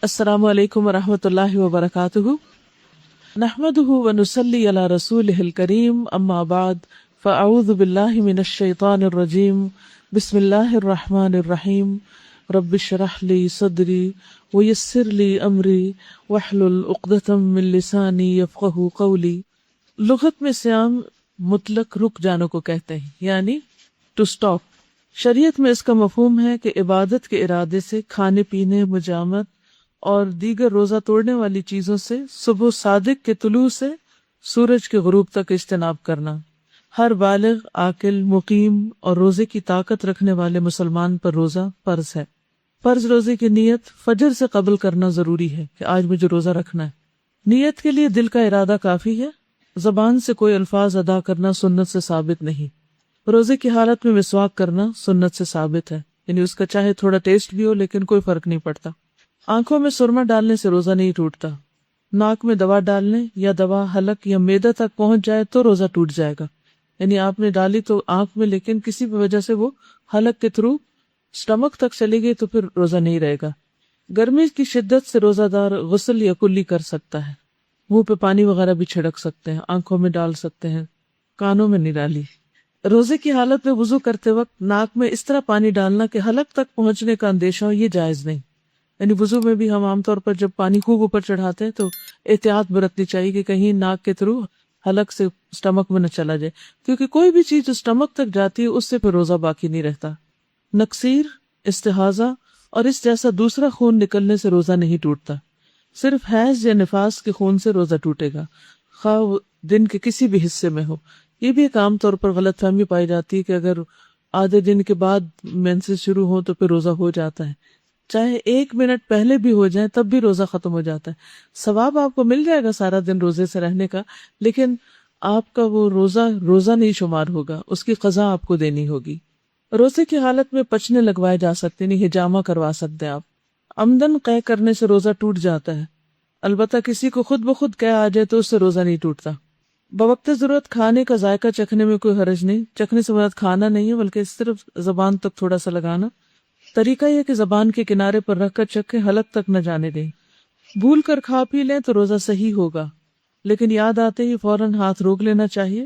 السلام علیکم ورحمۃ اللہ وبرکاتہ، نحمده ونصلی علی رسولہ الکریم، اما بعد فاعوذ باللہ من الشیطان الرجیم، بسم اللہ الرحمن الرحیم، رب اشرح لی صدری ویسر لی امری واحلل عقدۃ من لسانی یفقہوا قولی۔ لغت میں صیام مطلق رک جانے کو کہتے ہیں، یعنی ٹو اسٹاپ۔ شریعت میں اس کا مفہوم ہے کہ عبادت کے ارادے سے کھانے پینے، مجامت اور دیگر روزہ توڑنے والی چیزوں سے صبح صادق کے طلوع سے سورج کے غروب تک اجتناب کرنا۔ ہر بالغ، عاقل، مقیم اور روزے کی طاقت رکھنے والے مسلمان پر روزہ فرض ہے۔ فرض روزے کی نیت فجر سے قبل کرنا ضروری ہے کہ آج مجھے روزہ رکھنا ہے۔ نیت کے لیے دل کا ارادہ کافی ہے، زبان سے کوئی الفاظ ادا کرنا سنت سے ثابت نہیں۔ روزے کی حالت میں مسواک کرنا سنت سے ثابت ہے، یعنی اس کا چاہے تھوڑا ٹیسٹ بھی ہو لیکن کوئی فرق نہیں پڑتا۔ آنکھوں میں سرما ڈالنے سے روزہ نہیں ٹوٹتا۔ ناک میں دوا ڈالنے یا دوا حلق یا معدہ تک پہنچ جائے تو روزہ ٹوٹ جائے گا، یعنی آپ نے ڈالی تو آنکھ میں، لیکن کسی بھی وجہ سے وہ حلق کے تھرو سٹمک تک چلی گئی تو پھر روزہ نہیں رہے گا۔ گرمی کی شدت سے روزہ دار غسل یا کلی کر سکتا ہے، منہ پہ پانی وغیرہ بھی چھڑک سکتے ہیں، آنکھوں میں ڈال سکتے ہیں، کانوں میں نہیں ڈالی۔ روزے کی حالت میں وضو کرتے وقت ناک میں اس طرح پانی ڈالنا کہ حلق تک پہنچنے کا اندیشہ ہو، یہ جائز نہیں۔ یعنی وضو میں بھی ہم عام طور پر جب پانی خوب اوپر چڑھاتے ہیں تو احتیاط برتنی چاہیے کہ کہیں ناک کے تھرو حلق سے سٹمک میں نہ چلا جائے، کیونکہ کوئی بھی چیز جو سٹمک تک جاتی ہے اس سے پھر روزہ باقی نہیں رہتا۔ نکسیر، استحاضہ اور اس جیسا دوسرا خون نکلنے سے روزہ نہیں ٹوٹتا، صرف حیض یا نفاس کے خون سے روزہ ٹوٹے گا، خواہ وہ دن کے کسی بھی حصے میں ہو۔ یہ بھی ایک عام طور پر غلط فہمی پائی جاتی ہے کہ اگر آدھے دن کے بعد مینسز شروع ہو تو پھر روزہ ہو جاتا ہے، چاہے 1 منٹ پہلے بھی ہو جائے تب بھی روزہ ختم ہو جاتا ہے۔ ثواب آپ کو مل جائے گا سارا دن روزے سے رہنے کا، لیکن آپ کا وہ روزہ نہیں شمار ہوگا، اس کی قضا آپ کو دینی ہوگی۔ روزے کی حالت میں پچنے لگوائے جا سکتے، نہیں ہجامہ کروا سکتے آپ۔ عمدن قے کرنے سے روزہ ٹوٹ جاتا ہے، البتہ کسی کو خود بخود قے آ جائے تو اس سے روزہ نہیں ٹوٹتا۔ بوقت ضرورت کھانے کا ذائقہ چکھنے میں کوئی حرج نہیں، چکھنے سے مراد کھانا نہیں ہے بلکہ صرف زبان تک تھوڑا سا لگانا۔ طریقہ یہ کہ زبان کے کنارے پر رکھ کر چکھے، حلق تک نہ جانے دیں۔ بھول کر کھا پی لیں تو روزہ صحیح ہوگا، لیکن یاد آتے ہی فوراً ہاتھ روک لینا چاہیے،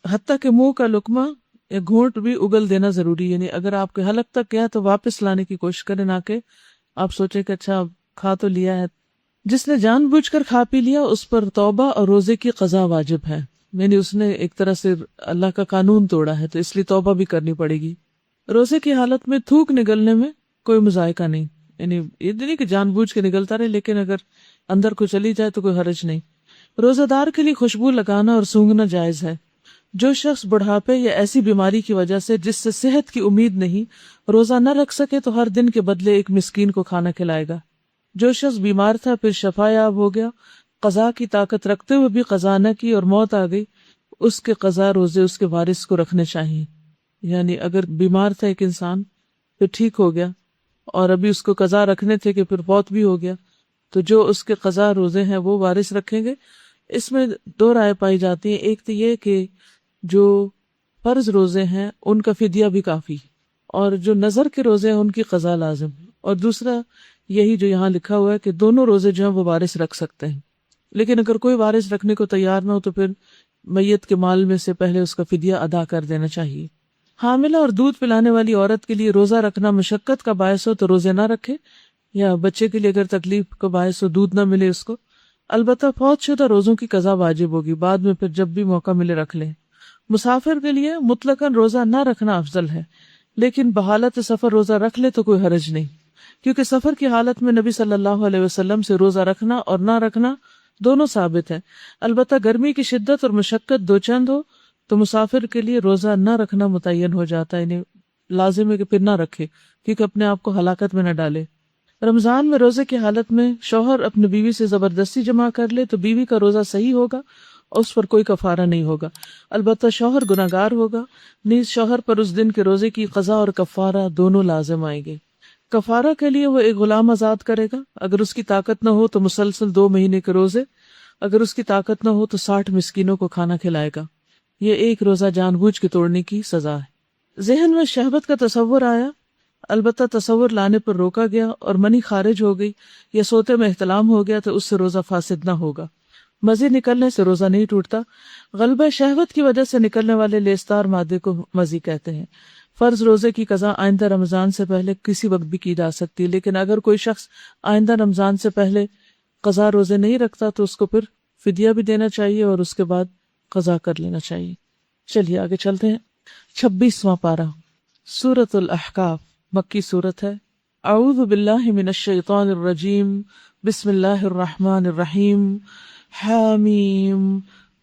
حتیٰ کہ منہ کا لقمہ یا گھونٹ بھی اگل دینا ضروری، یعنی اگر آپ کے حلق تک گیا تو واپس لانے کی کوشش کریں، نہ کہ آپ سوچیں کہ اچھا کھا تو لیا ہے۔ جس نے جان بوجھ کر کھا پی لیا اس پر توبہ اور روزے کی قضا واجب ہے، یعنی اس نے ایک طرح سے اللہ کا قانون توڑا ہے تو اس لیے توبہ بھی کرنی پڑے گی۔ روزے کی حالت میں تھوک نگلنے میں کوئی مذائقہ نہیں، یعنی یہ نہیں کہ جان بوجھ کے نگلتا رہے، لیکن اگر اندر کو چلی جائے تو کوئی حرج نہیں۔ روزہ دار کے لیے خوشبو لگانا اور سونگھنا جائز ہے۔ جو شخص بڑھاپے یا ایسی بیماری کی وجہ سے جس سے صحت کی امید نہیں روزہ نہ رکھ سکے تو ہر دن کے بدلے ایک مسکین کو کھانا کھلائے گا۔ جو شخص بیمار تھا پھر شفا یاب ہو گیا، قضا کی طاقت رکھتے ہوئے بھی قضا نہ کی اور موت آ گئی، اس کے قضا روزے اس کے وارث کو رکھنے چاہیے۔ یعنی اگر بیمار تھا ایک انسان پھر ٹھیک ہو گیا اور ابھی اس کو قضا رکھنے تھے کہ پھر فوت بھی ہو گیا، تو جو اس کے قضا روزے ہیں وہ وارث رکھیں گے۔ اس میں 2 رائے پائی جاتی ہیں، ایک تو یہ کہ جو فرض روزے ہیں ان کا فدیہ بھی کافی، اور جو نظر کے روزے ہیں ان کی قضا لازم، اور دوسرا یہی جو یہاں لکھا ہوا ہے کہ دونوں روزے جو ہیں وہ وارث رکھ سکتے ہیں، لیکن اگر کوئی وارث رکھنے کو تیار نہ ہو تو پھر میت کے مال میں سے پہلے اس کا فدیہ ادا کر دینا چاہیے۔ حاملہ اور دودھ پلانے والی عورت کے لیے روزہ رکھنا مشقت کا باعث ہو تو روزے نہ رکھے، یا بچے کے لیے اگر تکلیف کا باعث ہو دودھ نہ ملے اس کو، البتہ فوت شدہ روزوں کی قضا واجب ہوگی، بعد میں پھر جب بھی موقع ملے رکھ لیں۔ مسافر کے لیے مطلقاً روزہ نہ رکھنا افضل ہے، لیکن بحالت سفر روزہ رکھ لے تو کوئی حرج نہیں، کیونکہ سفر کی حالت میں نبی صلی اللہ علیہ وسلم سے روزہ رکھنا اور نہ رکھنا دونوں ثابت ہے۔ البتہ گرمی کی شدت اور مشقت دو چند ہو تو مسافر کے لیے روزہ نہ رکھنا متعین ہو جاتا ہے، یعنی لازم ہے کہ پھر نہ رکھے، کیونکہ اپنے آپ کو ہلاکت میں نہ ڈالے۔ رمضان میں روزے کی حالت میں شوہر اپنی بیوی سے زبردستی جمع کر لے تو بیوی کا روزہ صحیح ہوگا اور اس پر کوئی کفارہ نہیں ہوگا، البتہ شوہر گناہگار ہوگا، نیز شوہر پر اس دن کے روزے کی قضا اور کفارہ دونوں لازم آئیں گے۔ کفارہ کے لیے وہ ایک غلام آزاد کرے گا، اگر اس کی طاقت نہ ہو تو مسلسل 2 مہینے کے روزے، اگر اس کی طاقت نہ ہو تو 60 مسکینوں کو کھانا کھلائے گا۔ یہ ایک روزہ جان بوجھ کے توڑنے کی سزا ہے۔ ذہن میں شہوت کا تصور آیا، البتہ تصور لانے پر روکا گیا اور منی خارج ہو گئی یا سوتے میں احتلام ہو گیا تو اس سے روزہ فاسد نہ ہوگا۔ مزی نکلنے سے روزہ نہیں ٹوٹتا۔ غلبہ شہوت کی وجہ سے نکلنے والے لیسدار مادے کو مزی کہتے ہیں۔ فرض روزے کی قضا آئندہ رمضان سے پہلے کسی وقت بھی کی جا سکتی ہے، لیکن اگر کوئی شخص آئندہ رمضان سے پہلے قضا روزے نہیں رکھتا تو اس کو پھر فدیہ بھی دینا چاہیے اور اس کے بعد قضا کر لینا چاہیے۔ چلیے آگے چلتے ہیں۔ 26واں پارہ، سورۃ الاحقاف، مکی سورت ہے۔ اعوذ باللہ من الشیطان الرجیم، بسم اللہ الرحمن الرحیم۔ حامیم،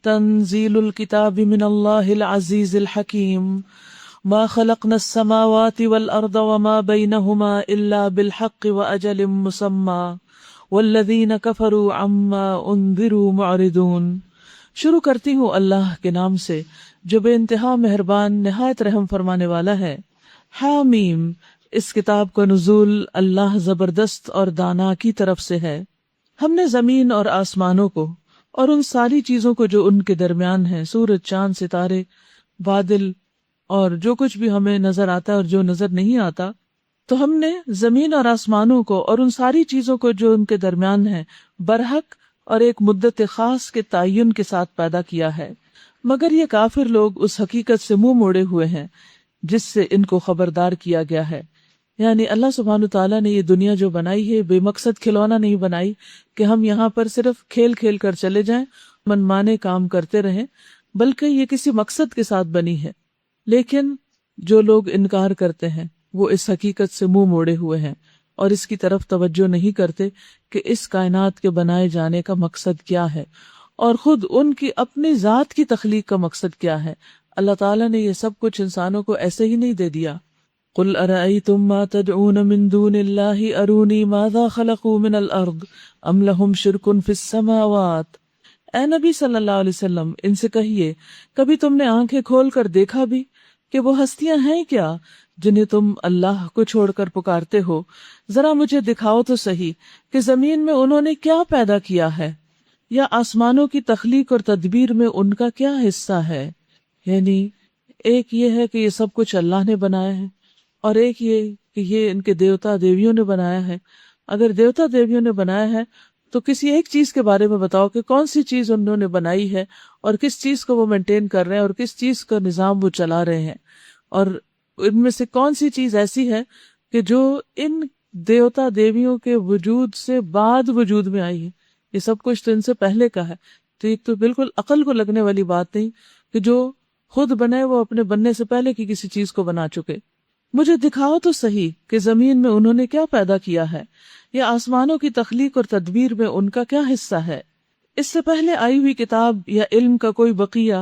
تنزیل الکتاب من اللہ العزیز الحکیم۔ ما خلقنا السماوات والارض وما بینہما الا بالحق واجل مسمى والذین کفروا عما انذروا معرضون۔ شروع کرتی ہوں اللہ کے نام سے جو بے انتہا مہربان نہایت رحم فرمانے والا ہے۔ حامیم، اس کتاب کا نزول اللہ زبردست اور دانا کی طرف سے ہے۔ ہم نے زمین اور آسمانوں کو اور ان ساری چیزوں کو جو ان کے درمیان ہیں، سورج، چاند، ستارے، بادل اور جو کچھ بھی ہمیں نظر آتا ہے اور جو نظر نہیں آتا، تو ہم نے زمین اور آسمانوں کو اور ان ساری چیزوں کو جو ان کے درمیان ہیں برحق اور ایک مدت خاص کے تعین کے ساتھ پیدا کیا ہے، مگر یہ کافر لوگ اس حقیقت سے منہ موڑے ہوئے ہیں جس سے ان کو خبردار کیا گیا ہے۔ یعنی اللہ سبحانہ تعالیٰ نے یہ دنیا جو بنائی ہے بے مقصد کھلونا نہیں بنائی کہ ہم یہاں پر صرف کھیل کھیل کر چلے جائیں، منمانے کام کرتے رہیں، بلکہ یہ کسی مقصد کے ساتھ بنی ہے۔ لیکن جو لوگ انکار کرتے ہیں وہ اس حقیقت سے منہ موڑے ہوئے ہیں اور اس کی طرف توجہ نہیں کرتے کہ اس کائنات کے بنائے جانے کا مقصد کیا ہے اور خود ان کی اپنی ذات کی تخلیق کا مقصد کیا ہے۔ اللہ تعالیٰ نے یہ سب کچھ انسانوں کو ایسے ہی نہیں دے دیا۔ قُلْ أَرَأَيْتُمْ مَا تَدْعُونَ مِن دُونِ اللَّهِ أَرُونِي مَاذَا خَلَقُوا مِنَ الْأَرْضِ أَمْ لَهُمْ شِرْكٌ فِي السَّمَاوَاتِ۔ اے نبی صلی اللہ علیہ وسلم، ان سے کہیے کبھی تم نے آنکھیں کھول کر دیکھا بھی کہ وہ ہستیاں ہیں کیا جنہیں تم اللہ کو چھوڑ کر پکارتے ہو؟ ذرا مجھے دکھاؤ تو صحیح کہ زمین میں انہوں نے کیا پیدا کیا ہے یا آسمانوں کی تخلیق اور تدبیر میں ان کا کیا حصہ ہے۔ یعنی ایک یہ ہے کہ یہ سب کچھ اللہ نے بنایا ہے اور ایک یہ کہ یہ ان کے دیوتا دیویوں نے بنایا ہے۔ اگر دیوتا دیویوں نے بنایا ہے تو کسی ایک چیز کے بارے میں بتاؤ کہ کون سی چیز انہوں نے بنائی ہے اور کس چیز کو وہ مینٹین کر رہے ہیں اور کس چیز کا نظام وہ چلا رہے ہیں، اور ان میں سے کون سی چیز ایسی ہے کہ جو ان دیوتا دیویوں کے وجود سے بعد وجود میں آئی ہے۔ یہ سب کچھ تو ان سے پہلے کا ہے، تو یہ تو بالکل عقل کو لگنے والی بات نہیں کہ جو خود بنے وہ اپنے بننے سے پہلے کی کسی چیز کو بنا چکے۔ مجھے دکھاؤ تو صحیح کہ زمین میں انہوں نے کیا پیدا کیا ہے یا آسمانوں کی تخلیق اور تدبیر میں ان کا کیا حصہ ہے۔ اس سے پہلے آئی ہوئی کتاب یا علم کا کوئی بقیہ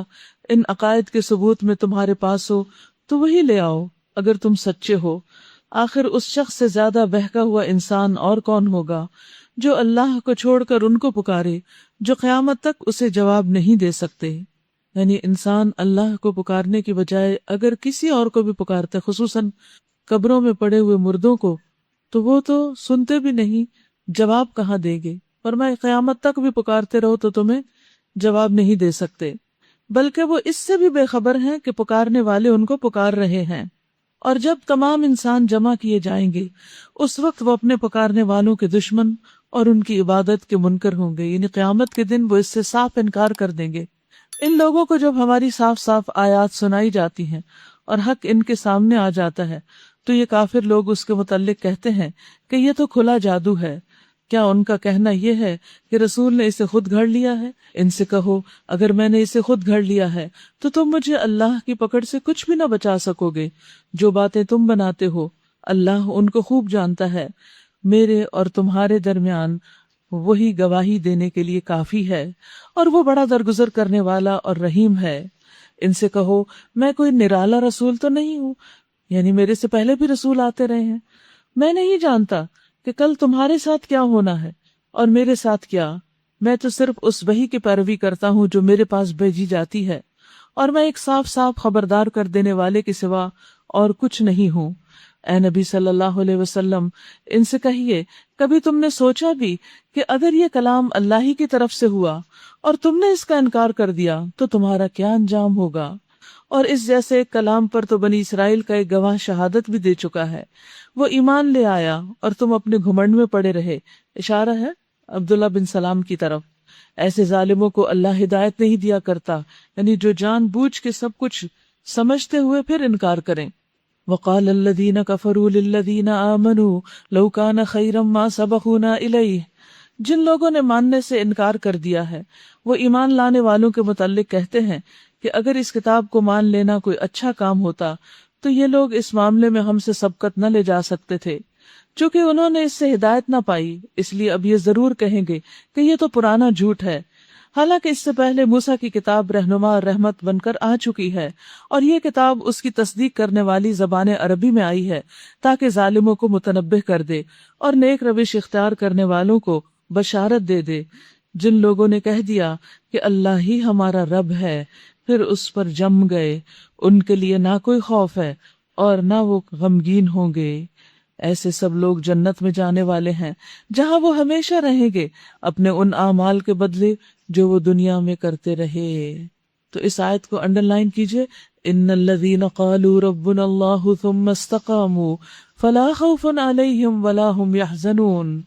ان عقائد کے ثبوت میں تمہارے پاس ہو تو وہی لے آؤ اگر تم سچے ہو۔ آخر اس شخص سے زیادہ بہکا ہوا انسان اور کون ہوگا جو اللہ کو چھوڑ کر ان کو پکارے جو قیامت تک اسے جواب نہیں دے سکتے۔ یعنی انسان اللہ کو پکارنے کی بجائے اگر کسی اور کو بھی پکارتے، خصوصاً قبروں میں پڑے ہوئے مردوں کو، تو وہ تو سنتے بھی نہیں، جواب کہاں دیں گے؟ فرمائے قیامت تک بھی پکارتے رہو تو تمہیں جواب نہیں دے سکتے، بلکہ وہ اس سے بھی بے خبر ہیں کہ پکارنے والے ان کو پکار رہے ہیں۔ اور جب تمام انسان جمع کیے جائیں گے اس وقت وہ اپنے پکارنے والوں کے دشمن اور ان کی عبادت کے منکر ہوں گے، یعنی قیامت کے دن وہ اس سے صاف انکار کر دیں گے۔ ان لوگوں کو جب ہماری صاف صاف آیات سنائی جاتی ہیں اور حق ان کے سامنے آ جاتا ہے تو یہ کافر لوگ اس کے متعلق کہتے ہیں کہ یہ تو کھلا جادو ہے۔ کیا ان کا کہنا یہ ہے کہ رسول نے اسے خود گھڑ لیا ہے؟ ان سے کہو اگر میں نے اسے خود گھڑ لیا ہے تو تم مجھے اللہ کی پکڑ سے کچھ بھی نہ بچا سکو گے۔ جو باتیں تم بناتے ہو اللہ ان کو خوب جانتا ہے، میرے اور تمہارے درمیان وہی گواہی دینے کے لیے کافی ہے، اور وہ بڑا درگزر کرنے والا اور رحیم ہے۔ ان سے کہو میں کوئی نرالا رسول تو نہیں ہوں، یعنی میرے سے پہلے بھی رسول آتے رہے ہیں، میں نہیں جانتا کہ کل تمہارے ساتھ کیا ہونا ہے اور میرے ساتھ کیا۔ میں تو صرف اس وحی کی پیروی کرتا ہوں جو میرے پاس بھیجی جاتی ہے، اور میں ایک صاف صاف خبردار کر دینے والے کے سوا اور کچھ نہیں ہوں۔ اے نبی صلی اللہ علیہ وسلم، ان سے کہیے کبھی تم نے سوچا بھی کہ اگر یہ کلام اللہ ہی کی طرف سے ہوا اور تم نے اس کا انکار کر دیا تو تمہارا کیا انجام ہوگا؟ اور اس جیسے ایک کلام پر تو بنی اسرائیل کا ایک گواہ شہادت بھی دے چکا ہے، وہ ایمان لے آیا اور تم اپنے گھمنڈ میں پڑے رہے۔ اشارہ ہے عبداللہ بن سلام کی طرف۔ ایسے ظالموں کو اللہ ہدایت نہیں دیا کرتا، یعنی جو جان بوجھ کے سب کچھ سمجھتے ہوئے پھر انکار کریں۔ وقال الذین کفروا للذین آمنوا لو کان خیرا ما سبقونا الیہ، جن لوگوں نے ماننے سے انکار کر دیا ہے وہ ایمان لانے والوں کے متعلق کہتے ہیں کہ اگر اس کتاب کو مان لینا کوئی اچھا کام ہوتا تو یہ لوگ اس معاملے میں ہم سے سبقت نہ لے جا سکتے تھے۔ چونکہ انہوں نے اس سے ہدایت نہ پائی، اس لیے اب یہ ضرور کہیں گے کہ یہ تو پرانا جھوٹ ہے، حالانکہ اس سے پہلے موسیٰ کی کتاب رہنما اور رحمت بن کر آ چکی ہے، اور یہ کتاب اس کی تصدیق کرنے والی زبان عربی میں آئی ہے تاکہ ظالموں کو متنبہ کر دے اور نیک روش اختیار کرنے والوں کو بشارت دے دے۔ جن لوگوں نے کہہ دیا کہ اللہ ہی ہمارا رب ہے پھر اس پر جم گئے، ان کے لیے نہ کوئی خوف ہے اور نہ وہ غمگین ہوں گے۔ ایسے سب لوگ جنت میں جانے والے ہیں جہاں وہ ہمیشہ رہیں گے اپنے ان اعمال کے بدلے جو وہ دنیا میں کرتے رہے۔ تو اس آیت کو انڈر لائن کیجئے، ان الذین قالوا ربنا اللہ ثم استقاموا فلا خوف علیہم ولا هم یحزنون،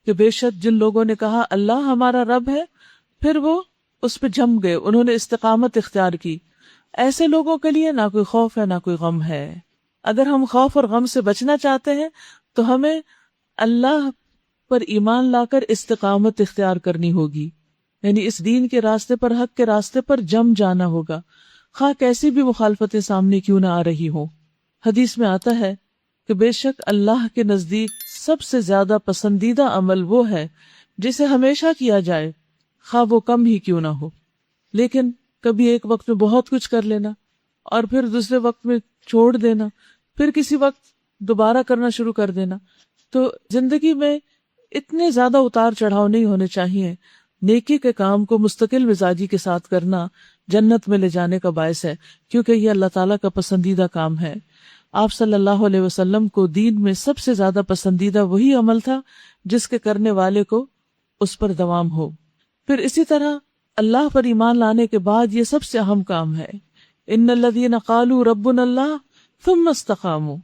کہ بے شک جن لوگوں نے کہا اللہ ہمارا رب ہے پھر وہ اس پہ جم گئے، انہوں نے استقامت اختیار کی، ایسے لوگوں کے لیے نہ کوئی خوف ہے نہ کوئی غم ہے۔ اگر ہم خوف اور غم سے بچنا چاہتے ہیں تو ہمیں اللہ پر ایمان لا کر استقامت اختیار کرنی ہوگی، یعنی اس دین کے راستے پر، حق کے راستے پر جم جانا ہوگا، خواہ کیسی بھی مخالفتیں سامنے کیوں نہ آ رہی ہوں۔ حدیث میں آتا ہے کہ بے شک اللہ کے نزدیک سب سے زیادہ پسندیدہ عمل وہ ہے جسے ہمیشہ کیا جائے، خواہ وہ کم ہی کیوں نہ ہو۔ لیکن کبھی ایک وقت میں بہت کچھ کر لینا اور پھر دوسرے وقت میں چھوڑ دینا، پھر کسی وقت دوبارہ کرنا شروع کر دینا، تو زندگی میں اتنے زیادہ اتار چڑھاؤ نہیں ہونے چاہیے۔ نیکی کے کام کو مستقل مزاجی کے ساتھ کرنا جنت میں لے جانے کا باعث ہے، کیونکہ یہ اللہ تعالیٰ کا پسندیدہ کام ہے۔ آپ صلی اللہ علیہ وسلم کو دین میں سب سے زیادہ پسندیدہ وہی عمل تھا جس کے کرنے والے کو اس پر دوام ہو۔ پھر اسی طرح اللہ پر ایمان لانے کے بعد یہ سب سے اہم کام ہے، ان الذین قالوا ربنا اللہ ثم استقاموا۔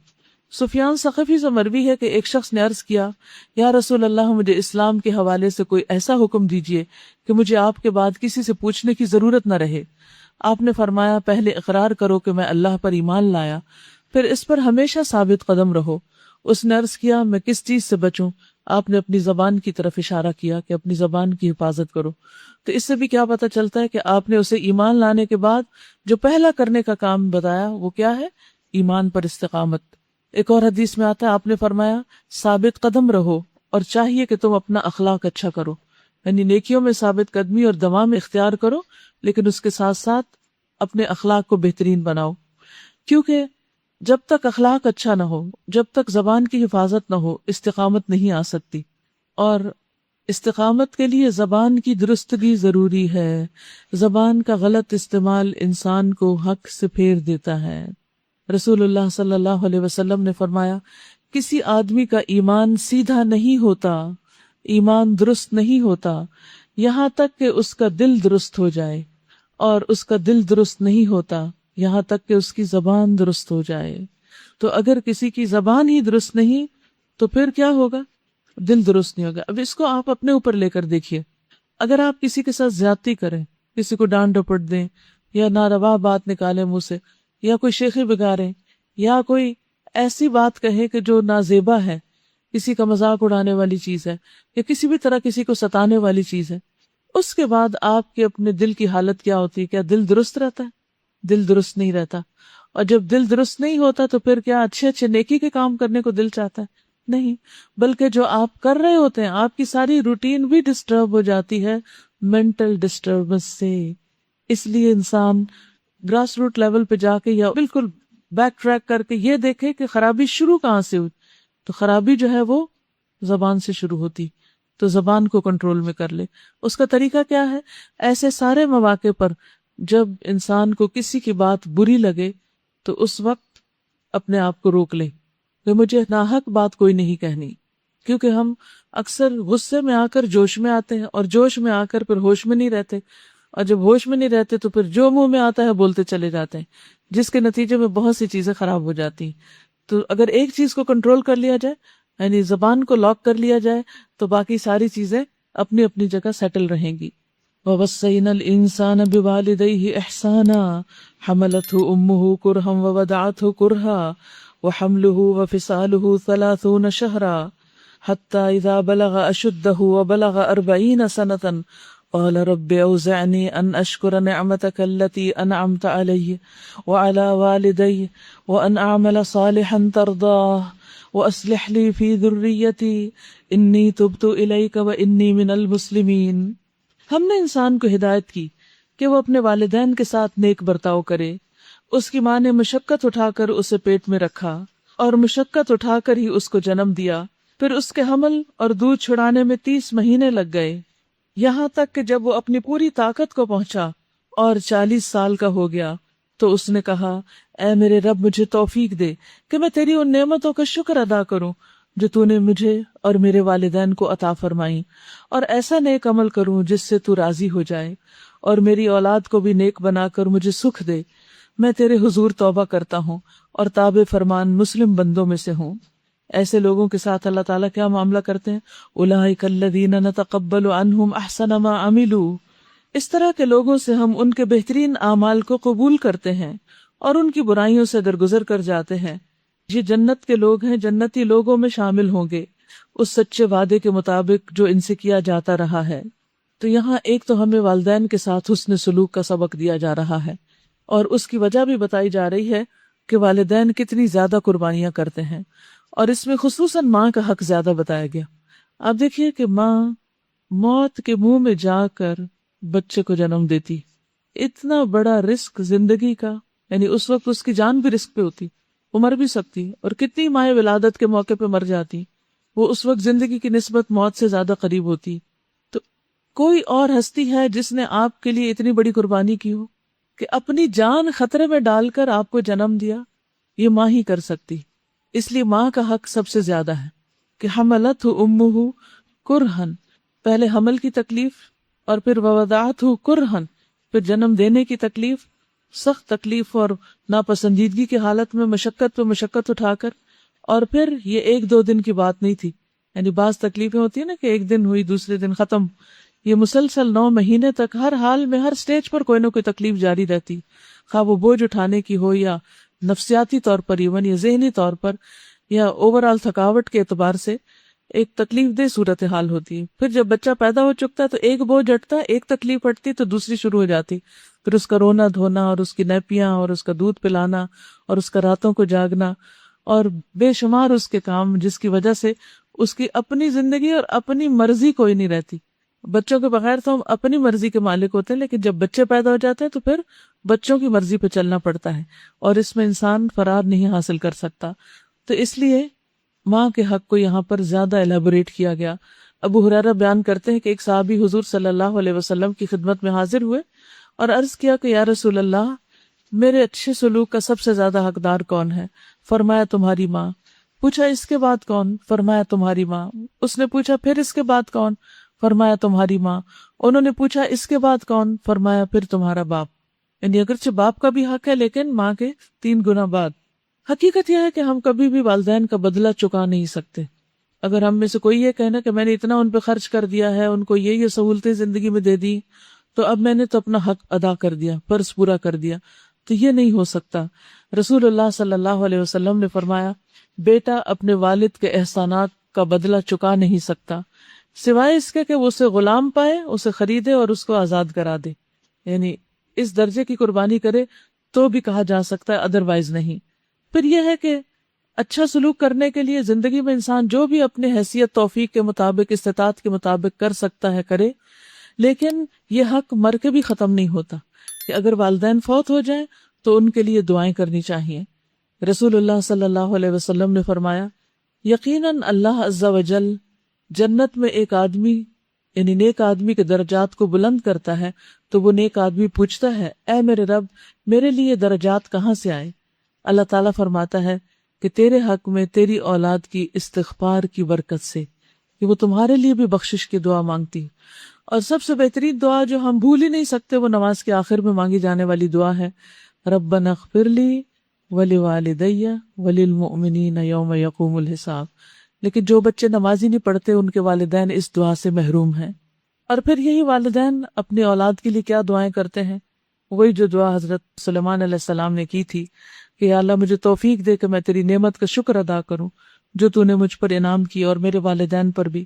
سفیان ثقفی سے مروی ہے کہ ایک شخص نے عرض کیا، یا رسول اللہ مجھے اسلام کے حوالے سے کوئی ایسا حکم دیجئے کہ مجھے آپ کے بعد کسی سے پوچھنے کی ضرورت نہ رہے۔ آپ نے فرمایا، پہلے اقرار کرو کہ میں اللہ پر ایمان لایا، پھر اس پر ہمیشہ ثابت قدم رہو۔ اس نے عرض کیا، میں کس چیز سے بچوں؟ آپ نے اپنی زبان کی طرف اشارہ کیا کہ اپنی زبان کی حفاظت کرو۔ تو اس سے بھی کیا پتہ چلتا ہے کہ آپ نے اسے ایمان لانے کے بعد جو پہلا کرنے کا کام بتایا وہ کیا ہے؟ ایمان پر استقامت۔ ایک اور حدیث میں آتا ہے، آپ نے فرمایا ثابت قدم رہو اور چاہیے کہ تم اپنا اخلاق اچھا کرو، یعنی نیکیوں میں ثابت قدمی اور دوام اختیار کرو، لیکن اس کے ساتھ ساتھ اپنے اخلاق کو بہترین بناؤ، کیونکہ جب تک اخلاق اچھا نہ ہو، جب تک زبان کی حفاظت نہ ہو، استقامت نہیں آ سکتی۔ اور استقامت کے لیے زبان کی درستگی ضروری ہے۔ زبان کا غلط استعمال انسان کو حق سے پھیر دیتا ہے۔ رسول اللہ صلی اللہ علیہ وسلم نے فرمایا، کسی آدمی کا ایمان سیدھا نہیں ہوتا، ایمان درست نہیں ہوتا، یہاں تک کہ اس کا دل درست ہو جائے، اور اس کا دل درست نہیں ہوتا یہاں تک کہ اس کی زبان درست ہو جائے۔ تو اگر کسی کی زبان ہی درست نہیں تو پھر کیا ہوگا؟ دل درست نہیں ہوگا۔ اب اس کو آپ اپنے اوپر لے کر دیکھیے، اگر آپ کسی کے ساتھ زیادتی کریں، کسی کو ڈانٹ ڈپٹ دیں یا ناروا بات نکالیں منہ سے، یا کوئی شیخی بگاڑیں، یا کوئی ایسی بات کہے کہ جو نازیبا ہے، کسی کا مذاق اڑانے والی چیز ہے، یا کسی بھی طرح کسی کو ستانے والی چیز ہے، اس کے بعد آپ کے اپنے دل کی حالت کیا ہوتی ہے؟ کیا دل درست رہتا ہے؟ دل درست نہیں رہتا۔ اور جب دل درست نہیں ہوتا تو پھر کیا اچھے اچھے نیکی کے کام کرنے کو دل چاہتا ہے؟ نہیں، بلکہ جو آپ کر رہے ہوتے ہیں آپ کی ساری روٹین بھی ڈسٹرب ہو جاتی ہے مینٹل ڈسٹربنس سے۔ اس لیے انسان گراس روٹ لیول پہ جا کے یا بالکل بیک ٹریک کر کے یہ دیکھے کہ خرابی شروع کہاں سے ہوئی، تو خرابی جو ہے وہ زبان سے شروع ہوتی، تو زبان کو کنٹرول میں کر لے۔ اس کا طریقہ کیا ہے؟ ایسے سارے مواقع پر جب انسان کو کسی کی بات بری لگے تو اس وقت اپنے آپ کو روک لے کہ مجھے ناحق بات کوئی نہیں کہنی، کیونکہ ہم اکثر غصے میں آ کر جوش میں آتے ہیں اور جوش میں آ کر پھر ہوش میں نہیں رہتے، اور جب ہوش میں نہیں رہتے تو پھر جو منہ میں آتا ہے بولتے چلے جاتے ہیں، جس کے نتیجے میں بہت سی چیزیں خراب ہو جاتی ہیں۔ تو اگر ایک چیز کو کنٹرول کر لیا جائے، یعنی زبان کو لاک کر لیا جائے، تو باقی ساری چیزیں اپنی اپنی جگہ سیٹل رہیں گی۔ وَوَصَّيْنَا الْإِنسَانَ بِوَالِدَيْهِ إِحْسَانًا حَمَلَتْهُ أُمُّهُ كُرْهًا وَوَضَعَتْهُ كُرْهًا وَحَمْلُهُ وَفِصَالُهُ 30 شهرا حتى إذا بلغ أشده وبلغ 40 سنة قال رب أوزعني أن أشكر نعمتك التي أنعمت علي وعلى والدي وأن أعمل صالحا ترضاه وأصلح لي في ذريتي إني تبت إليك وإني من المسلمين۔ ہم نے انسان کو ہدایت کی کہ وہ اپنے والدین کے ساتھ نیک برتاؤ کرے۔ اس کی ماں نے مشقت اٹھا کر اسے پیٹ میں رکھا اور مشقت اٹھا کر ہی اس کو جنم دیا، پھر اس کے حمل اور دودھ چھڑانے میں 30 مہینے لگ گئے، یہاں تک کہ جب وہ اپنی پوری طاقت کو پہنچا اور 40 سال کا ہو گیا تو اس نے کہا، اے میرے رب مجھے توفیق دے کہ میں تیری ان نعمتوں کا شکر ادا کروں جو تو نے مجھے اور میرے والدین کو عطا فرمائی، اور ایسا نیک عمل کروں جس سے تو راضی ہو جائے، اور میری اولاد کو بھی نیک بنا کر مجھے سکھ دے۔ میں تیرے حضور توبہ کرتا ہوں اور تابع فرمان مسلم بندوں میں سے ہوں۔ ایسے لوگوں کے ساتھ اللہ تعالیٰ کیا معاملہ کرتے ہیں؟ اولئک الذین نتقبل عنہم احسن ما عملوا، اس طرح کے لوگوں سے ہم ان کے بہترین اعمال کو قبول کرتے ہیں اور ان کی برائیوں سے درگزر کر جاتے ہیں۔ یہ جنت کے لوگ ہیں، جنتی لوگوں میں شامل ہوں گے اس سچے وعدے کے مطابق جو ان سے کیا جاتا رہا ہے۔ تو یہاں ایک تو ہمیں والدین کے ساتھ حسن سلوک کا سبق دیا جا رہا ہے، اور اس کی وجہ بھی بتائی جا رہی ہے کہ والدین کتنی زیادہ قربانیاں کرتے ہیں، اور اس میں خصوصاً ماں کا حق زیادہ بتایا گیا۔ آپ دیکھیے کہ ماں موت کے منہ میں جا کر بچے کو جنم دیتی، اتنا بڑا رسک زندگی کا، یعنی اس وقت اس کی جان بھی رسک پہ ہوتی، وہ مر بھی سکتی، اور کتنی مائیں ولادت کے موقع پہ مر جاتی، وہ اس وقت زندگی کی نسبت موت سے زیادہ قریب ہوتی۔ تو کوئی اور ہستی ہے جس نے آپ کے لیے اتنی بڑی قربانی کی ہو کہ اپنی جان خطرے میں ڈال کر آپ کو جنم دیا؟ یہ ماں ہی کر سکتی۔ اس لیے ماں کا حق سب سے زیادہ ہے کہ حملتہ امہ کرہن، پہلے حمل کی تکلیف، اور پھر ووضعتہ کرہن، پھر جنم دینے کی تکلیف، سخت تکلیف اور ناپسندیدگی کی حالت میں مشقت پہ مشقت اٹھا کر، اور پھر یہ 1-2 دن کی بات نہیں تھی، یعنی بعض تکلیفیں ہوتی ہیں نا کہ ایک دن ہوئی دوسرے دن ختم، یہ مسلسل 9 مہینے تک ہر حال میں ہر سٹیج پر کوئی نہ کوئی تکلیف جاری رہتی، خواہ وہ بوجھ اٹھانے کی ہو یا نفسیاتی طور پر ایون یا ذہنی طور پر یا اوور آل تھکاوٹ کے اعتبار سے ایک تکلیف دہ صورتحال ہوتی ہے۔ پھر جب بچہ پیدا ہو چکتا ہے تو ایک بوجھ ہٹتا ہے، ایک تکلیف ہٹتی تو دوسری شروع ہو جاتی، پھر اس کا رونا دھونا اور اس کی نیپیاں اور اس کا دودھ پلانا اور اس کا راتوں کو جاگنا اور بے شمار اس کے کام، جس کی وجہ سے اس کی اپنی زندگی اور اپنی مرضی کوئی نہیں رہتی۔ بچوں کے بغیر تو ہم اپنی مرضی کے مالک ہوتے ہیں، لیکن جب بچے پیدا ہو جاتے ہیں تو پھر بچوں کی مرضی پہ چلنا پڑتا ہے، اور اس میں انسان فرار نہیں حاصل کر سکتا۔ تو اس لیے ماں کے حق کو یہاں پر زیادہ ایلیبوریٹ کیا گیا۔ ابو ہریرہ بیان کرتے ہیں کہ ایک صحابی حضور صلی اللہ علیہ وسلم کی خدمت میں حاضر ہوئے اور عرض کیا کہ یا رسول اللہ، میرے اچھے سلوک کا سب سے زیادہ حقدار کون ہے؟ فرمایا تمہاری ماں۔ پوچھا اس کے بعد کون؟ فرمایا تمہاری ماں۔ اس نے پوچھا پھر اس کے بعد کون؟ فرمایا تمہاری ماں۔ انہوں نے پوچھا اس کے بعد کون؟ فرمایا پھر تمہارا باپ۔ یعنی اگرچہ باپ کا بھی حق ہے لیکن ماں کے 3 گنا بعد۔ حقیقت یہ ہے کہ ہم کبھی بھی والدین کا بدلہ چکا نہیں سکتے۔ اگر ہم میں سے کوئی یہ کہنا کہ میں نے اتنا ان پہ خرچ کر دیا ہے، ان کو یہ سہولتیں زندگی میں دے دی، تو اب میں نے تو اپنا حق ادا کر دیا، فرض پورا کر دیا، تو یہ نہیں ہو سکتا۔ رسول اللہ صلی اللہ علیہ وسلم نے فرمایا، بیٹا اپنے والد کے احسانات کا بدلہ چکا نہیں سکتا سوائے اس کے کہ وہ اسے غلام پائے، اسے خریدے اور اس کو آزاد کرا دے، یعنی اس درجے کی قربانی کرے تو بھی کہا جا سکتا ہے، ادروائز نہیں۔ پھر یہ ہے کہ اچھا سلوک کرنے کے لیے زندگی میں انسان جو بھی اپنے حیثیت توفیق کے مطابق، استطاعت کے مطابق کر سکتا ہے کرے، لیکن یہ حق مر کے بھی ختم نہیں ہوتا کہ اگر والدین فوت ہو جائیں تو ان کے لیے دعائیں کرنی چاہیے۔ رسول اللہ صلی اللہ علیہ وسلم نے فرمایا، یقیناً اللہ عز و جل جنت میں ایک آدمی یعنی نیک آدمی کے درجات کو بلند کرتا ہے تو وہ نیک آدمی پوچھتا ہے، اے میرے رب، میرے لیے درجات کہاں سے آئے؟ اللہ تعالیٰ فرماتا ہے کہ تیرے حق میں تیری اولاد کی استغفار کی برکت سے، کہ وہ تمہارے لیے بھی بخشش کی دعا مانگتی۔ اور سب سے بہترین دعا جو ہم بھول ہی نہیں سکتے وہ نماز کے آخر میں مانگی جانے والی دعا ہے، ربنا اغفر لی ولوالدی وللمؤمنین یوم یقوم الحساب۔ لیکن جو بچے نماز ہی نہیں پڑھتے ان کے والدین اس دعا سے محروم ہیں۔ اور پھر یہی والدین اپنی اولاد کے لیے کیا دعائیں کرتے ہیں، وہی جو دعا حضرت سلیمان علیہ السلام نے کی تھی کہ یا اللہ مجھے توفیق دے کہ میں تیری نعمت کا شکر ادا کروں جو تو نے مجھ پر انعام کی اور میرے والدین پر بھی۔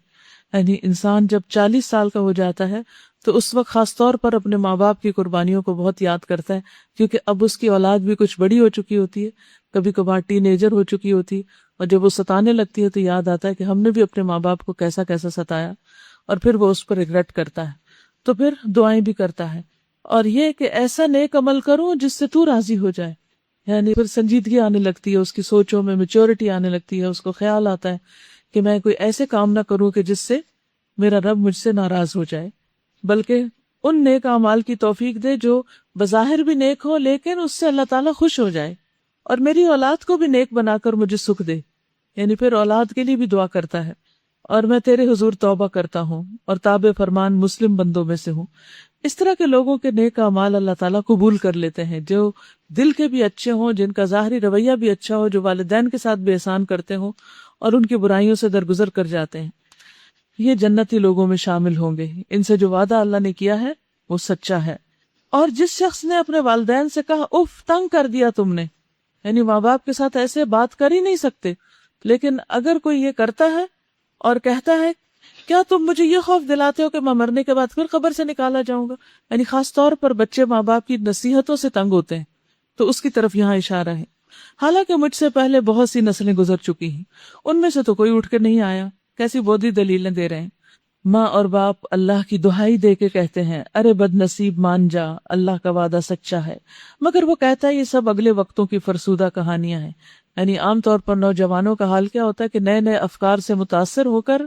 یعنی انسان جب 40 سال کا ہو جاتا ہے تو اس وقت خاص طور پر اپنے ماں باپ کی قربانیوں کو بہت یاد کرتا ہے، کیونکہ اب اس کی اولاد بھی کچھ بڑی ہو چکی ہوتی ہے، کبھی کبھار ٹین ایجر ہو چکی ہوتی، اور جب وہ ستانے لگتی ہے تو یاد آتا ہے کہ ہم نے بھی اپنے ماں باپ کو کیسا کیسا ستایا، اور پھر وہ اس پر ریگریٹ کرتا ہے، تو پھر دعائیں بھی کرتا ہے۔ اور یہ کہ ایسا نیک عمل کروں جس سے تو راضی ہو جائے، یعنی پھر سنجیدگی آنے لگتی ہے، اس کی سوچوں میں میچورٹی آنے لگتی ہے، اس کو خیال آتا ہے کہ میں کوئی ایسے کام نہ کروں کہ جس سے میرا رب مجھ سے ناراض ہو جائے، بلکہ ان نیک اعمال کی توفیق دے جو بظاہر بھی نیک ہو لیکن اس سے اللہ تعالیٰ خوش ہو جائے، اور میری اولاد کو بھی نیک بنا کر مجھے سکھ دے۔ یعنی پھر اولاد کے لیے بھی دعا کرتا ہے، اور میں تیرے حضور توبہ کرتا ہوں اور تابع فرمان مسلم بندوں میں سے ہوں۔ اس طرح کے لوگوں کے نیک اعمال اللہ تعالیٰ قبول کر لیتے ہیں، جو دل کے بھی اچھے ہوں، جن کا ظاہری رویہ بھی اچھا ہو، جو والدین کے ساتھ بھی احسان کرتے ہوں اور ان کی برائیوں سے درگزر کر جاتے ہیں۔ یہ جنتی لوگوں میں شامل ہوں گے، ان سے جو وعدہ اللہ نے کیا ہے وہ سچا ہے۔ اور جس شخص نے اپنے والدین سے کہا اف تنگ کر دیا تم نے، یعنی ماں باپ کے ساتھ ایسے بات کر ہی نہیں سکتے، لیکن اگر کوئی یہ کرتا ہے اور کہتا ہے کیا تم مجھے یہ خوف دلاتے ہو کہ میں مرنے کے بعد پھر قبر سے نکالا جاؤں گا، یعنی خاص طور پر بچے ماں باپ کی نصیحتوں سے تنگ ہوتے ہیں، تو اس کی طرف یہاں اشارہ ہے۔ حالانکہ مجھ سے پہلے بہت سی نسلیں گزر چکی ہیں، ان میں سے تو کوئی اٹھ کے نہیں آیا، کیسی بودھی دلیلیں دے رہے ہیں۔ ماں اور باپ اللہ کی دہائی دے کے کہتے ہیں ارے بد نصیب مان جا، اللہ کا وعدہ سچا ہے، مگر وہ کہتا ہے یہ سب اگلے وقتوں کی فرسودہ کہانیاں ہیں۔ یعنی عام طور پر نوجوانوں کا حال کیا ہوتا ہے کہ نئے نئے افکار سے متاثر ہو کر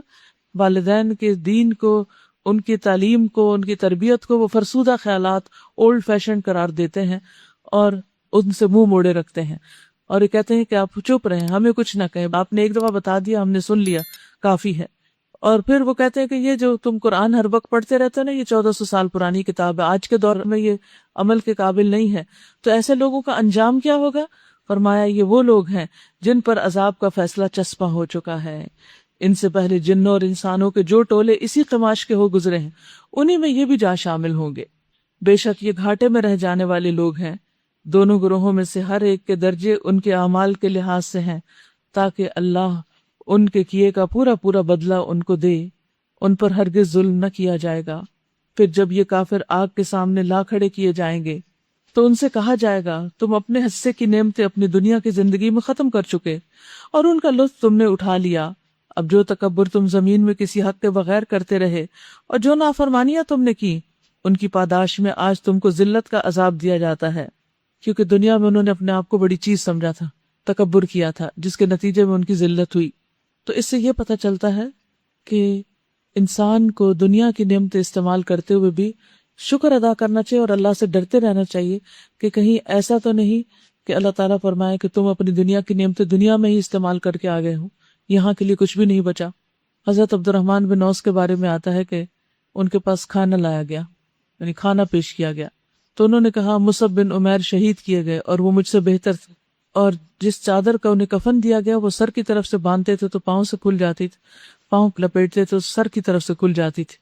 والدین کے دین کو، ان کی تعلیم کو، ان کی تربیت کو وہ فرسودہ خیالات، اولڈ فیشن قرار دیتے ہیں اور ان سے منہ موڑے رکھتے ہیں، اور یہ کہتے ہیں کہ آپ چپ رہیں، ہمیں کچھ نہ کہیں، آپ نے ایک دفعہ بتا دیا، ہم نے سن لیا، کافی ہے۔ اور پھر وہ کہتے ہیں کہ یہ جو تم قرآن ہر وقت پڑھتے رہتے ہو نا، یہ 1400 سال پرانی کتاب ہے، آج کے دور میں یہ عمل کے قابل نہیں ہے۔ تو ایسے لوگوں کا انجام کیا ہوگا؟ فرمایا یہ وہ لوگ ہیں جن پر عذاب کا فیصلہ چسپاں ہو چکا ہے۔ ان سے پہلے جنوں اور انسانوں کے جو ٹولے اسی قماش کے ہو گزرے ہیں، انہی میں یہ بھی جا شامل ہوں گے۔ بے شک یہ گھاٹے میں رہ جانے والے لوگ ہیں، دونوں گروہوں میں سے ہر ایک کے درجے ان کے اعمال کے لحاظ سے ہیں، تاکہ اللہ ان کے کیے کا پورا پورا بدلہ ان کو دے، ان پر ہرگز ظلم نہ کیا جائے گا۔ پھر جب یہ کافر آگ کے سامنے لا کھڑے کیے جائیں گے تو ان سے کہا جائے گا تم اپنے حصے کی نعمتیں اپنی دنیا کی زندگی میں ختم کر چکے اور ان کا لطف تم نے اٹھا لیا، اب جو تکبر تم زمین میں کسی حق کے بغیر کرتے رہے اور جو نافرمانیاں تم نے کی، ان کی پاداش میں آج تم کو ذلت کا عذاب دیا جاتا ہے، کیونکہ دنیا میں انہوں نے اپنے آپ کو بڑی چیز سمجھا تھا، تکبر کیا تھا، جس کے نتیجے میں ان کی ذلت ہوئی۔ تو اس سے یہ پتہ چلتا ہے کہ انسان کو دنیا کی نعمتیں استعمال کرتے ہوئے بھی شکر ادا کرنا چاہیے اور اللہ سے ڈرتے رہنا چاہیے کہ کہیں ایسا تو نہیں کہ اللہ تعالیٰ فرمائے کہ تم اپنی دنیا کی نعمتیں دنیا میں ہی استعمال کر کے آگئے ہو، یہاں کے لیے کچھ بھی نہیں بچا۔ حضرت عبد الرحمن بن عوف کے بارے میں آتا ہے کہ ان کے پاس کھانا لایا گیا، یعنی کھانا پیش کیا گیا، تو انہوں نے کہا مصعب بن عمیر شہید کیے گئے اور وہ مجھ سے بہتر تھے، اور جس چادر کا انہیں کفن دیا گیا وہ سر کی طرف سے باندھتے تھے تو پاؤں سے کھل جاتی تھی، پاؤں لپیٹتے تو سر کی طرف سے کھل جاتی تھی،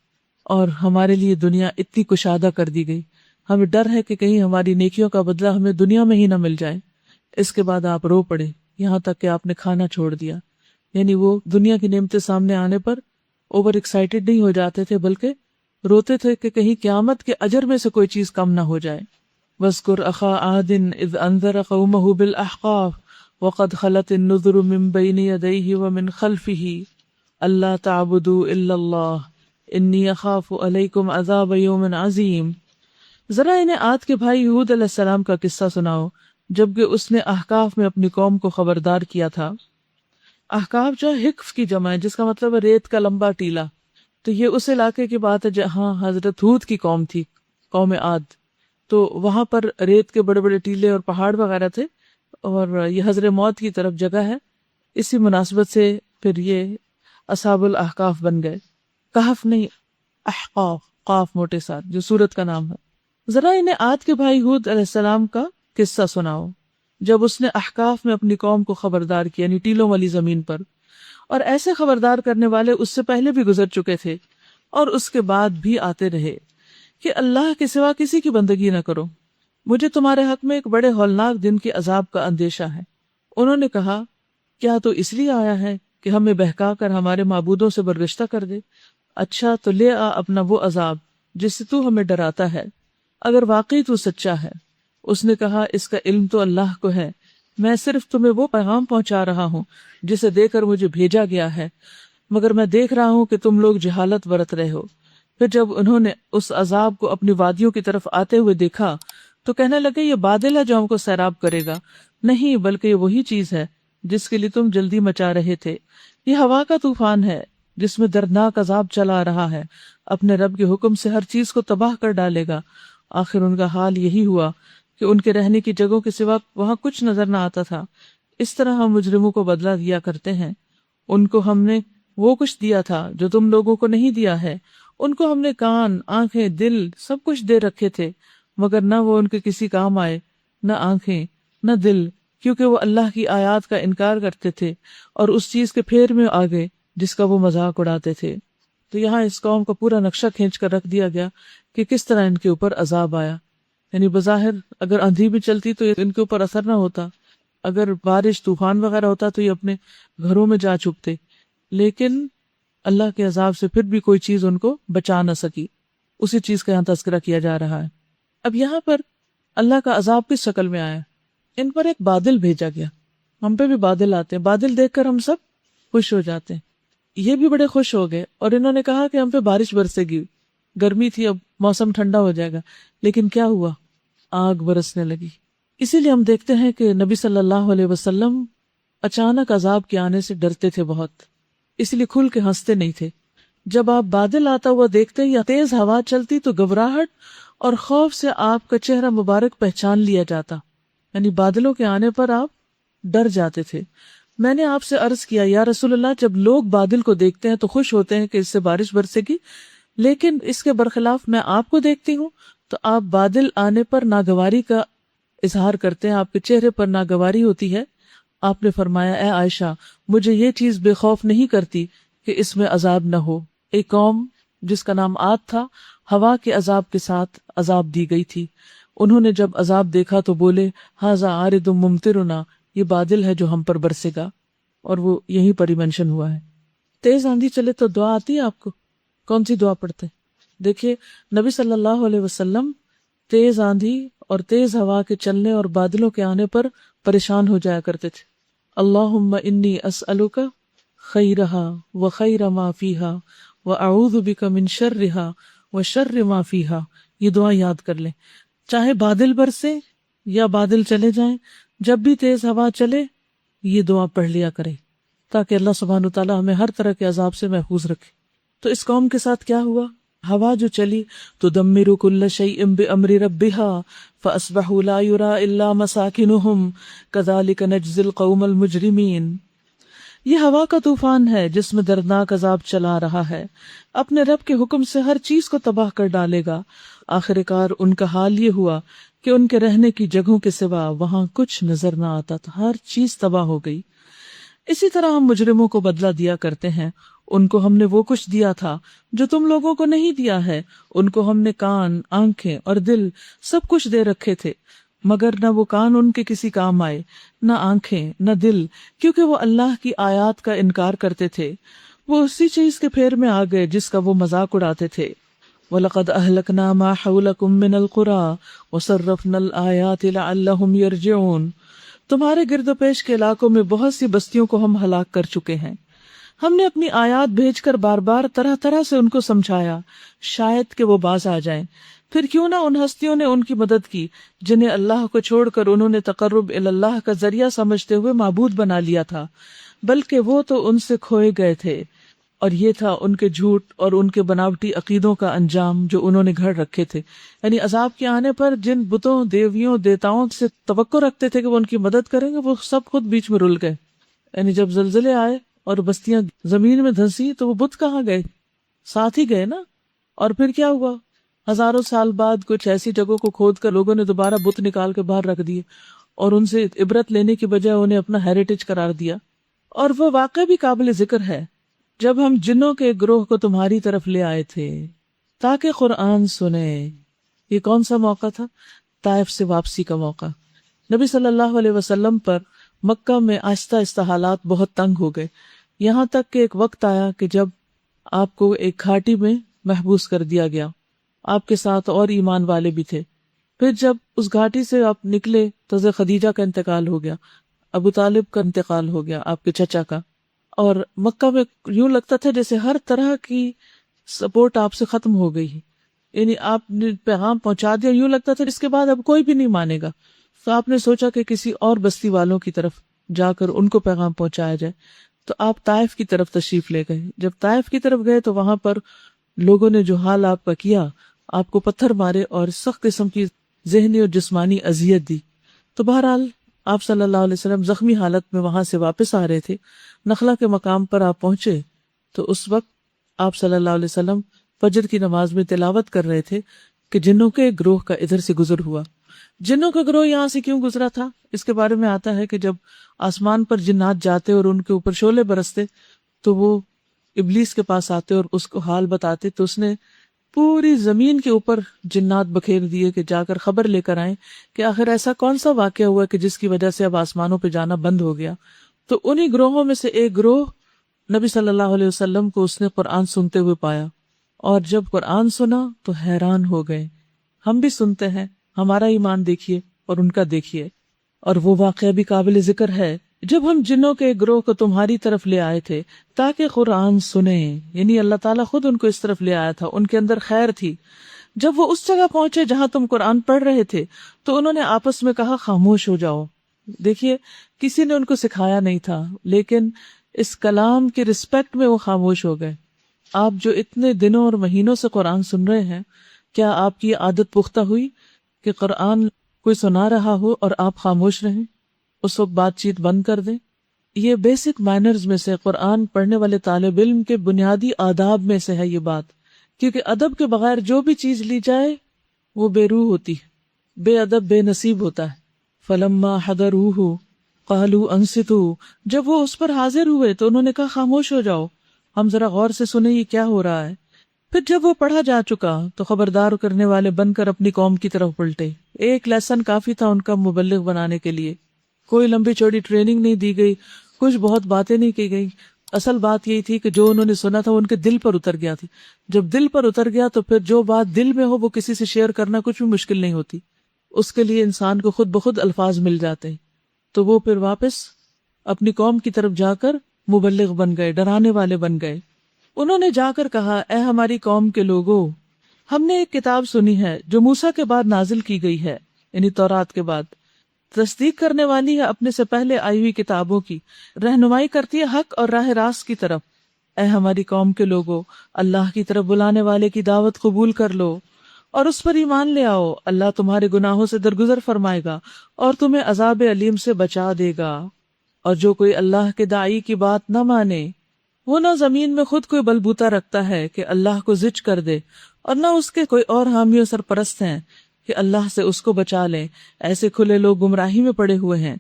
اور ہمارے لیے دنیا اتنی کشادہ کر دی گئی، ہمیں ڈر ہے کہ کہیں ہماری نیکیوں کا بدلہ ہمیں دنیا میں ہی نہ مل جائے۔ اس کے بعد آپ رو پڑے یہاں تک کہ آپ نے کھانا چھوڑ دیا، یعنی وہ دنیا کی نعمتیں سامنے آنے پر اوور ایکسائٹیڈ نہیں ہو جاتے تھے بلکہ روتے تھے کہ کہیں قیامت کے اجر میں سے کوئی چیز کم نہ ہو جائے۔ وَاذْكُرْ أَخَا عَادٍ إِذْ أَنذَرَ قَوْمَهُ بِالْأَحْقَافِ وَقَدْ خَلَتِ النُّذُرُ مِنْ بَيْنِ يَدَيْهِ وَمِنْ خَلْفِهِ أَلَّا تَعْبُدُوا إِلَّا اللَّهَ إِنِّي أَخَافُ عَلَيْكُمْ عَذَابَ يَوْمٍ عَظِيمٍ۔ ذرا انہیں عاد کے بھائی ہود علیہ السلام کا قصہ سناؤ جبکہ اس نے احقاف میں اپنی قوم کو خبردار کیا تھا۔ احقاف جو ہے حقف کی جمع ہے، جس کا مطلب ہے ریت کا لمبا ٹیلا، تو یہ اس علاقے کی بات ہے جہاں حضرت ہود کی قوم تھی، قوم عاد، تو وہاں پر ریت کے بڑے بڑے ٹیلے اور پہاڑ وغیرہ تھے، اور یہ حضر موت کی طرف جگہ ہے، اسی مناسبت سے پھر یہ اصحاب الاحقاف بن گئے، کہف نہیں احقاف، قاف موٹے ساتھ، جو سورت کا نام ہے۔ ذرا انہیں عاد کے بھائی ہود علیہ السلام کا قصہ سناؤ، جب اس نے احقاف میں اپنی قوم کو خبردار کیا، یعنی ٹیلوں والی زمین پر، اور ایسے خبردار کرنے والے اس سے پہلے بھی گزر چکے تھے اور اس کے بعد بھی آتے رہے کہ اللہ کے سوا کسی کی بندگی نہ کرو، مجھے تمہارے حق میں ایک بڑے ہولناک دن کے عذاب کا اندیشہ ہے۔ انہوں نے کہا، کیا تو اس لیے آیا ہے کہ ہمیں بہکا کر ہمارے معبودوں سے برگشتہ کر دے؟ اچھا تو لے آ اپنا وہ عذاب جس سے تو ہمیں ڈراتا ہے، اگر واقعی تو سچا ہے۔ اس نے کہا، اس کا علم تو اللہ کو ہے، میں صرف تمہیں وہ پیغام پہنچا رہا ہوں جسے دے کر مجھے بھیجا گیا ہے، مگر میں دیکھ رہا ہوں کہ تم لوگ جہالت برت رہے ہو۔ پھر جب انہوں نے اس عذاب کو اپنی وادیوں کی طرف آتے ہوئے دیکھا تو کہنے لگے، یہ بادل ہے جو ہم کو سیراب کرے گا۔ نہیں، بلکہ یہ وہی چیز ہے جس کے لیے تم جلدی مچا رہے تھے۔ یہ ہوا کا طوفان ہے جس میں دردناک عذاب چلا رہا ہے، اپنے رب کے حکم سے ہر چیز کو تباہ کر ڈالے گا۔ آخر ان کا حال یہی ہوا کہ ان کے رہنے کی جگہوں کے سوا وہاں کچھ نظر نہ آتا تھا۔ اس طرح ہم مجرموں کو بدلہ دیا کرتے ہیں۔ ان کو ہم نے وہ کچھ دیا تھا جو تم لوگوں کو نہیں دیا ہے، ان کو ہم نے کان، آنکھیں، دل سب کچھ دے رکھے تھے، مگر نہ وہ ان کے کسی کام آئے، نہ آنکھیں نہ دل، کیونکہ وہ اللہ کی آیات کا انکار کرتے تھے اور اس چیز کے پھیر میں آ گئے جس کا وہ مذاق اڑاتے تھے۔ تو یہاں اس قوم کا پورا نقشہ کھینچ کر رکھ دیا گیا کہ کس طرح ان کے اوپر عذاب آیا۔ یعنی بظاہر اگر آندھی بھی چلتی تو ان کے اوپر اثر نہ ہوتا، اگر بارش طوفان وغیرہ ہوتا تو یہ اپنے گھروں میں جا چھپتے، لیکن اللہ کے عذاب سے پھر بھی کوئی چیز ان کو بچا نہ سکی۔ اسی چیز کا یہاں تذکرہ کیا جا رہا ہے۔ اب یہاں پر اللہ کا عذاب کس شکل میں آیا؟ ان پر ایک بادل بھیجا گیا۔ ہم پہ بھی بادل آتے ہیں، بادل دیکھ کر ہم سب خوش ہو جاتے ہیں۔ یہ بھی بڑے خوش ہو گئے اور انہوں نے کہا کہ ہم پہ بارش برسے گی، گرمی تھی اب موسم ٹھنڈا ہو جائے گا، لیکن کیا ہوا؟ آگ برسنے لگی۔ اسی لیے ہم دیکھتے ہیں کہ نبی صلی اللہ علیہ وسلم اچانک عذاب کے آنے سے ڈرتے تھے بہت، اس لیے کھل کے ہنستے نہیں تھے۔ جب آپ بادل آتا ہوا دیکھتے یا تیز ہوا چلتی تو گھبراہٹ اور خوف سے آپ کا چہرہ مبارک پہچان لیا جاتا، یعنی بادلوں کے آنے پر آپ ڈر جاتے تھے۔ میں نے آپ سے عرض کیا، یا رسول اللہ، جب لوگ بادل کو دیکھتے ہیں تو خوش ہوتے ہیں کہ اس سے بارش برسے گی، لیکن اس کے برخلاف میں آپ کو دیکھتی ہوں تو آپ بادل آنے پر ناگواری کا اظہار کرتے ہیں، آپ کے چہرے پر ناگواری ہوتی ہے۔ آپ نے فرمایا، اے عائشہ، مجھے یہ چیز بے خوف نہیں کرتی کہ اس میں عذاب نہ ہو۔ ایک قوم جس کا نام عاد تھا، ہوا کے عذاب کے ساتھ عذاب دی گئی تھی۔ انہوں نے جب عذاب دیکھا تو بولے، ھذا عارض ممطرنا، یہ بادل ہے جو ہم پر برسے گا، اور وہ یہیں پر ہی منشن ہوا ہے۔ تیز آندھی چلے تو دعا آتی ہے آپ کو؟ کون سی دعا پڑھتے؟ دیکھیے نبی صلی اللہ علیہ وسلم تیز آندھی اور تیز ہوا کے چلنے اور بادلوں کے آنے پر پریشان ہو جایا کرتے تھے۔ اللہم انی اسألک خیرہا وخیر ما فیہا واعوذ بک من شرہا وشر ما فیہا۔ یہ دعا یاد کر لیں، چاہے بادل برسے یا بادل چلے جائیں، جب بھی تیز ہوا چلے یہ دعا پڑھ لیا کرے تاکہ اللہ سبحانہ وتعالی ہمیں ہر طرح کے عذاب سے محفوظ رکھے۔ تو اس قوم کے ساتھ کیا ہوا؟ ہوا جو چلی تدمر کل شیء بامر ربها فاصبحوا لا يرى الا مساکنهم كذلك نجزي القوم المجرمین۔ یہ ہوا کا طوفان ہے جس میں دردناک عذاب چلا رہا ہے، اپنے رب کے حکم سے ہر چیز کو تباہ کر ڈالے گا۔ آخر کار ان کا حال یہ ہوا کہ ان کے رہنے کی جگہوں کے سوا وہاں کچھ نظر نہ آتا تھا، ہر چیز تباہ ہو گئی۔ اسی طرح ہم مجرموں کو بدلہ دیا کرتے ہیں، ان کو ہم نے وہ کچھ دیا تھا جو تم لوگوں کو نہیں دیا ہے، ان کو ہم نے کان، آنکھیں اور دل سب کچھ دے رکھے تھے، مگر نہ وہ کان ان کے کسی کام آئے، نہ آنکھیں نہ دل، کیونکہ وہ اللہ کی آیات کا انکار کرتے تھے۔ وہ اسی چیز کے پھیر میں آ گئے جس کا وہ مذاق اڑاتے تھے۔ وَلَقَدْ أَهْلَكْنَا مَا حَوْلَكُمْ مِنَ الْقُرَىٰ وَصَرَّفْنَا الْآيَاتِ لَعَلَّهُمْ يَرْجِعُونَ۔ تمہارے گرد و پیش کے علاقوں میں بہت سی بستیوں کو ہم ہلاک کر چکے ہیں، ہم نے اپنی آیات بھیج کر بار بار طرح طرح سے ان کو سمجھایا، شاید کہ وہ باز آ جائیں۔ پھر کیوں نہ ان ہستیوں نے ان کی مدد کی جنہیں اللہ کو چھوڑ کر انہوں نے تقرب اللہ کا ذریعہ سمجھتے ہوئے معبود بنا لیا تھا، بلکہ وہ تو ان سے کھوئے گئے تھے، اور یہ تھا ان کے جھوٹ اور ان کے بناوٹی عقیدوں کا انجام جو انہوں نے گھڑ رکھے تھے۔ یعنی عذاب کے آنے پر جن بتوں، دیویوں، دیوتاؤں سے توقع رکھتے تھے کہ وہ ان کی مدد کریں گے، وہ سب خود بیچ میں رل گئے۔ یعنی جب زلزلے آئے اور بستیاں زمین میں دھنسی تو وہ بت کہاں گئے؟ ساتھ ہی گئے نا۔ اور پھر کیا ہوا؟ ہزاروں سال بعد کچھ ایسی جگہوں کو کھود کر لوگوں نے دوبارہ بت نکال کے باہر رکھ دیے اور ان سے عبرت لینے کی بجائے انہیں اپنا ہیریٹیج قرار دیا. اور وہ واقعہ بھی قابل ذکر ہے. جب ہم جنوں کے گروہ کو تمہاری طرف لے آئے تھے تاکہ قرآن سنیں. یہ کون سا موقع تھا؟ طائف سے واپسی کا موقع. نبی صلی اللہ علیہ وسلم پر مکہ میں آہستہ آہستہ حالات بہت تنگ ہو گئے، یہاں تک کہ ایک وقت آیا کہ جب آپ کو ایک گھاٹی میں محبوس کر دیا گیا. آپ کے ساتھ اور ایمان والے بھی تھے. پھر جب اس گھاٹی سے آپ نکلے تو حضرت خدیجہ کا انتقال ہو گیا، ابو طالب کا انتقال ہو گیا، آپ کے چچا کا. اور مکہ میں یوں لگتا تھا جیسے ہر طرح کی سپورٹ آپ سے ختم ہو گئی، یعنی آپ نے پیغام پہنچا دیا، یوں لگتا تھا اس کے بعد اب کوئی بھی نہیں مانے گا. تو آپ نے سوچا کہ کسی اور بستی والوں کی طرف جا کر ان کو پیغام پہنچایا جائے. تو آپ طائف کی طرف تشریف لے گئے. جب طائف کی طرف گئے تو وہاں پر لوگوں نے جو حال آپ کا کیا، آپ کو پتھر مارے اور سخت قسم کی ذہنی اور جسمانی اذیت دی. تو بہرحال آپ صلی اللہ علیہ وسلم زخمی حالت میں وہاں سے واپس آ رہے تھے. نخلا کے مقام پر آپ پہنچے تو اس وقت آپ صلی اللہ علیہ وسلم فجر کی نماز میں تلاوت کر رہے تھے کہ جنوں کے گروہ کا ادھر سے گزر ہوا. جنوں کا گروہ یہاں سے کیوں گزرا تھا؟ اس کے بارے میں آتا ہے کہ جب آسمان پر جنات جاتے اور ان کے اوپر شعلے برستے تو وہ ابلیس کے پاس آتے اور اس کو حال بتاتے، تو اس نے پوری زمین کے اوپر جنات بکھیر دیے کہ جا کر خبر لے کر آئیں کہ آخر ایسا کون سا واقعہ ہوا کہ جس کی وجہ سے اب آسمانوں پہ جانا بند ہو گیا. تو انہی گروہوں میں سے ایک گروہ نبی صلی اللہ علیہ وسلم کو اس نے قرآن سنتے ہوئے پایا، اور جب قرآن سنا تو حیران ہو گئے. ہم بھی سنتے ہیں، ہمارا ایمان دیکھیے اور ان کا دیکھیے. اور وہ واقعہ بھی قابل ذکر ہے جب ہم جنوں کے گروہ کو تمہاری طرف لے آئے تھے تاکہ قرآن سنیں، یعنی اللہ تعالیٰ خود ان کو اس طرف لے آیا تھا، ان کے اندر خیر تھی. جب وہ اس جگہ پہنچے جہاں تم قرآن پڑھ رہے تھے تو انہوں نے آپس میں کہا خاموش ہو جاؤ. دیکھیے، کسی نے ان کو سکھایا نہیں تھا، لیکن اس کلام کی رسپیکٹ میں وہ خاموش ہو گئے. آپ جو اتنے دنوں اور مہینوں سے قرآن سن رہے ہیں، کیا آپ کی عادت پختہ ہوئی کہ قرآن کوئی سنا رہا ہو اور آپ خاموش رہیں، اس وقت بات چیت بند کر دیں؟ یہ بیسک مائنرز میں سے، قرآن پڑھنے والے طالب علم کے بنیادی آداب میں سے ہے یہ بات، کیونکہ ادب کے بغیر جو بھی چیز لی جائے وہ بے روح ہوتی ہے، بے ادب بے نصیب ہوتا ہے. فلما حضروہ قالوا انصتوا، جب وہ اس پر حاضر ہوئے تو انہوں نے کہا خاموش ہو جاؤ، ہم ذرا غور سے سنیں یہ کیا ہو رہا ہے. پھر جب وہ پڑھا جا چکا تو خبردار کرنے والے بن کر اپنی قوم کی طرف پلٹے. ایک لیسن کافی تھا ان کا مبلغ بنانے کے لیے، کوئی لمبی چوڑی ٹریننگ نہیں دی گئی، کچھ بہت باتیں نہیں کی گئی. اصل بات یہی تھی کہ جو انہوں نے سنا تھا وہ ان کے دل پر اتر گیا تھی. جب دل پر اتر گیا تو پھر جو بات دل میں ہو وہ کسی سے شیئر کرنا کچھ بھی مشکل نہیں ہوتی، اس کے لیے انسان کو خود بخود الفاظ مل جاتے ہیں. تو وہ پھر واپس اپنی قوم کی طرف جا کر مبلغ بن گئے، ڈرانے والے بن گئے. انہوں نے جا کر کہا اے ہماری قوم کے لوگوں، ہم نے ایک کتاب سنی ہے جو موسیٰ کے بعد نازل کی گئی ہے، یعنی تورات کے بعد، تصدیق کرنے والی ہے اپنے سے پہلے آئی ہوئی کتابوں کی، رہنمائی کرتی ہے حق اور راہ راست کی طرف. اے ہماری قوم کے لوگوں، اللہ کی طرف بلانے والے کی دعوت قبول کر لو اور اس پر ایمان لے آؤ. اللہ تمہارے گناہوں سے درگزر فرمائے گا اور تمہیں عذاب علیم سے بچا دے گا. اور جو کوئی اللہ کے داعی کی بات نہ مانے، وہ نہ زمین میں خود کوئی بلبوتا رکھتا ہے کہ اللہ کو زج کر دے، اور نہ اس کے کوئی اور حامی و سرپرست ہیں کہ اللہ سے اس کو بچا لیں. ایسے کھلے لوگ گمراہی میں پڑے ہوئے ہیں.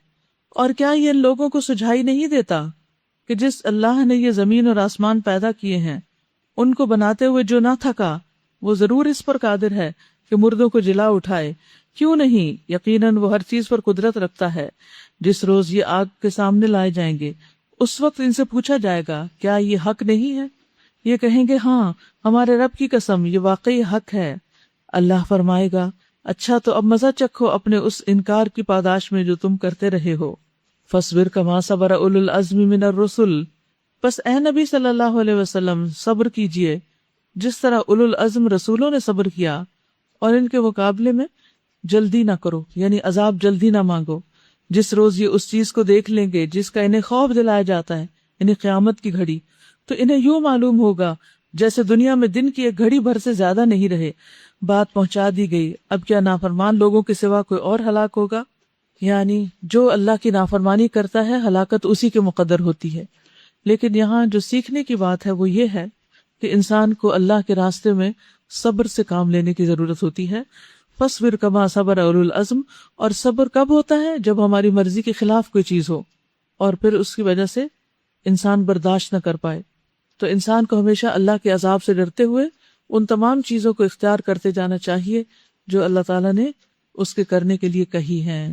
اور کیا یہ ان لوگوں کو سجھائی نہیں دیتا کہ جس اللہ نے یہ زمین اور آسمان پیدا کیے ہیں، ان کو بناتے ہوئے جو نہ تھکا، وہ ضرور اس پر قادر ہے کہ مردوں کو جلا اٹھائے. کیوں نہیں، یقیناً وہ ہر چیز پر قدرت رکھتا ہے. جس روز یہ آگ کے سامنے لائے جائیں گے اس وقت ان سے پوچھا جائے گا کیا یہ حق نہیں ہے؟ یہ کہیں گے ہاں، ہمارے رب کی قسم یہ واقعی حق ہے. اللہ فرمائے گا اچھا تو اب مزہ چکھو اپنے اس انکار کی پاداش میں جو تم کرتے رہے ہو. فاصبر کما صبر اولو العزم من الرسل، بس اے نبی صلی اللہ علیہ وسلم صبر کیجئے جس طرح اولو العزم رسولوں نے صبر کیا، اور ان کے مقابلے میں جلدی نہ کرو، یعنی عذاب جلدی نہ مانگو. جس روز یہ اس چیز کو دیکھ لیں گے جس کا انہیں خوف دلایا جاتا ہے، یعنی قیامت کی گھڑی، تو انہیں یوں معلوم ہوگا جیسے دنیا میں دن کی ایک گھڑی بھر سے زیادہ نہیں رہے. بات پہنچا دی گئی، اب کیا نافرمان لوگوں کے سوا کوئی اور ہلاک ہوگا؟ یعنی جو اللہ کی نافرمانی کرتا ہے ہلاکت اسی کے مقدر ہوتی ہے. لیکن یہاں جو سیکھنے کی بات ہے وہ یہ ہے کہ انسان کو اللہ کے راستے میں صبر سے کام لینے کی ضرورت ہوتی ہے. فاصبر کما صبر اولو العزم. اور صبر کب ہوتا ہے؟ جب ہماری مرضی کے خلاف کوئی چیز ہو اور پھر اس کی وجہ سے انسان برداشت نہ کر پائے. تو انسان کو ہمیشہ اللہ کے عذاب سے ڈرتے ہوئے ان تمام چیزوں کو اختیار کرتے جانا چاہیے جو اللہ تعالیٰ نے اس کے کرنے کے لیے کہی ہیں.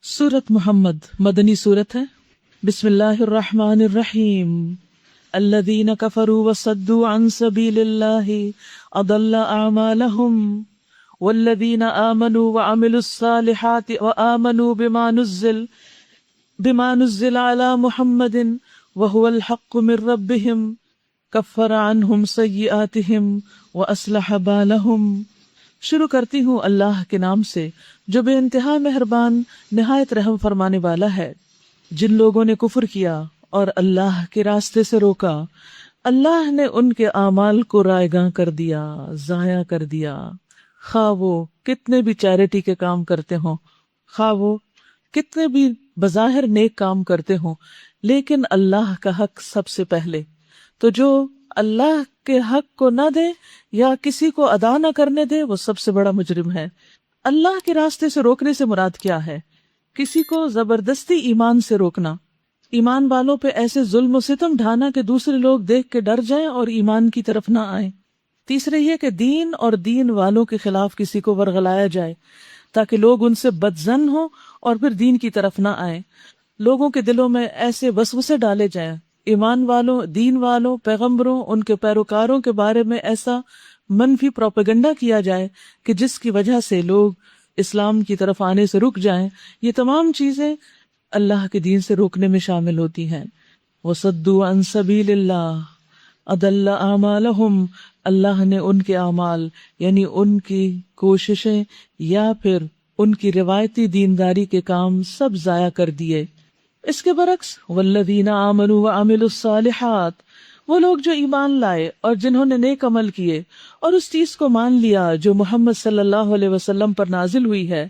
سورۃ محمد مدنی سورت ہے. بسم اللہ الرحمن الرحیم. الذین کفروا وصدوا عن سبیل اللہ اضل اعمالهم والذین آمنوا وعملوا الصالحات وآمنوا بما نزل علی محمد وهو الحق من ربهم کفر عنہم سیئاتہم واصلح بالہم. شروع کرتی ہوں اللہ کے نام سے جو بے انتہا مہربان نہایت رحم فرمانے والا ہے. جن لوگوں نے کفر کیا اور اللہ کے راستے سے روکا، اللہ نے ان کے اعمال کو رائیگاں کر دیا، ضائع کر دیا. خواہ وہ کتنے بھی چیریٹی کے کام کرتے ہوں، خواہ وہ کتنے بھی بظاہر نیک کام کرتے ہوں، لیکن اللہ کا حق سب سے پہلے. تو جو اللہ کے حق کو نہ دے یا کسی کو ادا نہ کرنے دے وہ سب سے بڑا مجرم ہے. اللہ کے راستے سے روکنے سے مراد کیا ہے؟ کسی کو زبردستی ایمان سے روکنا، ایمان والوں پہ ایسے ظلم و ستم ڈھانا کہ دوسرے لوگ دیکھ کے ڈر جائیں اور ایمان کی طرف نہ آئیں. تیسرے یہ کہ دین اور دین والوں کے خلاف کسی کو ورغلایا جائے تاکہ لوگ ان سے بدظن ہوں اور پھر دین کی طرف نہ آئیں. لوگوں کے دلوں میں ایسے وسوسے ڈالے جائیں، ایمان والوں، دین والوں، پیغمبروں، ان کے پیروکاروں کے بارے میں ایسا منفی پروپیگنڈا کیا جائے کہ جس کی وجہ سے لوگ اسلام کی طرف آنے سے رک جائیں. یہ تمام چیزیں اللہ کے دین سے روکنے میں شامل ہوتی ہیں. وَصَدُّوا عَن سَبِيلِ اللَّهِ أَضَلَّ أَعْمَالَهُمْ. اللہ نے ان کے اعمال یعنی ان کی کوششیں یا پھر ان کی روایتی دینداری کے کام سب ضائع کر دیے. اس کے برعکس والذین آمنوا وعملوا الصالحات، وہ لوگ جو ایمان لائے اور جنہوں نے نیک عمل کیے اور اس چیز کو مان لیا جو محمد صلی اللہ علیہ وسلم پر نازل ہوئی ہے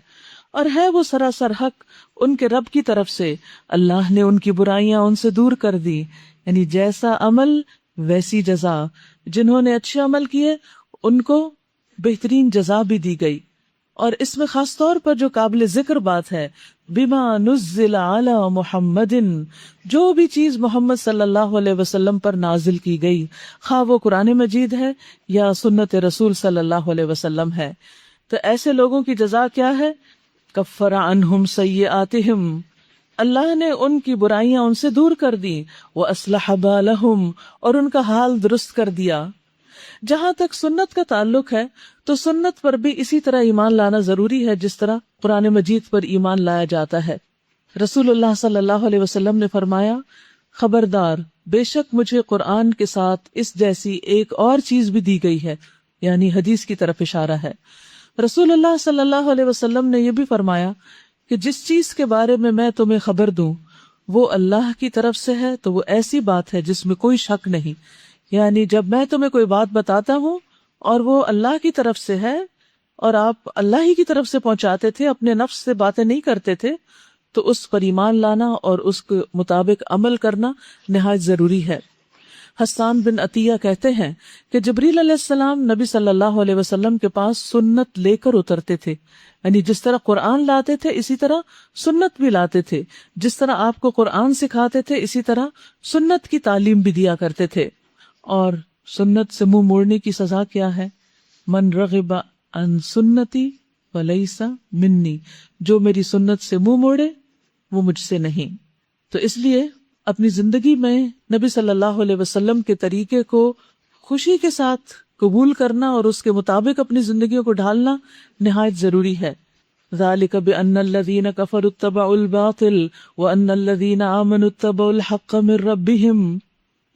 اور ہے وہ سراسر حق ان کے رب کی طرف سے. اللہ نے ان کی برائیاں ان سے دور کر دی، یعنی جیسا عمل ویسی جزا. جنہوں نے اچھے عمل کیے ان کو بہترین جزا بھی دی گئی. اور اس میں خاص طور پر جو قابل ذکر بات ہے، بما نزل علی محمد، جو بھی چیز محمد صلی اللہ علیہ وسلم پر نازل کی گئی، خواہ وہ قرآن مجید ہے یا سنت رسول صلی اللہ علیہ وسلم ہے. تو ایسے لوگوں کی جزا کیا ہے؟ کفر عنہم سیئاتہم، اللہ نے ان کی برائیاں ان سے دور کر دی. وَأَصْلَحَ بَالَهُمْ، اور ان کا حال درست کر دیا. جہاں تک سنت کا تعلق ہے تو سنت پر بھی اسی طرح ایمان لانا ضروری ہے جس طرح قرآن مجید پر ایمان لایا جاتا ہے. رسول اللہ صلی اللہ علیہ وسلم نے فرمایا، خبردار، بے شک مجھے قرآن کے ساتھ اس جیسی ایک اور چیز بھی دی گئی ہے، یعنی حدیث کی طرف اشارہ ہے. رسول اللہ صلی اللہ علیہ وسلم نے یہ بھی فرمایا کہ جس چیز کے بارے میں تمہیں خبر دوں وہ اللہ کی طرف سے ہے تو وہ ایسی بات ہے جس میں کوئی شک نہیں. یعنی جب میں تمہیں کوئی بات بتاتا ہوں اور وہ اللہ کی طرف سے ہے اور آپ اللہ ہی کی طرف سے پہنچاتے تھے، اپنے نفس سے باتیں نہیں کرتے تھے، تو اس پر ایمان لانا اور اس کے مطابق عمل کرنا نہایت ضروری ہے. حسان بن عطیہ کہتے ہیں کہ جبریل علیہ السلام نبی صلی اللہ علیہ وسلم کے پاس سنت لے کر اترتے تھے، یعنی جس طرح قرآن لاتے تھے اسی طرح سنت بھی لاتے تھے. جس طرح آپ کو قرآن سکھاتے تھے اسی طرح سنت کی تعلیم بھی دیا کرتے تھے. اور سنت سے منہ موڑنے کی سزا کیا ہے؟ من رغب عن سنتی فلیس منی، جو میری سنت سے منہ موڑے وہ مجھ سے نہیں. تو اس لیے اپنی زندگی میں نبی صلی اللہ علیہ وسلم کے طریقے کو خوشی کے ساتھ قبول کرنا اور اس کے مطابق اپنی زندگیوں کو ڈھالنا نہایت ضروری ہے. ذالک بأن الذین کفروا اتبعوا الباطل وأن الذین آمنوا اتبعوا الحق من ربهم.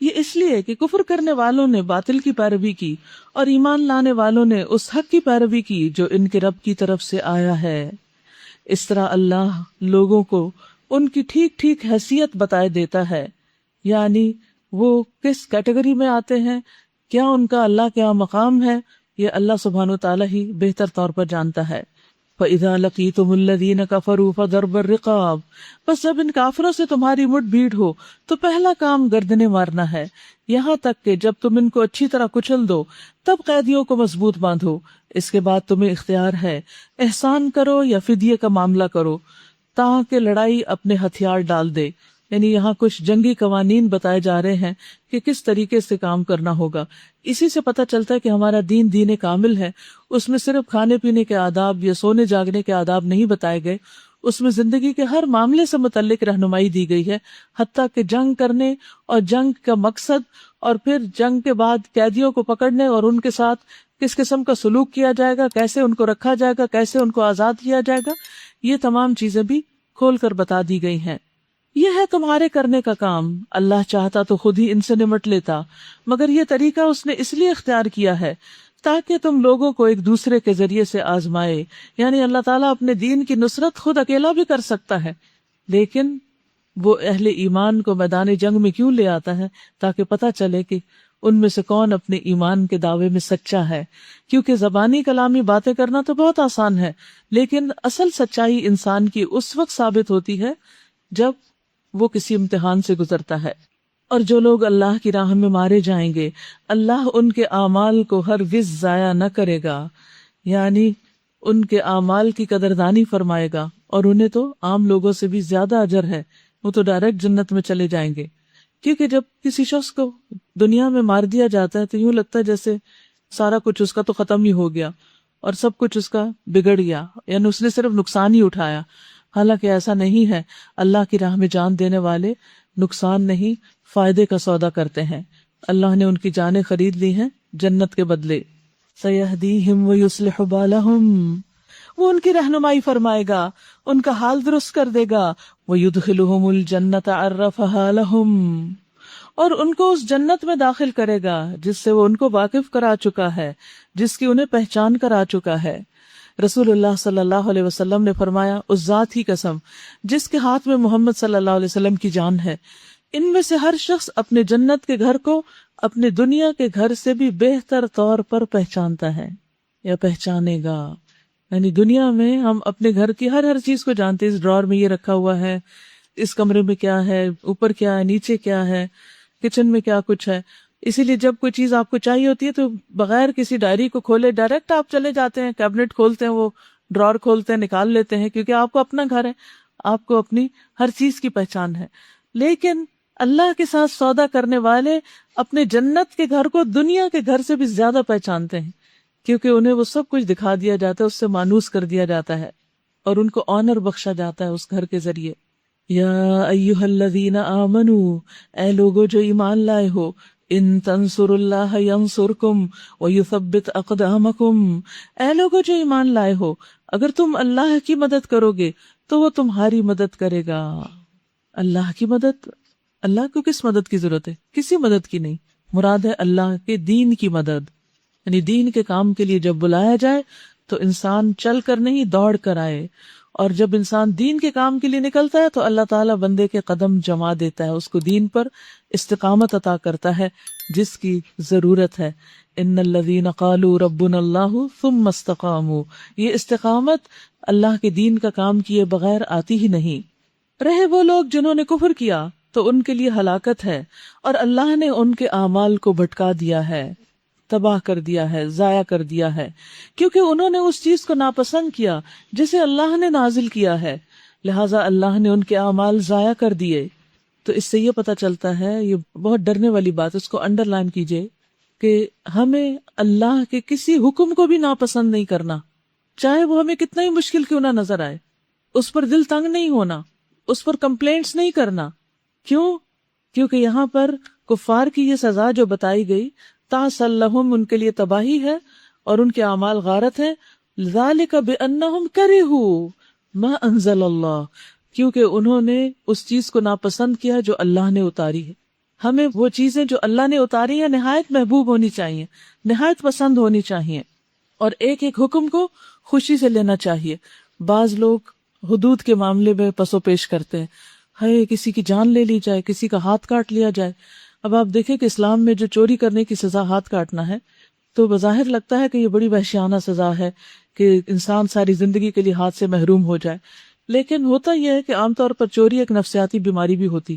یہ اس لیے کہ کفر کرنے والوں نے باطل کی پیروی کی اور ایمان لانے والوں نے اس حق کی پیروی کی جو ان کے رب کی طرف سے آیا ہے. اس طرح اللہ لوگوں کو ان کی ٹھیک ٹھیک حیثیت بتائے دیتا ہے، یعنی وہ کس کیٹیگری میں آتے ہیں، کیا ان کا اللہ کے یہاں مقام ہے، یہ اللہ سبحانہ وتعالی ہی بہتر طور پر جانتا ہے. فَإِذَا لَقِيتُمُ الَّذِينَ كَفَرُوا فَضَرْبَ الرِّقَابِ، بس جب ان کافروں سے تمہاری مٹ بھیڑ ہو تو پہلا کام گردنیں مارنا ہے، یہاں تک کہ جب تم ان کو اچھی طرح کچل دو تب قیدیوں کو مضبوط باندھو، اس کے بعد تمہیں اختیار ہے احسان کرو یا فدیے کا معاملہ کرو تاکہ لڑائی اپنے ہتھیار ڈال دے۔ یعنی یہاں کچھ جنگی قوانین بتائے جا رہے ہیں کہ کس طریقے سے کام کرنا ہوگا۔ اسی سے پتہ چلتا ہے کہ ہمارا دین دین کامل ہے، اس میں صرف کھانے پینے کے آداب یا سونے جاگنے کے آداب نہیں بتائے گئے، اس میں زندگی کے ہر معاملے سے متعلق رہنمائی دی گئی ہے، حتیٰ کہ جنگ کرنے اور جنگ کا مقصد، اور پھر جنگ کے بعد قیدیوں کو پکڑنے اور ان کے ساتھ کس قسم کا سلوک کیا جائے گا، کیسے ان کو رکھا جائے گا، کیسے ان کو آزاد کیا جائے گا، یہ تمام چیزیں بھی کھول کر بتا دی گئی ہیں۔ یہ ہے تمہارے کرنے کا کام، اللہ چاہتا تو خود ہی ان سے نمٹ لیتا، مگر یہ طریقہ اس نے اس لیے اختیار کیا ہے تاکہ تم لوگوں کو ایک دوسرے کے ذریعے سے آزمائے۔ یعنی اللہ تعالیٰ اپنے دین کی نصرت خود اکیلا بھی کر سکتا ہے، لیکن وہ اہل ایمان کو میدان جنگ میں کیوں لے آتا ہے؟ تاکہ پتہ چلے کہ ان میں سے کون اپنے ایمان کے دعوے میں سچا ہے، کیونکہ زبانی کلامی باتیں کرنا تو بہت آسان ہے، لیکن اصل سچائی انسان کی اس وقت ثابت ہوتی ہے جب وہ کسی امتحان سے گزرتا ہے۔ اور جو لوگ اللہ کی راہ میں مارے جائیں گے اللہ ان کے اعمال کو ہرگز ضائع نہ کرے گا، یعنی ان کے اعمال کی قدردانی فرمائے گا، اور انہیں تو عام لوگوں سے بھی زیادہ اجر ہے، وہ تو ڈائریکٹ جنت میں چلے جائیں گے۔ کیونکہ جب کسی شخص کو دنیا میں مار دیا جاتا ہے تو یوں لگتا ہے جیسے سارا کچھ اس کا تو ختم ہی ہو گیا اور سب کچھ اس کا بگڑ گیا، یعنی اس نے صرف نقصان ہی اٹھایا، حالانکہ ایسا نہیں ہے۔ اللہ کی راہ میں جان دینے والے نقصان نہیں فائدے کا سودا کرتے ہیں۔ اللہ نے ان کی جانیں خرید لی ہیں جنت کے بدلے۔ سَيَهْدِيهِمْ وَيُصْلِحُ بَالَهُمْ، وہ ان کی رہنمائی فرمائے گا، ان کا حال درست کر دے گا۔ وَيُدْخِلُهُمُ الْجَنَّةَ عَرَّفَهَا لَهُمْ، اور ان کو اس جنت میں داخل کرے گا جس سے وہ ان کو واقف کرا چکا ہے، جس کی انہیں پہچان کرا چکا ہے۔ رسول اللہ صلی اللہ علیہ وسلم نے فرمایا، اس ذات کی قسم جس کے ہاتھ میں محمد صلی اللہ علیہ وسلم کی جان ہے، ان میں سے ہر شخص اپنے جنت کے گھر کو اپنے دنیا کے گھر سے بھی بہتر طور پر پہچانتا ہے یا پہچانے گا۔ یعنی دنیا میں ہم اپنے گھر کی ہر چیز کو جانتے ہیں، اس ڈرار میں یہ رکھا ہوا ہے، اس کمرے میں کیا ہے، اوپر کیا ہے، نیچے کیا ہے، کچن میں کیا کچھ ہے۔ اسی لیے جب کوئی چیز آپ کو چاہیے ہوتی ہے تو بغیر کسی ڈائری کو کھولے ڈائریکٹ آپ چلے جاتے ہیں، کیبنٹ کھولتے ہیں، وہ ڈرار کھولتے ہیں، نکال لیتے ہیں، کیونکہ آپ کو اپنا گھر ہے، آپ کو اپنی ہر چیز کی پہچان ہے۔ لیکن اللہ کے ساتھ سودا کرنے والے اپنے جنت کے گھر کو دنیا کے گھر سے بھی زیادہ پہچانتے ہیں، کیونکہ انہیں وہ سب کچھ دکھا دیا جاتا ہے، اس سے مانوس کر دیا جاتا ہے، اور ان کو آنر بخشا جاتا ہے اس گھر کے ذریعے۔ یا ایھا الذین آمنوا، اے لوگو جو ایمان لائے ہو، ان تنصروا اللہ ینصرکم ویثبت اقدامکم، اے لوگو جو ایمان لائے ہو، اگر تم اللہ کی مدد کرو گے تو وہ تمہاری مدد کرے گا۔ اللہ کی مدد، اللہ کو کس مدد کی ضرورت ہے؟ کسی مدد کی نہیں، مراد ہے اللہ کے دین کی مدد۔ یعنی دین کے کام کے لیے جب بلایا جائے تو انسان چل کر نہیں دوڑ کر آئے، اور جب انسان دین کے کام کے لیے نکلتا ہے تو اللہ تعالیٰ بندے کے قدم جما دیتا ہے، اس کو دین پر استقامت عطا کرتا ہے جس کی ضرورت ہے۔ ان الذین قالوا ربنا اللہ ثم استقاموا، یہ استقامت اللہ کے دین کا کام کیے بغیر آتی ہی نہیں۔ رہے وہ لوگ جنہوں نے کفر کیا تو ان کے لیے ہلاکت ہے، اور اللہ نے ان کے اعمال کو بھٹکا دیا ہے، تباہ کر دیا ہے، ضائع کر دیا ہے، کیونکہ انہوں نے اس چیز کو ناپسند کیا جسے اللہ نے نازل کیا ہے، لہٰذا اللہ نے ان کے اعمال ضائع کر دیے۔ تو اس سے یہ پتہ چلتا ہے، یہ بہت ڈرنے والی بات، اس کو انڈر لائن کیجئے، کہ ہمیں اللہ کے کسی حکم کو بھی ناپسند نہیں کرنا، چاہے وہ ہمیں کتنا ہی مشکل کیوں نہ نظر آئے، اس پر دل تنگ نہیں ہونا، اس پر کمپلینٹس نہیں کرنا۔ کیوں؟ کیونکہ یہاں پر کفار کی یہ سزا جو بتائی گئی، تاصل لہم، ان کے لیے تباہی ہے اور ان کے اعمال غارت ہیں، ذالک بانہم کرہوا ما انزل اللہ، کیونکہ انہوں نے اس چیز کو ناپسند کیا جو اللہ نے اتاری ہے۔ ہمیں وہ چیزیں جو اللہ نے اتاری ہیں نہایت محبوب ہونی چاہیے، نہایت پسند ہونی چاہیے، اور ایک ایک حکم کو خوشی سے لینا چاہیے۔ بعض لوگ حدود کے معاملے میں پس و پیش کرتے ہیں، ہے کسی کی جان لے لی جائے، کسی کا ہاتھ کاٹ لیا جائے۔ اب آپ دیکھیں کہ اسلام میں جو چوری کرنے کی سزا ہاتھ کاٹنا ہے، تو بظاہر لگتا ہے کہ یہ بڑی وحشیانہ سزا ہے کہ انسان ساری زندگی کے لیے ہاتھ سے محروم ہو جائے، لیکن ہوتا یہ ہے کہ عام طور پر چوری ایک نفسیاتی بیماری بھی ہوتی،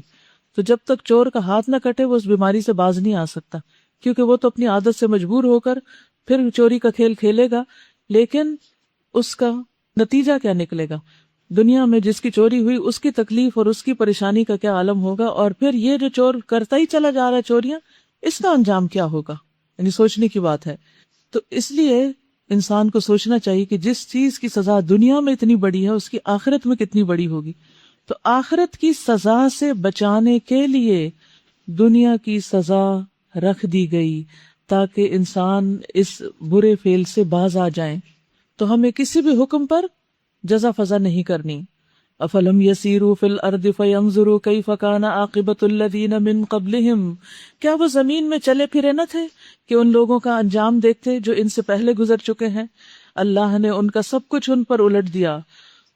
تو جب تک چور کا ہاتھ نہ کٹے وہ اس بیماری سے باز نہیں آ سکتا، کیونکہ وہ تو اپنی عادت سے مجبور ہو کر پھر چوری کا کھیل کھیلے گا، لیکن اس کا نتیجہ کیا نکلے گا؟ دنیا میں جس کی چوری ہوئی اس کی تکلیف اور اس کی پریشانی کا کیا عالم ہوگا، اور پھر یہ جو چور کرتا ہی چلا جا رہا ہے چوریاں، اس کا انجام کیا ہوگا؟ یعنی سوچنے کی بات ہے۔ تو اس لیے انسان کو سوچنا چاہیے کہ جس چیز کی سزا دنیا میں اتنی بڑی ہے اس کی آخرت میں کتنی بڑی ہوگی۔ تو آخرت کی سزا سے بچانے کے لیے دنیا کی سزا رکھ دی گئی تاکہ انسان اس برے فعل سے باز آ جائیں۔ تو ہمیں کسی بھی حکم پر جزا فضا نہیں کرنی۔ افلم یسیروا فی الارض فینظروا کیف کان عاقبۃ الذین من قبلہم، کیا وہ زمین میں چلے پھرے نہ تھے کہ ان لوگوں کا انجام دیکھتے جو ان سے پہلے گزر چکے ہیں؟ اللہ نے ان کا سب کچھ ان پر الٹ دیا،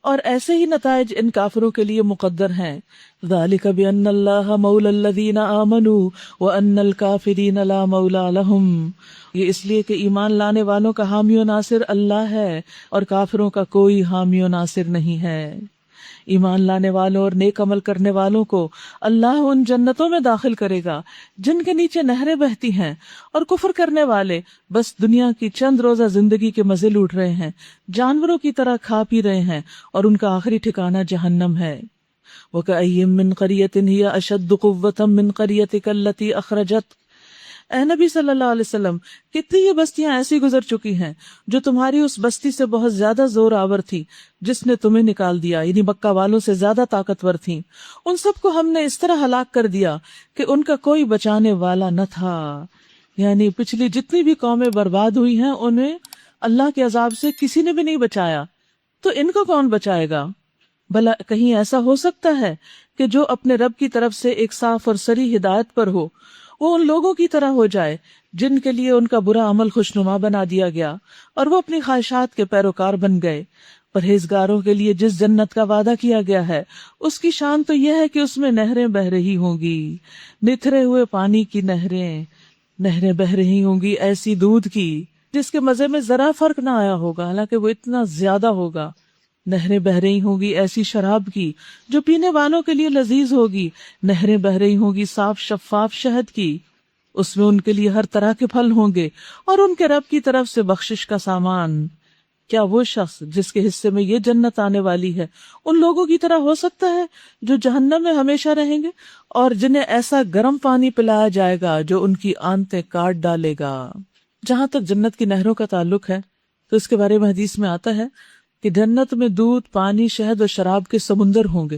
اور ایسے ہی نتائج ان کافروں کے لیے مقدر ہیں۔ ذالک بان اللہ مولی الذین آمنوا وان الکافرین لا مولی لہم، یہ اس لیے کہ ایمان لانے والوں کا حامی و ناصر اللہ ہے اور کافروں کا کوئی حامی و ناصر نہیں ہے۔ ایمان لانے والوں اور نیک عمل کرنے والوں کو اللہ ان جنتوں میں داخل کرے گا جن کے نیچے نہریں بہتی ہیں، اور کفر کرنے والے بس دنیا کی چند روزہ زندگی کے مزے لوٹ رہے ہیں، جانوروں کی طرح کھا پی رہے ہیں، اور ان کا آخری ٹھکانہ جہنم ہے۔ وَكَأَيٍّ مِّن قَرْيَةٍ هِيَ أَشَدُّ قُوَّةً مِّن قَرْيَتِكَ الَّتِي أَخْرَجَتْكَ، اے نبی صلی اللہ علیہ وسلم، کتنی یہ بستیاں ایسی گزر چکی ہیں جو تمہاری اس بستی سے بہت زیادہ زور آور تھی جس نے تمہیں نکال دیا، یعنی مکہ والوں سے زیادہ طاقتور تھیں۔ ان سب کو ہم نے اس طرح ہلاک کر دیا کہ ان کا کوئی بچانے والا نہ تھا۔ یعنی پچھلی جتنی بھی قومیں برباد ہوئی ہیں انہیں اللہ کے عذاب سے کسی نے بھی نہیں بچایا، تو ان کو کون بچائے گا؟ بھلا کہیں ایسا ہو سکتا ہے کہ جو اپنے رب کی طرف سے ایک صاف اور صریح ہدایت پر ہو وہ ان لوگوں کی طرح ہو جائے جن کے لیے ان کا برا عمل خوشنما بنا دیا گیا اور وہ اپنی خواہشات کے پیروکار بن گئے؟ پرہیزگاروں کے لیے جس جنت کا وعدہ کیا گیا ہے اس کی شان تو یہ ہے کہ اس میں نہریں بہ رہی ہوں گی، نتھرے ہوئے پانی کی نہریں بہ رہی ہوں گی ایسی دودھ کی جس کے مزے میں ذرا فرق نہ آیا ہوگا، حالانکہ وہ اتنا زیادہ ہوگا۔ نہریں بہ رہی ہوں گی ایسی شراب کی جو پینے والوں کے لیے لذیذ ہوگی، نہریں بہ رہی ہوں گی صاف شفاف شہد کی، اس میں ان کے لیے ہر طرح کے پھل ہوں گے اور ان کے رب کی طرف سے بخشش کا سامان۔ کیا وہ شخص جس کے حصے میں یہ جنت آنے والی ہے ان لوگوں کی طرح ہو سکتا ہے جو جہنم میں ہمیشہ رہیں گے اور جنہیں ایسا گرم پانی پلایا جائے گا جو ان کی آنتیں کاٹ ڈالے گا؟ جہاں تک جنت کی نہروں کا تعلق ہے تو اس کے بارے میں حدیث میں آتا ہے کہ جنت میں دودھ، پانی، شہد اور شراب کے سمندر ہوں گے،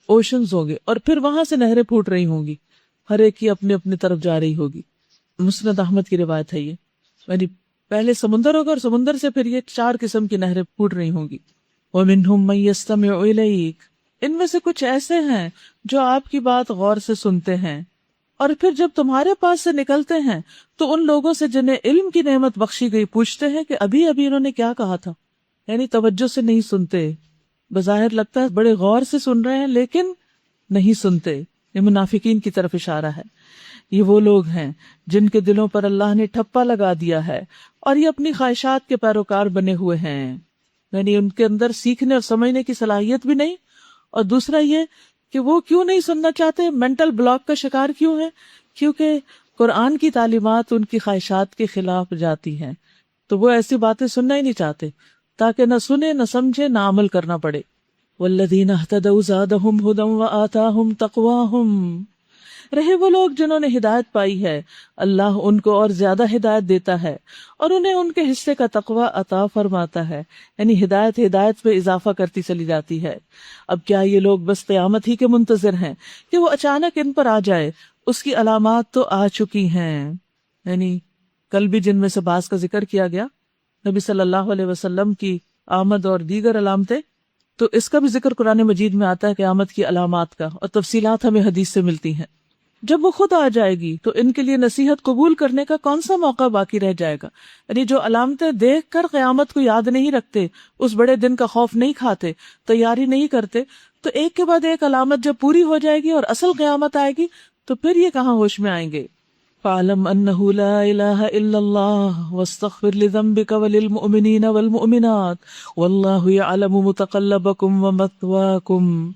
اوشنز ہوں گے، اور پھر وہاں سے نہریں پھوٹ رہی ہوں گی، ہر ایک کی اپنی اپنی طرف جا رہی ہوگی۔ مسند احمد کی روایت ہے یہ، یعنی پہلے سمندر ہوگا اور سمندر سے پھر یہ 4 قسم کی نہریں پھوٹ رہی ہوں گی۔ وَمِنْهُمْ مَن يَسْتَمِعُ إِلَيْكَ، ان میں سے کچھ ایسے ہیں جو آپ کی بات غور سے سنتے ہیں، اور پھر جب تمہارے پاس سے نکلتے ہیں تو ان لوگوں سے جنہیں علم کی نعمت بخشی گئی پوچھتے ہیں کہ ابھی انہوں نے کیا کہا تھا، یعنی توجہ سے نہیں سنتے۔ بظاہر لگتا ہے بڑے غور سے سن رہے ہیں لیکن نہیں سنتے، یہ منافقین کی طرف اشارہ ہے۔ یہ وہ لوگ ہیں جن کے دلوں پر اللہ نے ٹھپا لگا دیا ہے اور یہ اپنی خواہشات کے پیروکار بنے ہوئے ہیں، یعنی ان کے اندر سیکھنے اور سمجھنے کی صلاحیت بھی نہیں، اور دوسرا یہ کہ وہ کیوں نہیں سننا چاہتے، مینٹل بلاک کا شکار کیوں ہیں؟ کیونکہ قرآن کی تعلیمات ان کی خواہشات کے خلاف جاتی ہیں، تو وہ ایسی باتیں سننا ہی نہیں چاہتے تاکہ نہ سنے، نہ سمجھے، نہ عمل کرنا پڑے۔ والذین اہتدوا زادہم ھدی وآتاہم تقواہم، رہے وہ لوگ جنہوں نے ہدایت پائی ہے، اللہ ان کو اور زیادہ ہدایت دیتا ہے اور انہیں ان کے حصے کا تقوی عطا فرماتا ہے، یعنی ہدایت میں اضافہ کرتی چلی جاتی ہے۔ اب کیا یہ لوگ بس قیامت ہی کے منتظر ہیں کہ وہ اچانک ان پر آ جائے؟ اس کی علامات تو آ چکی ہیں، یعنی کل بھی جن میں سے بعض کا ذکر کیا گیا، نبی صلی اللہ علیہ وسلم کی آمد اور دیگر علامتیں، تو اس کا بھی ذکر قرآن مجید میں آتا ہے قیامت کی علامات کا، اور تفصیلات ہمیں حدیث سے ملتی ہیں۔ جب وہ خود آ جائے گی تو ان کے لیے نصیحت قبول کرنے کا کون سا موقع باقی رہ جائے گا؟ یعنی جو علامتیں دیکھ کر قیامت کو یاد نہیں رکھتے، اس بڑے دن کا خوف نہیں کھاتے، تیاری نہیں کرتے، تو ایک کے بعد ایک علامت جب پوری ہو جائے گی اور اصل قیامت آئے گی تو پھر یہ کہاں ہوش میں آئیں گے؟ فَاعْلَمْ أَنَّهُ لَا إِلَهَ إِلَّا اللَّهُ وَاسْتَغْفِرْ لِذَنبِكَ وَلِلْمُؤْمِنِينَ وَالْمُؤْمِنَاتِ وَاللَّهُ يَعْلَمُ مُتَقَلَّبَكُمْ وَمَثْوَاكُمْ۔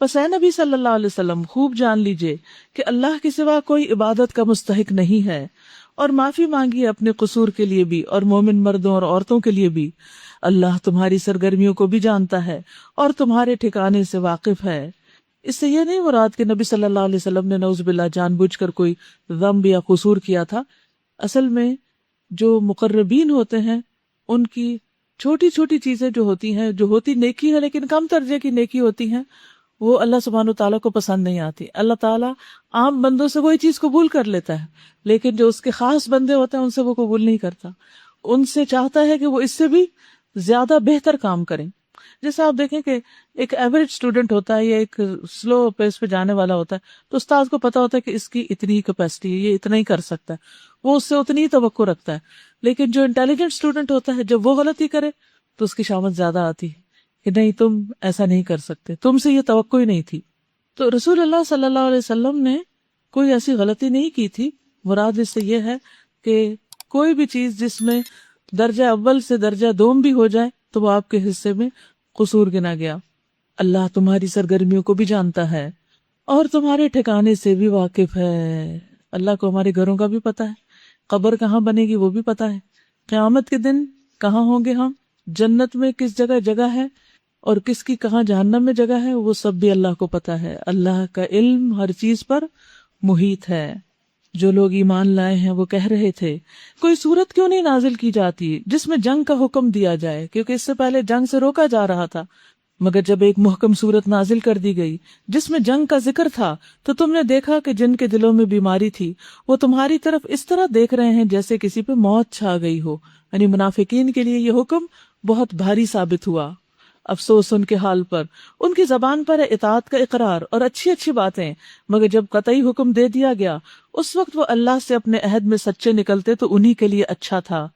بس اے نبی صلی اللہ علیہ وسلم خوب جان لیجئے کہ اللہ کے سوا کوئی عبادت کا مستحق نہیں ہے، اور معافی مانگیے اپنے قصور کے لیے بھی اور مومن مردوں اور عورتوں کے لیے بھی۔ اللہ تمہاری سرگرمیوں کو بھی جانتا ہے اور تمہارے ٹھکانے سے واقف ہے۔ اس سے یہ نہیں مراد کہ نبی صلی اللہ علیہ وسلم نے نعوذ باللہ جان بوجھ کر کوئی ذنب یا قصور کیا تھا۔ اصل میں جو مقربین ہوتے ہیں ان کی چھوٹی چھوٹی چیزیں جو ہوتی ہیں، جو ہوتی نیکی ہے لیکن کم درجے کی نیکی ہوتی ہیں، وہ اللہ سبحانہ تعالیٰ کو پسند نہیں آتی۔ اللہ تعالیٰ عام بندوں سے وہی چیز قبول کر لیتا ہے، لیکن جو اس کے خاص بندے ہوتے ہیں ان سے وہ قبول نہیں کرتا، ان سے چاہتا ہے کہ وہ اس سے بھی زیادہ بہتر کام کریں۔ جیسے آپ دیکھیں کہ ایک ایوریج اسٹوڈنٹ ہوتا ہے یا ایک سلو پیس پہ جانے والا ہوتا ہے، تو استاد کو پتا ہوتا ہے کہ اس کی اتنی ہی کیپیسٹی ہے، یہ اتنا ہی کر سکتا ہے، وہ اس سے اتنی ہی توقع رکھتا ہے۔ لیکن جو انٹیلیجنٹ اسٹوڈنٹ ہوتا ہے جب وہ غلطی کرے تو اس کی شامت زیادہ آتی ہے کہ نہیں تم ایسا نہیں کر سکتے، تم سے یہ توقع ہی نہیں تھی۔ تو رسول اللہ صلی اللہ علیہ وسلم نے کوئی ایسی غلطی نہیں کی تھی۔ مراد اس سے یہ ہے کہ کوئی بھی چیز جس میں درجہ اول سے درجہ دوم بھی ہو جائے تو وہ آپ کے حصے میں قصور گنا گیا۔ اللہ تمہاری سرگرمیوں کو بھی جانتا ہے اور تمہارے ٹھکانے سے بھی واقف ہے۔ اللہ کو ہمارے گھروں کا بھی پتا ہے، قبر کہاں بنے گی وہ بھی پتا ہے، قیامت کے دن کہاں ہوں گے ہم، جنت میں کس جگہ جگہ ہے اور کس کی کہاں جہنم میں جگہ ہے، وہ سب بھی اللہ کو پتا ہے۔ اللہ کا علم ہر چیز پر محیط ہے۔ جو لوگ ایمان لائے ہیں وہ کہہ رہے تھے کوئی صورت کیوں نہیں نازل کی جاتی جس میں جنگ کا حکم دیا جائے، کیونکہ اس سے پہلے جنگ سے روکا جا رہا تھا، مگر جب ایک محکم صورت نازل کر دی گئی جس میں جنگ کا ذکر تھا تو تم نے دیکھا کہ جن کے دلوں میں بیماری تھی وہ تمہاری طرف اس طرح دیکھ رہے ہیں جیسے کسی پہ موت چھا گئی ہو۔ یعنی منافقین کے لیے یہ حکم بہت بھاری ثابت ہوا۔ افسوس ان کے حال پر، ان کی زبان پر ہے اطاعت کا اقرار اور اچھی اچھی باتیں، مگر جب قطعی حکم دے دیا گیا اس وقت وہ اللہ سے اپنے عہد میں سچے نکلتے تو انہی کے لیے اچھا تھا۔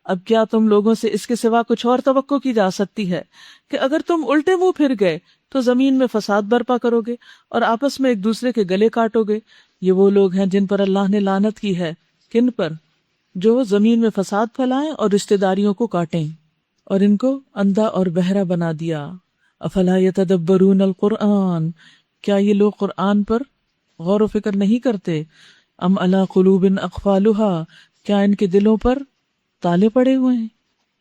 اب کیا تم لوگوں سے اس کے سوا کچھ اور توقع کی جا سکتی ہے کہ اگر تم الٹے منہ پھر گئے تو زمین میں فساد برپا کرو گے اور آپس میں ایک دوسرے کے گلے کاٹو گے؟ یہ وہ لوگ ہیں جن پر اللہ نے لعنت کی ہے۔ کن پر؟ جو زمین میں فساد پھیلائیں اور رشتہ داریوں کو کاٹیں، اور ان کو اندھا اور بہرا بنا دیا۔ افلا یتدبرون القرآن، کیا یہ لوگ قرآن پر غور و فکر نہیں کرتے؟ ام علی قلوب اقفالها، کیا ان کے دلوں پر تالے پڑے ہوئے ہیں؟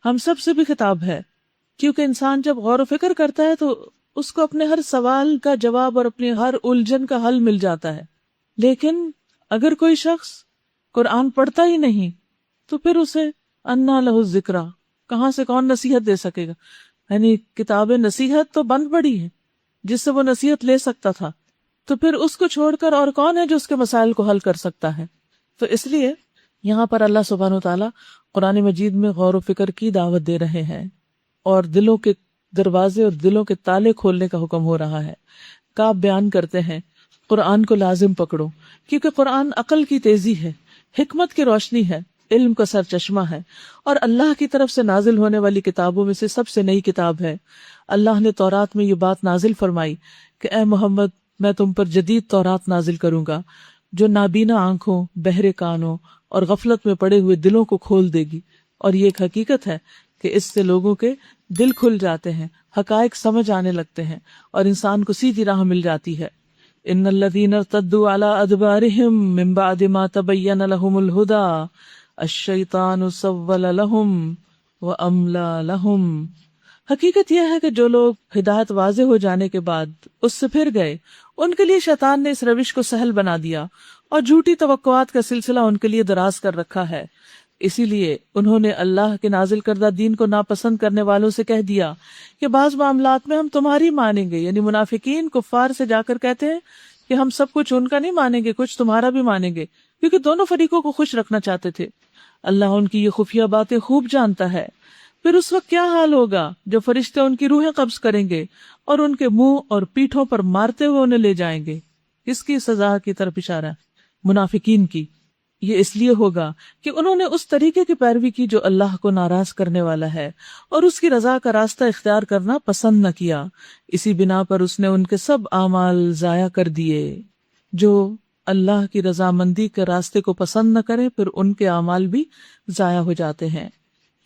ہم سب سے بھی خطاب ہے، کیونکہ انسان جب غور و فکر کرتا ہے تو اس کو اپنے ہر سوال کا جواب اور اپنی ہر الجھن کا حل مل جاتا ہے۔ لیکن اگر کوئی شخص قرآن پڑھتا ہی نہیں تو پھر اسے انا لہ الذکریٰ، کہاں سے کون نصیحت دے سکے گا؟ یعنی کتاب نصیحت تو بند پڑی ہے جس سے وہ نصیحت لے سکتا تھا، تو پھر اس کو چھوڑ کر اور کون ہے جو اس کے مسائل کو حل کر سکتا ہے؟ تو اس لیے یہاں پر اللہ سبحانہ وتعالیٰ قرآن مجید میں غور و فکر کی دعوت دے رہے ہیں اور دلوں کے دروازے اور دلوں کے تالے کھولنے کا حکم ہو رہا ہے۔ کعب بیان کرتے ہیں قرآن کو لازم پکڑو، کیونکہ قرآن عقل کی تیزی ہے، حکمت کی روشنی ہے، علم کا سر چشمہ ہے، اور اللہ کی طرف سے نازل ہونے والی کتابوں میں سے سب سے نئی کتاب ہے۔ اللہ نے تورات میں یہ بات نازل فرمائی کہ اے محمد، میں تم پر جدید تورات نازل کروں گا جو نابینا آنکھوں، بہرے کانوں اور غفلت میں پڑے ہوئے دلوں کو کھول دے گی۔ اور یہ ایک حقیقت ہے کہ اس سے لوگوں کے دل کھل جاتے ہیں، حقائق سمجھ آنے لگتے ہیں اور انسان کو سیدھی راہ مل جاتی ہے۔ ان الذین ارتدوا علی ادبارہم من بعد ما تبین لہم الہدی الشیطان سول لہم واملی لہم۔ حقیقت یہ ہے کہ جو لوگ ہدایت واضح ہو جانے کے بعد اس سے پھر گئے، ان کے لیے شیطان نے اس روش کو سہل بنا دیا اور جھوٹی توقعات کا سلسلہ ان کے لیے دراز کر رکھا ہے۔ اسی لیے انہوں نے اللہ کے نازل کردہ دین کو ناپسند کرنے والوں سے کہہ دیا کہ بعض معاملات میں ہم تمہاری مانیں گے، یعنی منافقین کفار سے جا کر کہتے ہیں کہ ہم سب کچھ ان کا نہیں مانیں گے، کچھ تمہارا بھی مانیں گے، کیونکہ دونوں فریقوں کو خوش رکھنا چاہتے تھے۔ اللہ ان کی یہ خفیہ باتیں خوب جانتا ہے۔ پھر اس وقت کیا حال ہوگا جو فرشتے ان کی روحیں قبض کریں گے اور ان کے منہ اور پیٹھوں پر مارتے ہوئے انہیں لے جائیں گے۔ کس کی سزا کی طرف اشارہ ہے؟ منافقین کی۔ یہ اس لیے ہوگا کہ انہوں نے اس طریقے کی پیروی کی جو اللہ کو ناراض کرنے والا ہے اور اس کی رضا کا راستہ اختیار کرنا پسند نہ کیا۔ اسی بنا پر اس نے ان کے سب اعمال ضائع کر دیے۔ جو اللہ کی رضامندی کے راستے کو پسند نہ کریں، پھر ان کے اعمال بھی ضائع ہو جاتے ہیں۔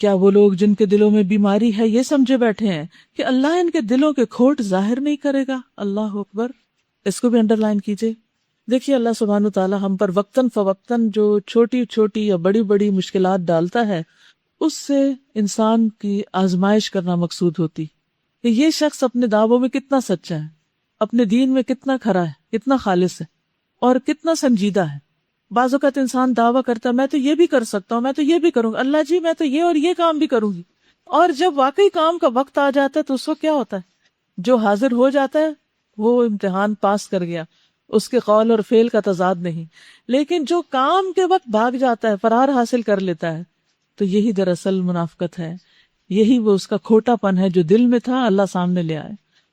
کیا وہ لوگ جن کے دلوں میں بیماری ہے یہ سمجھے بیٹھے ہیں کہ اللہ ان کے دلوں کے کھوٹ ظاہر نہیں کرے گا؟ اللہ اکبر، اس کو بھی انڈر لائن کیجئے۔ دیکھیے اللہ سبحانہ تعالیٰ ہم پر وقتاً فوقتاً جو چھوٹی چھوٹی یا بڑی بڑی مشکلات ڈالتا ہے، اس سے انسان کی آزمائش کرنا مقصود ہوتی کہ یہ شخص اپنے دعووں میں کتنا سچا ہے، اپنے دین میں کتنا کھرا ہے، کتنا خالص ہے اور کتنا سنجیدہ ہے۔ بعض اوقات انسان دعویٰ کرتا ہے میں تو یہ بھی کر سکتا ہوں، میں تو یہ بھی کروں گا، اللہ جی میں تو یہ اور یہ کام بھی کروں گی، اور جب واقعی کام کا وقت آ جاتا ہے تو اس وقت کیا ہوتا ہے؟ جو حاضر ہو جاتا ہے وہ امتحان پاس کر گیا، اس کے قول اور فعل کا تضاد نہیں، لیکن جو کام کے وقت بھاگ جاتا ہے، فرار حاصل کر لیتا ہے، تو یہی دراصل منافقت ہے، یہی وہ اس کا کھوٹا پن ہے جو دل میں تھا اللہ سامنے لے آئے۔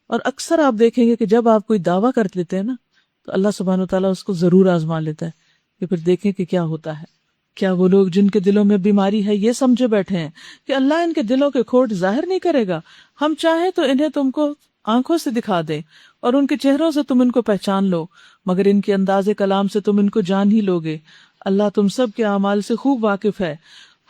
اور اکثر آپ دیکھیں گے کہ جب آپ کوئی دعویٰ کر لیتے ہیں نا تو اللہ سبحانہ وتعالیٰ اس کو ضرور آزما لیتا ہے کہ پھر دیکھیں کہ کیا ہوتا ہے۔ کیا وہ لوگ جن کے دلوں میں بیماری ہے یہ سمجھے بیٹھے ہیں کہ اللہ ان کے دلوں کے کھوٹ ظاہر نہیں کرے گا؟ ہم چاہیں تو انہیں تم کو آنکھوں سے دکھا دیں اور ان کے چہروں سے تم ان کو پہچان لو، مگر ان کے انداز کلام سے تم ان کو جان ہی لوگے۔ اللہ تم سب کے اعمال سے خوب واقف ہے۔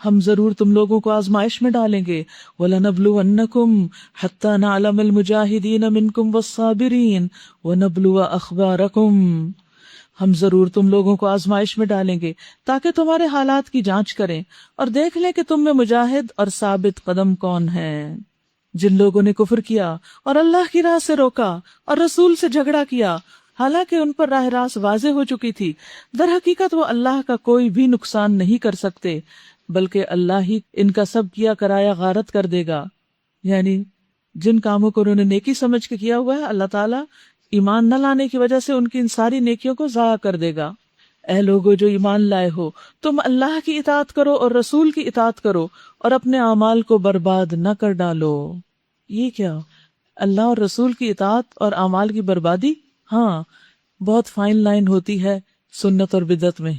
ہم ضرور تم لوگوں کو آزمائش میں ڈالیں گے۔ وَلَنَبْلُوَنَّكُمْ حَتَّى نَعْلَمَ الْمُجَاهِدِينَ مِنْكُمْ وَالصَّابِرِينَ وَنَبْلُوَ أَخْبَارَكُمْ۔ ہم ضرور تم لوگوں کو آزمائش میں ڈالیں گے تاکہ تمہارے حالات کی جانچ کریں اور دیکھ لیں کہ تم میں مجاہد اور ثابت قدم کون ہے۔ جن لوگوں نے کفر کیا اور اللہ کی راہ سے روکا اور رسول سے جھگڑا کیا، حالانکہ ان پر راہ راست واضح ہو چکی تھی، در حقیقت وہ اللہ کا کوئی بھی نقصان نہیں کر سکتے، بلکہ اللہ ہی ان کا سب کیا کرایا غارت کر دے گا۔ یعنی جن کاموں کو انہوں نے نیکی سمجھ کے کیا ہوا ہے، اللہ تعالیٰ ایمان نہ لانے کی وجہ سے ان کی ان ساری نیکیوں کو ضائع کر دے گا۔ اے لوگو جو ایمان لائے ہو، تم اللہ کی اطاعت کرو اور رسول کی اطاعت کرو اور اپنے اعمال کو برباد نہ کر ڈالو۔ یہ کیا؟ اللہ اور رسول کی اطاعت اور اعمال کی بربادی؟ ہاں، بہت فائن لائن ہوتی ہے سنت اور بدعت میں۔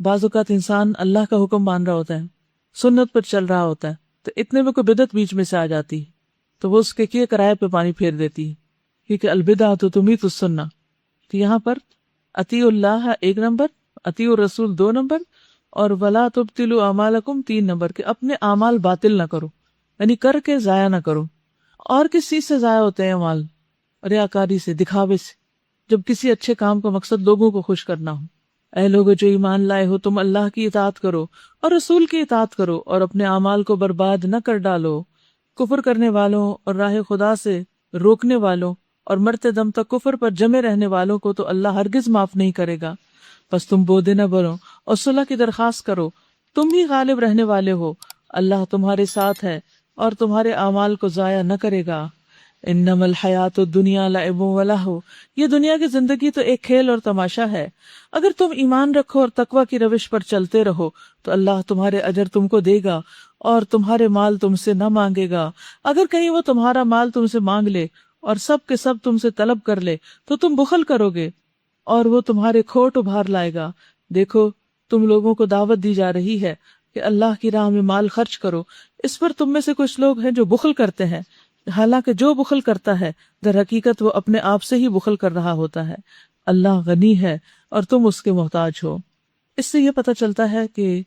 بعض اوقات انسان اللہ کا حکم مان رہا ہوتا ہے، سنت پر چل رہا ہوتا ہے، تو اتنے میں کوئی بدعت بیچ میں سے آ جاتی ہے تو وہ اس کے کیے کرائے پہ پانی پھیر دیتی ہے، کیونکہ البدعۃ تمیت السنہ۔ تو یہاں پر اطیعوا اللہ 1 نمبر، اطیعوا الرسول 2 نمبر، اور ولا تبطلوا اعمالکم 3 نمبر، کہ اپنے اعمال باطل نہ کرو، یعنی کر کے ضائع نہ کرو۔ اور کس چیز سے ضائع ہوتے ہیں اعمال؟ ریاکاری سے، دکھاوے سے، جب کسی اچھے کام کا مقصد لوگوں کو خوش کرنا ہو۔ اے لوگو جو ایمان لائے ہو، تم اللہ کی اطاعت کرو اور رسول کی اطاعت کرو اور اپنے اعمال کو برباد نہ کر ڈالو۔ کفر کرنے والوں اور راہ خدا سے روکنے والوں اور مرتے دم تک کفر پر جمے رہنے والوں کو تو اللہ ہرگز معاف نہیں کرے گا۔ بس تم بودے نہ بنو اور صلح کی درخواست کرو، تم ہی غالب رہنے والے ہو، اللہ تمہارے ساتھ ہے اور تمہارے اعمال کو ضائع نہ کرے گا۔ انما الحیات الدنیا لعب و لہو، یہ دنیا کی زندگی تو ایک کھیل اور تماشا ہے۔ اگر تم ایمان رکھو اور تقوی کی روش پر چلتے رہو تو اللہ تمہارے اجر تم کو دے گا اور تمہارے مال تم سے نہ مانگے گا۔ اگر کہیں وہ تمہارا مال تم سے مانگ لے اور سب کے سب تم سے طلب کر لے تو تم بخل کرو گے اور وہ تمہارے کھوٹ ابھار لائے گا۔ دیکھو تم لوگوں کو دعوت دی جا رہی ہے کہ اللہ کی راہ میں مال خرچ کرو، اس پر تم میں سے کچھ لوگ ہیں جو بخل کرتے ہیں، حالانکہ جو بخل کرتا ہے در حقیقت وہ اپنے آپ سے ہی بخل کر رہا ہوتا ہے۔ اللہ غنی ہے اور تم اس کے محتاج ہو۔ اس سے یہ پتہ چلتا ہے کہ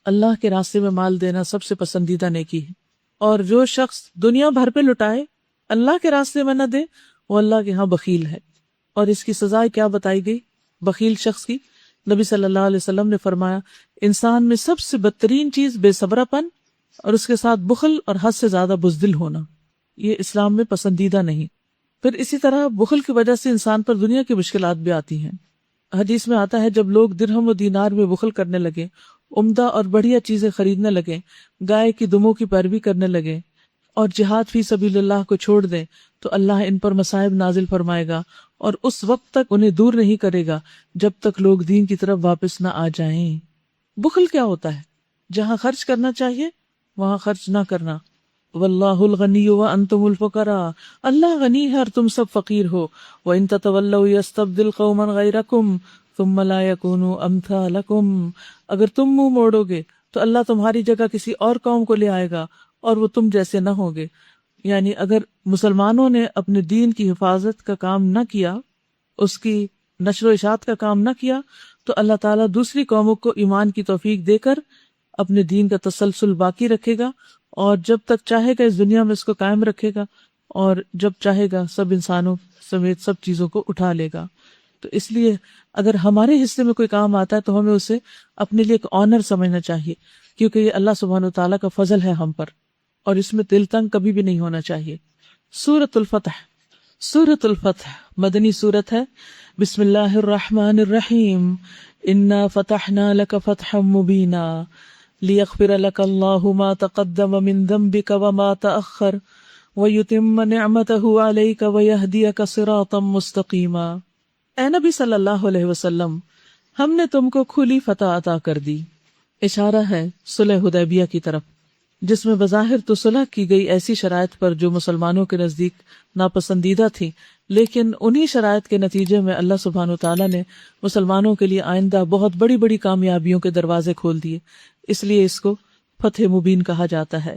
اللہ کے راستے میں مال دینا سب سے پسندیدہ نیکی ہے، اور جو شخص دنیا بھر پہ لٹائے اللہ کے راستے میں نہ دے وہ اللہ کے ہاں بخیل ہے۔ اور اس کی سزا کیا بتائی گئی بخیل شخص کی؟ نبی صلی اللہ علیہ وسلم نے فرمایا انسان میں سب سے بدترین چیز بے صبرا پن اور اس کے ساتھ بخل اور حد سے زیادہ بزدل ہونا، یہ اسلام میں پسندیدہ نہیں۔ پھر اسی طرح بخل کی وجہ سے انسان پر دنیا کی مشکلات بھی آتی ہیں۔ حدیث میں آتا ہے جب لوگ درہم و دینار میں بخل کرنے لگے، عمدہ اور بڑھیا چیزیں خریدنے لگے، گائے کی دموں کی پیروی کرنے لگے اور جہاد فی سبیل اللہ کو چھوڑ دیں تو اللہ ان پر مصائب نازل فرمائے گا اور اس وقت تک انہیں دور نہیں کرے گا جب تک لوگ دین کی طرف واپس نہ آ جائیں۔ بخل کیا ہوتا ہے؟ جہاں خرچ کرنا چاہیے وہاں خرچ نہ کرنا۔ واللہ الغنی وانتم الفقراء، اللہ غنی ہے اور تم سب فقیر ہو۔ وان تتولوا یستبدل قوما غیرکم ثم لا یکونوا امثالکم، اگر تم منہ موڑو گے تو اللہ تمہاری جگہ کسی اور قوم کو لے آئے گا اور وہ تم جیسے نہ ہوں گے۔ یعنی اگر مسلمانوں نے اپنے دین کی حفاظت کا کام نہ کیا، اس کی نشر و اشاعت کا کام نہ کیا تو اللہ تعالیٰ دوسری قوموں کو ایمان کی توفیق دے کر اپنے دین کا تسلسل باقی رکھے گا، اور جب تک چاہے گا اس دنیا میں اس کو قائم رکھے گا، اور جب چاہے گا سب انسانوں سمیت سب چیزوں کو اٹھا لے گا۔ تو اس لیے اگر ہمارے حصے میں کوئی کام آتا ہے تو ہمیں اسے اپنے لیے ایک آنر سمجھنا چاہیے، کیونکہ یہ اللہ سبحانہ وتعالیٰ کا فضل ہے ہم پر، اور اس میں دل تنگ کبھی بھی نہیں ہونا چاہیے۔ سورۃ الفتح، سورۃ الفتح مدنی سورت ہے۔ بسم اللہ الرحمن الرحیم، انا فتحنا لک فتحا مبینا لیغفر لک اللہ ما تقدم من ذنبک وما تأخر ویتم نعمتہ علیک ویہدیک صراطا مستقیما۔ اے نبی صلی اللہ علیہ وسلم، ہم نے تم کو کھلی فتح عطا کر دی۔ اشارہ ہے صلح حدیبیہ کی طرف، جس میں بظاہر تو صلح کی گئی ایسی شرائط پر جو مسلمانوں کے نزدیک ناپسندیدہ تھی، لیکن انہی شرائط کے نتیجے میں اللہ سبحانہ وتعالیٰ نے مسلمانوں کے لیے آئندہ بہت بڑی بڑی کامیابیوں کے دروازے کھول دیے، اس لیے اس کو فتح مبین کہا جاتا ہے،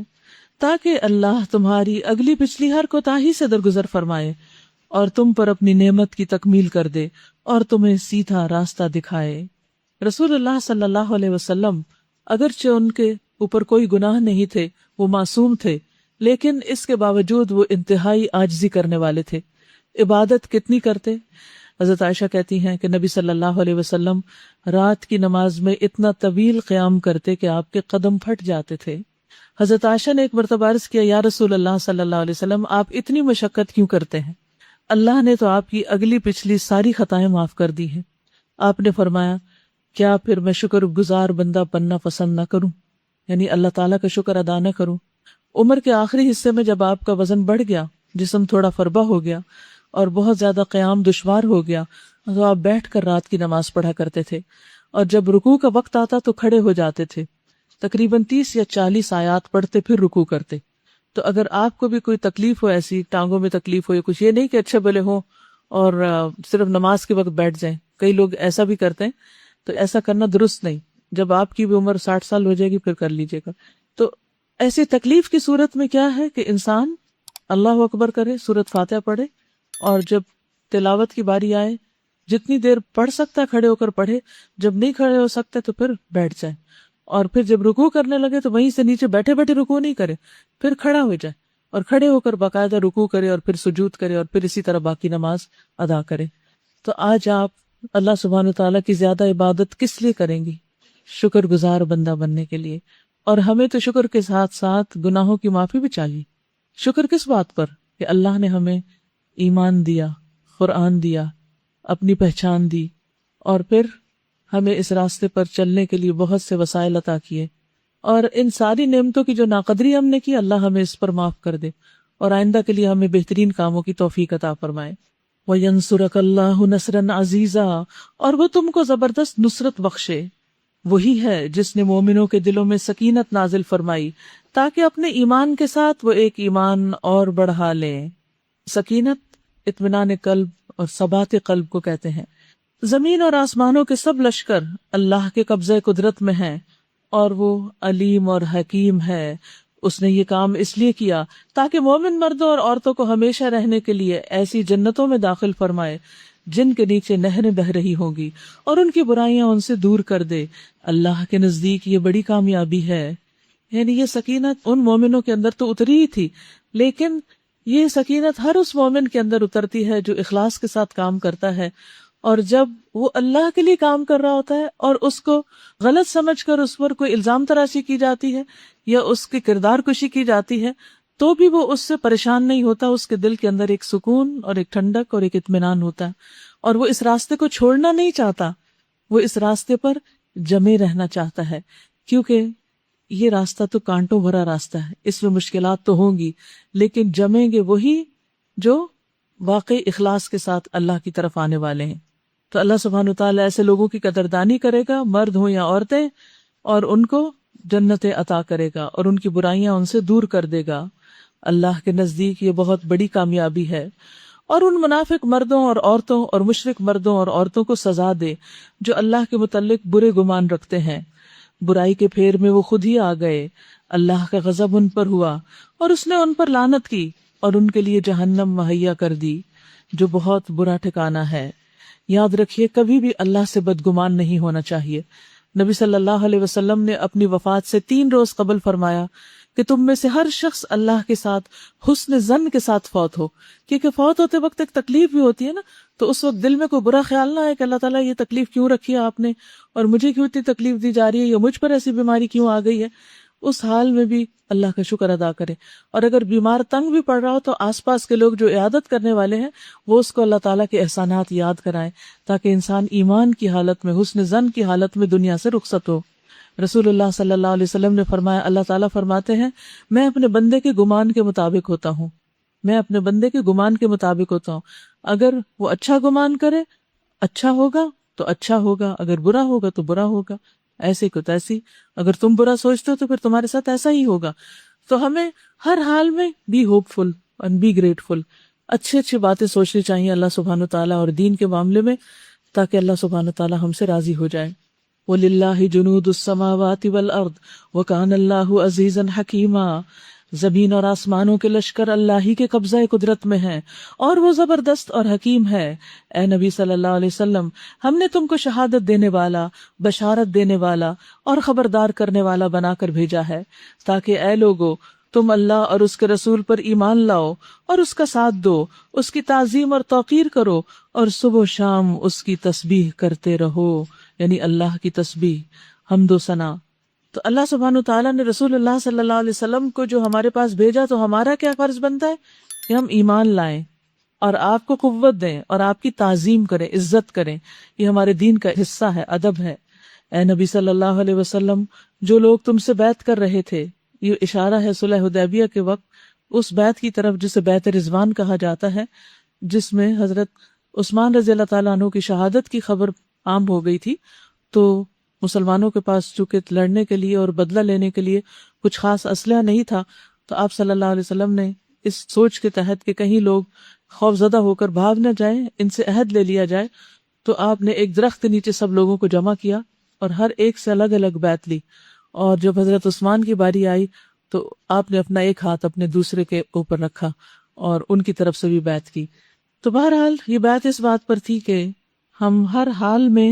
تاکہ اللہ تمہاری اگلی پچھلی ہر کوتاہی سے درگزر فرمائے اور تم پر اپنی نعمت کی تکمیل کر دے اور تمہیں سیدھا راستہ دکھائے۔ رسول اللہ صلی اللہ علیہ وسلم اگرچہ ان کے اوپر کوئی گناہ نہیں تھے، وہ معصوم تھے، لیکن اس کے باوجود وہ انتہائی عاجزی کرنے والے تھے۔ عبادت کتنی کرتے؟ حضرت عائشہ کہتی ہیں کہ نبی صلی اللہ علیہ وسلم رات کی نماز میں اتنا طویل قیام کرتے کہ آپ کے قدم پھٹ جاتے تھے۔ حضرت عائشہ نے ایک مرتبہ عرض کیا، یا رسول اللہ صلی اللہ علیہ وسلم، آپ اتنی مشقت کیوں کرتے ہیں؟ اللہ نے تو آپ کی اگلی پچھلی ساری خطائیں معاف کر دی ہیں۔ آپ نے فرمایا، کیا پھر میں شکر گزار بندہ بننا پسند نہ کروں، یعنی اللہ تعالیٰ کا شکر ادا نہ کروں؟ عمر کے آخری حصے میں جب آپ کا وزن بڑھ گیا، جسم تھوڑا فربا ہو گیا اور بہت زیادہ قیام دشوار ہو گیا، تو آپ بیٹھ کر رات کی نماز پڑھا کرتے تھے، اور جب رکوع کا وقت آتا تو کھڑے ہو جاتے تھے، تقریباً 30 یا 40 آیات پڑھتے پھر رکوع کرتے۔ تو اگر آپ کو بھی کوئی تکلیف ہو، ایسی ٹانگوں میں تکلیف ہو یا کچھ، یہ نہیں کہ اچھے بھلے ہوں اور صرف نماز کے وقت بیٹھ جائیں، کئی لوگ ایسا بھی کرتے ہیں، تو ایسا کرنا درست نہیں۔ جب آپ کی بھی عمر 60 سال ہو جائے گی پھر کر لیجیے گا۔ تو ایسی تکلیف کی صورت میں کیا ہے کہ انسان اللہ اکبر کرے، سورۃ فاتحہ پڑھے، اور جب تلاوت کی باری آئے جتنی دیر پڑھ سکتا ہے کھڑے ہو کر پڑھے، جب نہیں کھڑے ہو سکتے تو پھر بیٹھ جائے، اور پھر جب رکوع کرنے لگے تو وہیں سے نیچے بیٹھے بیٹھے رکوع نہیں کرے، پھر کھڑا ہو جائے اور کھڑے ہو کر باقاعدہ رکوع کرے اور پھر سجود کرے اور پھر اسی طرح باقی نماز ادا کرے۔ تو آج آپ اللہ سبحانہ تعالیٰ کی زیادہ عبادت کس لیے کریں گی؟ شکر گزار بندہ بننے کے لیے، اور ہمیں تو شکر کے ساتھ ساتھ گناہوں کی معافی بھی چاہیے۔ شکر کس بات پر؟ کہ اللہ نے ہمیں ایمان دیا، قرآن دیا، اپنی پہچان دی، اور پھر ہمیں اس راستے پر چلنے کے لیے بہت سے وسائل عطا کیے، اور ان ساری نعمتوں کی جو ناقدری ہم نے کی، اللہ ہمیں اس پر معاف کر دے اور آئندہ کے لیے ہمیں بہترین کاموں کی توفیق عطا فرمائے۔ وَيَنْصُرَكَ اللَّهُ نَصْرًا عَزِيزًا، اور وہ تم کو زبردست نصرت بخشے۔ وہی ہے جس نے مومنوں کے دلوں میں سکینت نازل فرمائی تاکہ اپنے ایمان کے ساتھ وہ ایک ایمان اور بڑھا لیں۔ سکینت اطمینان قلب اور ثبات قلب کو کہتے ہیں۔ زمین اور آسمانوں کے سب لشکر اللہ کے قبضہ قدرت میں ہیں، اور وہ علیم اور حکیم ہے۔ اس نے یہ کام اس لیے کیا تاکہ مومن مردوں اور عورتوں کو ہمیشہ رہنے کے لیے ایسی جنتوں میں داخل فرمائے جن کے نیچے نہریں بہہ رہی ہوں گی، اور ان کی برائیاں ان سے دور کر دے۔ اللہ کے نزدیک یہ بڑی کامیابی ہے۔ یعنی یہ سکینت ان مومنوں کے اندر تو اتری ہی تھی، لیکن یہ سکینت ہر اس مومن کے اندر اترتی ہے جو اخلاص کے ساتھ کام کرتا ہے، اور جب وہ اللہ کے لیے کام کر رہا ہوتا ہے اور اس کو غلط سمجھ کر اس پر کوئی الزام تراشی کی جاتی ہے یا اس کی کردار کشی کی جاتی ہے تو بھی وہ اس سے پریشان نہیں ہوتا، اس کے دل کے اندر ایک سکون اور ایک ٹھنڈک اور ایک اطمینان ہوتا ہے، اور وہ اس راستے کو چھوڑنا نہیں چاہتا، وہ اس راستے پر جمے رہنا چاہتا ہے، کیونکہ یہ راستہ تو کانٹوں بھرا راستہ ہے، اس میں مشکلات تو ہوں گی، لیکن جمیں گے وہی جو واقعی اخلاص کے ساتھ اللہ کی طرف آنے والے ہیں۔ تو اللہ سبحانہ وتعالیٰ ایسے لوگوں کی قدردانی کرے گا، مرد ہوں یا عورتیں، اور ان کو جنتیں عطا کرے گا اور ان کی برائیاں ان سے دور کر دے گا۔ اللہ کے نزدیک یہ بہت بڑی کامیابی ہے۔ اور ان منافق مردوں اور عورتوں اور مشرک مردوں اور عورتوں کو سزا دے جو اللہ کے متعلق برے گمان رکھتے ہیں۔ برائی کے پھیر میں وہ خود ہی آ گئے، اللہ کا غضب ان پر ہوا اور اس نے ان پر لعنت کی اور ان کے لیے جہنم مہیا کر دی جو بہت برا ٹھکانہ ہے۔ یاد رکھیے کبھی بھی اللہ سے بدگمان نہیں ہونا چاہیے. نبی صلی اللہ علیہ وسلم نے اپنی وفات سے 3 روز قبل فرمایا کہ تم میں سے ہر شخص اللہ کے ساتھ حسن ظن کے ساتھ فوت ہو، کیونکہ فوت ہوتے وقت ایک تکلیف بھی ہوتی ہے نا، تو اس وقت دل میں کوئی برا خیال نہ آئے کہ اللہ تعالیٰ یہ تکلیف کیوں رکھی ہے آپ نے، اور مجھے کیوں اتنی تکلیف دی جا رہی ہے، یا مجھ پر ایسی بیماری کیوں آ گئی ہے. اس حال میں بھی اللہ کا شکر ادا کرے. اور اگر بیمار تنگ بھی پڑ رہا ہو تو آس پاس کے لوگ جو عیادت کرنے والے ہیں وہ اس کو اللہ تعالیٰ کے احسانات یاد کرائیں، تاکہ انسان ایمان کی حالت میں، حسن ظن کی حالت میں دنیا سے رخصت ہو. رسول اللہ صلی اللہ علیہ وسلم نے فرمایا، اللہ تعالیٰ فرماتے ہیں میں اپنے بندے کے گمان کے مطابق ہوتا ہوں، میں اپنے بندے کے گمان کے مطابق ہوتا ہوں. اگر وہ اچھا گمان کرے اچھا ہوگا تو اچھا ہوگا، اگر برا ہوگا تو برا ہوگا، ایسے کو تیسی. اگر تم برا سوچتے ہو تو پھر تمہارے ساتھ ایسا ہی ہوگا. تو ہمیں ہر حال میں be hopeful and be grateful, اچھی اچھی باتیں سوچنی چاہیے اللہ سبحانہ تعالیٰ اور دین کے معاملے میں، تاکہ اللہ سبحانہ تعالیٰ ہم سے راضی ہو جائے. وَلِلَّهِ جُنُودُ السَّمَاوَاتِ وَالْأَرْضِ وَكَانَ اللَّهُ عَزِيزًا حَكِيمًا. زمین اور آسمانوں کے لشکر اللہ ہی کے قبضہ قدرت میں ہیں اور وہ زبردست اور حکیم ہے. اے نبی صلی اللہ علیہ وسلم، ہم نے تم کو شہادت دینے والا، بشارت دینے والا اور خبردار کرنے والا بنا کر بھیجا ہے، تاکہ اے لوگو تم اللہ اور اس کے رسول پر ایمان لاؤ اور اس کا ساتھ دو، اس کی تعظیم اور توقیر کرو اور صبح و شام اس کی تسبیح کرتے رہو، یعنی اللہ کی تسبیح، حمد و ثنا. تو اللہ سبحانہ تعالیٰ نے رسول اللہ صلی اللہ علیہ وسلم کو جو ہمارے پاس بھیجا، تو ہمارا کیا فرض بنتا ہے کہ ہم ایمان لائیں اور آپ کو قوت دیں اور آپ کی تعظیم کریں، عزت کریں. یہ ہمارے دین کا حصہ ہے، ادب ہے. اے نبی صلی اللہ علیہ وسلم، جو لوگ تم سے بیعت کر رہے تھے، یہ اشارہ ہے صلح حدیبیہ کے وقت اس بیعت کی طرف جسے بیعت رضوان کہا جاتا ہے، جس میں حضرت عثمان رضی اللہ تعالیٰ عنہ کی شہادت کی خبر عام ہو گئی تھی. تو مسلمانوں کے پاس چونکہ لڑنے کے لیے اور بدلہ لینے کے لیے کچھ خاص اسلحہ نہیں تھا، تو آپ صلی اللہ علیہ وسلم نے اس سوچ کے تحت کہ کہیں لوگ خوف زدہ ہو کر بھاگ نہ جائیں، ان سے عہد لے لیا جائے، تو آپ نے ایک درخت کے نیچے سب لوگوں کو جمع کیا اور ہر ایک سے الگ الگ بیعت لی. اور جب حضرت عثمان کی باری آئی تو آپ نے اپنا ایک ہاتھ اپنے دوسرے کے اوپر رکھا اور ان کی طرف سے بھی بیعت کی. تو بہرحال یہ بیعت اس بات پر تھی کہ ہم ہر حال میں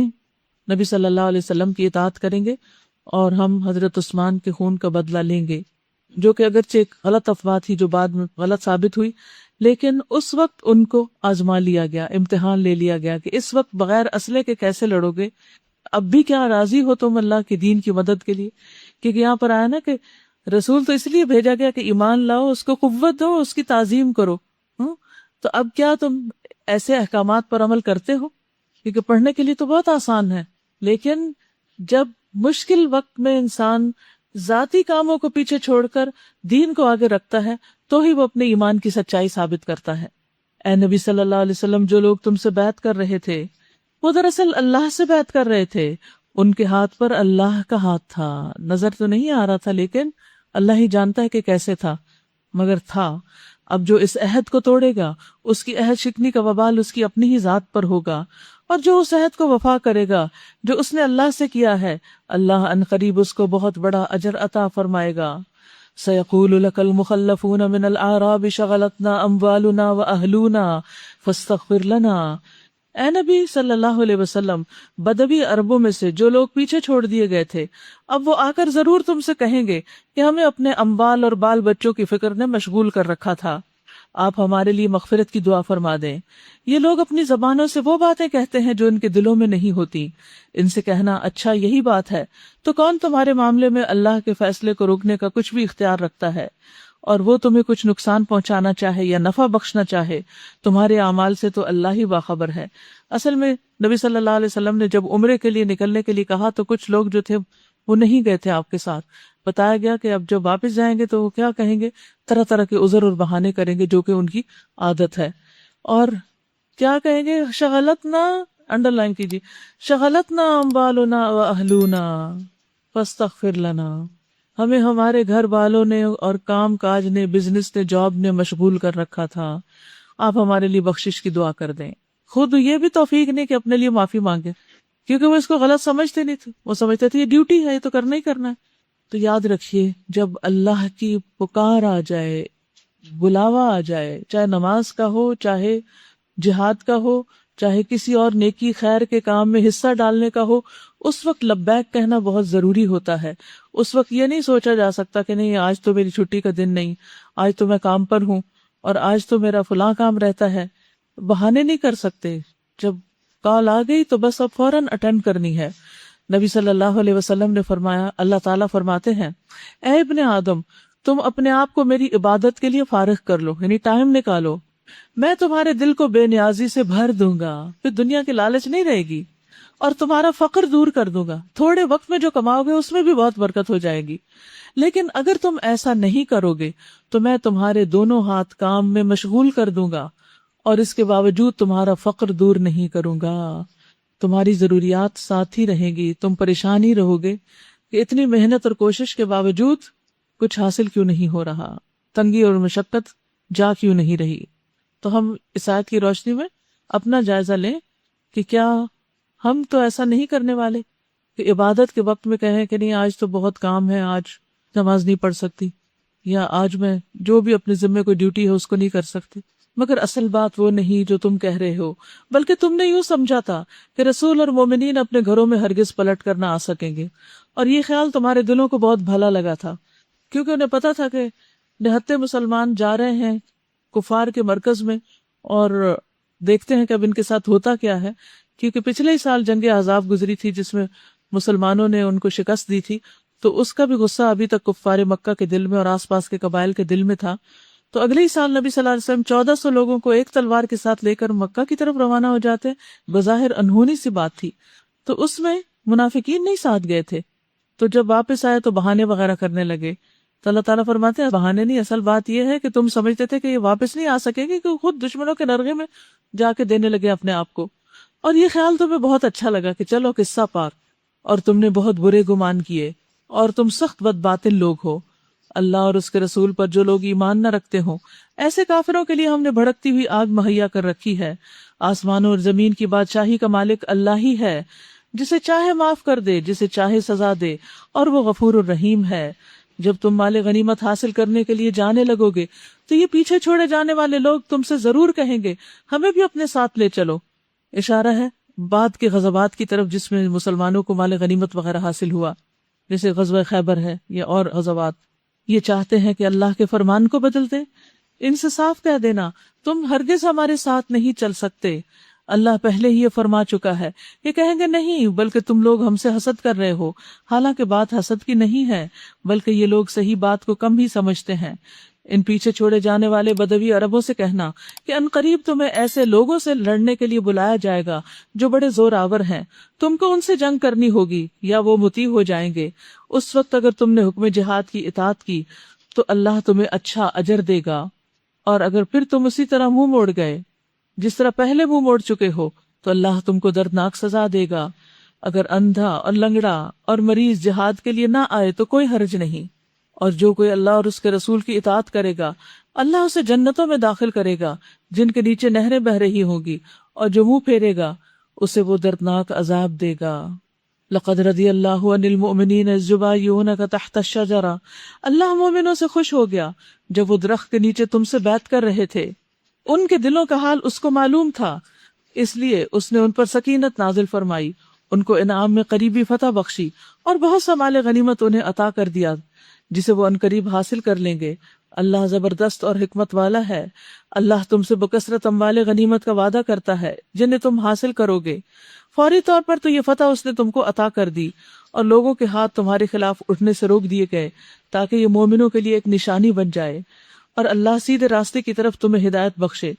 نبی صلی اللہ علیہ وسلم کی اطاعت کریں گے اور ہم حضرت عثمان کے خون کا بدلہ لیں گے، جو کہ اگرچہ ایک غلط افواہ تھی جو بعد میں غلط ثابت ہوئی، لیکن اس وقت ان کو آزما لیا گیا، امتحان لے لیا گیا کہ اس وقت بغیر اسلحے کے کیسے لڑو گے. اب بھی کیا راضی ہو تم اللہ کے دین کی مدد کے لیے؟ کیونکہ یہاں پر آیا نا کہ رسول تو اس لیے بھیجا گیا کہ ایمان لاؤ، اس کو قوت دو، اس کی تعظیم کرو. تو اب کیا تم ایسے احکامات پر عمل کرتے ہو؟ کیونکہ پڑھنے کے لیے تو بہت آسان ہے، لیکن جب مشکل وقت میں انسان ذاتی کاموں کو پیچھے چھوڑ کر دین کو آگے رکھتا ہے تو ہی وہ اپنے ایمان کی سچائی ثابت کرتا ہے. اے نبی صلی اللہ علیہ وسلم، جو لوگ تم سے بیعت کر رہے تھے وہ دراصل اللہ سے بیعت کر رہے تھے. ان کے ہاتھ پر اللہ کا ہاتھ تھا، نظر تو نہیں آ رہا تھا، لیکن اللہ ہی جانتا ہے کہ کیسے تھا، مگر تھا. اب جو اس عہد کو توڑے گا اس کی عہد شکنی کا وبال اس کی اپنی ہی ذات پر ہوگا، اور جو اس عہد کو وفا کرے گا جو اس نے اللہ سے کیا ہے، اللہ ان قریب اس کو بہت بڑا اجر عطا فرمائے گا. سَيَقُولُ لَكَ الْمُخَلَّفُونَ مِنَ الْأَعْرَابِ شَغَلَتْنَا أَمْوَالُنَا وَأَهْلُونَا فَاسْتَغْفِرْ لَنَا. اے نبی صلی اللہ علیہ وسلم، بدوی عربوں میں سے جو لوگ پیچھے چھوڑ دیے گئے تھے، اب وہ آ کر ضرور تم سے کہیں گے کہ ہمیں اپنے اموال اور بال بچوں کی فکر نے مشغول کر رکھا تھا، آپ ہمارے لیے مغفرت کی دعا فرما دیں. یہ لوگ اپنی زبانوں سے وہ باتیں کہتے ہیں جو ان کے دلوں میں نہیں ہوتی. ان سے کہنا اچھا یہی بات ہے، تو کون تمہارے معاملے میں اللہ کے فیصلے کو روکنے کا کچھ بھی اختیار رکھتا ہے؟ اور وہ تمہیں کچھ نقصان پہنچانا چاہے یا نفع بخشنا چاہے، تمہارے اعمال سے تو اللہ ہی باخبر ہے. اصل میں نبی صلی اللہ علیہ وسلم نے جب عمرے کے لیے نکلنے کے لیے کہا تو کچھ لوگ جو تھے وہ نہیں گئے تھے آپ کے ساتھ. بتایا گیا کہ اب جب واپس جائیں گے تو وہ کیا کہیں گے، طرح طرح کے عذر اور بہانے کریں گے جو کہ ان کی عادت ہے. اور کیا کہیں گے؟ شغلتنا، انڈر لائن کیجیے، شغلتنا اموالنا واہلونا فاستغفر لنا. ہمیں ہمارے گھر والوں نے اور کام کاج نے، بزنس نے، جاب نے مشغول کر رکھا تھا، آپ ہمارے لیے بخشش کی دعا کر دیں. خود یہ بھی توفیق نہیں کہ اپنے لیے معافی مانگے، کیونکہ وہ اس کو غلط سمجھتے نہیں تھے، وہ سمجھتے تھے یہ ڈیوٹی ہے، یہ تو کرنا ہی کرنا ہے. تو یاد رکھیے، جب اللہ کی پکار آ جائے، بلاوا آ جائے، چاہے نماز کا ہو، چاہے جہاد کا ہو، چاہے کسی اور نیکی خیر کے کام میں حصہ ڈالنے کا ہو، اس وقت لبیک کہنا بہت ضروری ہوتا ہے۔ اس وقت یہ نہیں سوچا جا سکتا کہ نہیں آج تو میری چھٹی کا دن نہیں، آج تو میں کام پر ہوں اور آج تو میرا فلاں کام رہتا ہے۔ بہانے نہیں کر سکتے، جب کال آ گئی تو بس اب فوراً اٹینڈ کرنی ہے۔ نبی صلی اللہ علیہ وسلم نے فرمایا، اللہ تعالیٰ فرماتے ہیں، اے ابن آدم، تم اپنے آپ کو میری عبادت کے لیے فارغ کر لو، یعنی ٹائم نکالو، میں تمہارے دل کو بے نیازی سے بھر دوں گا، پھر دنیا کی لالچ نہیں رہے گی، اور تمہارا فقر دور کر دوں گا، تھوڑے وقت میں جو کماؤ گے اس میں بھی بہت برکت ہو جائے گی۔ لیکن اگر تم ایسا نہیں کرو گے تو میں تمہارے دونوں ہاتھ کام میں مشغول کر دوں گا، اور اس کے باوجود تمہارا فقر دور نہیں کروں گا، تمہاری ضروریات ساتھ ہی رہیں گی، تم پریشان ہی رہو گے کہ اتنی محنت اور کوشش کے باوجود کچھ حاصل کیوں نہیں ہو رہا، تنگی اور مشقت جا کیوں نہیں رہی۔ تو ہم اس آیت کی روشنی میں اپنا جائزہ لیں کہ کیا ہم تو ایسا نہیں کرنے والے کہ عبادت کے وقت میں کہیں کہ نہیں آج تو بہت کام ہے، آج نماز نہیں پڑھ سکتی، یا آج میں جو بھی اپنے ذمے کوئی ڈیوٹی ہے اس کو نہیں کر سکتی۔ مگر اصل بات وہ نہیں جو تم کہہ رہے ہو، بلکہ تم نے یوں سمجھا تھا کہ رسول اور مومنین اپنے گھروں میں ہرگز پلٹ کر نہ آ سکیں گے، اور یہ خیال تمہارے دلوں کو بہت بھلا لگا تھا، کیونکہ انہیں پتا تھا کہ نہتے مسلمان جا رہے ہیں کفار کے مرکز میں، اور دیکھتے ہیں کہ اب ان کے ساتھ ہوتا کیا ہے، کیونکہ پچھلے ہی سال جنگ احزاب گزری تھی جس میں مسلمانوں نے ان کو شکست دی تھی، تو اس کا بھی غصہ ابھی تک کفار مکہ کے دل میں اور آس پاس کے قبائل کے دل میں تھا۔ تو اگلے ہی سال نبی صلی اللہ علیہ وسلم 1400 لوگوں کو ایک تلوار کے ساتھ لے کر مکہ کی طرف روانہ ہو جاتے، بظاہر انہونی سی بات تھی، تو اس میں منافقین نہیں ساتھ گئے تھے، تو جب واپس آئے تو بہانے وغیرہ کرنے لگے۔ تو اللہ تعالیٰ فرماتے ہیں بہانے نہیں، اصل بات یہ ہے کہ تم سمجھتے تھے کہ یہ واپس نہیں آ سکے گی، کہ خود دشمنوں کے نرغے میں جا کے دینے لگے اپنے آپ کو، اور یہ خیال تمہیں بہت اچھا لگا کہ چلو قصہ پار، اور تم نے بہت برے گمان کیے، اور تم سخت بدباطل لوگ ہو۔ اللہ اور اس کے رسول پر جو لوگ ایمان نہ رکھتے ہوں، ایسے کافروں کے لیے ہم نے بھڑکتی ہوئی آگ مہیا کر رکھی ہے۔ آسمانوں اور زمین کی بادشاہی کا مالک اللہ ہی ہے، جسے چاہے معاف کر دے، جسے چاہے سزا دے، اور وہ غفور الرحیم ہے۔ جب تم مال غنیمت حاصل کرنے کے لیے جانے لگو گے تو یہ پیچھے چھوڑے جانے والے لوگ تم سے ضرور کہیں گے ہمیں بھی اپنے ساتھ لے چلو۔ اشارہ ہے بعد کے غزوات کی طرف جس میں مسلمانوں کو مال غنیمت وغیرہ حاصل ہوا، جیسے غزوہ خیبر ہے یا اور غزوات۔ یہ چاہتے ہیں کہ اللہ کے فرمان کو بدل دیں، ان سے صاف کہہ دینا تم ہرگز ہمارے ساتھ نہیں چل سکتے، اللہ پہلے ہی یہ فرما چکا ہے۔ یہ کہیں گے نہیں، بلکہ تم لوگ ہم سے حسد کر رہے ہو، حالانکہ بات حسد کی نہیں ہے، بلکہ یہ لوگ صحیح بات کو کم ہی سمجھتے ہیں۔ ان پیچھے چھوڑے جانے والے بدوی عربوں سے کہنا کہ ان قریب تمہیں ایسے لوگوں سے لڑنے کے لیے بلایا جائے گا جو بڑے زور آور ہیں، تم کو ان سے جنگ کرنی ہوگی یا وہ مطیع ہو جائیں گے۔ اس وقت اگر تم نے حکم جہاد کی اطاعت کی تو اللہ تمہیں اچھا اجر دے گا، اور اگر پھر تم اسی طرح منہ موڑ گئے جس طرح پہلے منہ موڑ چکے ہو تو اللہ تم کو دردناک سزا دے گا۔ اگر اندھا اور لنگڑا اور مریض جہاد کے لیے نہ آئے تو کوئی حرج نہیں، اور جو کوئی اللہ اور اس کے رسول کی اطاعت کرے گا اللہ اسے جنتوں میں داخل کرے گا جن کے نیچے نہریں بہہ رہی ہوں گی، اور جو منہ پھیرے گا اسے وہ دردناک عذاب دے گا۔ لقد رضی اللہ عن المؤمنین اذ یبایعونک تحت الشجرہ، اللہ مومنوں سے خوش ہو گیا جب وہ درخت کے نیچے تم سے بیعت کر رہے تھے۔ ان کے دلوں کا حال اس کو معلوم تھا، اس لیے اس نے ان پر سکینت نازل فرمائی، ان کو انعام میں قریبی فتح بخشی، اور بہت سا مال غنیمت انہیں عطا کر دیا جسے وہ ان قریب حاصل کر لیں گے۔ اللہ زبردست اور حکمت والا ہے، اللہ تم سے بکثرت اموال غنیمت کا وعدہ کرتا ہے جنہیں تم حاصل کرو گے۔ فوری طور پر تو یہ فتح اس نے تم کو عطا کر دی، اور لوگوں کے ہاتھ تمہارے خلاف اٹھنے سے روک دیے گئے تاکہ یہ مومنوں کے لیے ایک نشانی بن جائے، اور اللہ سیدھے راستے کی طرف تمہیں ہدایت بخشے۔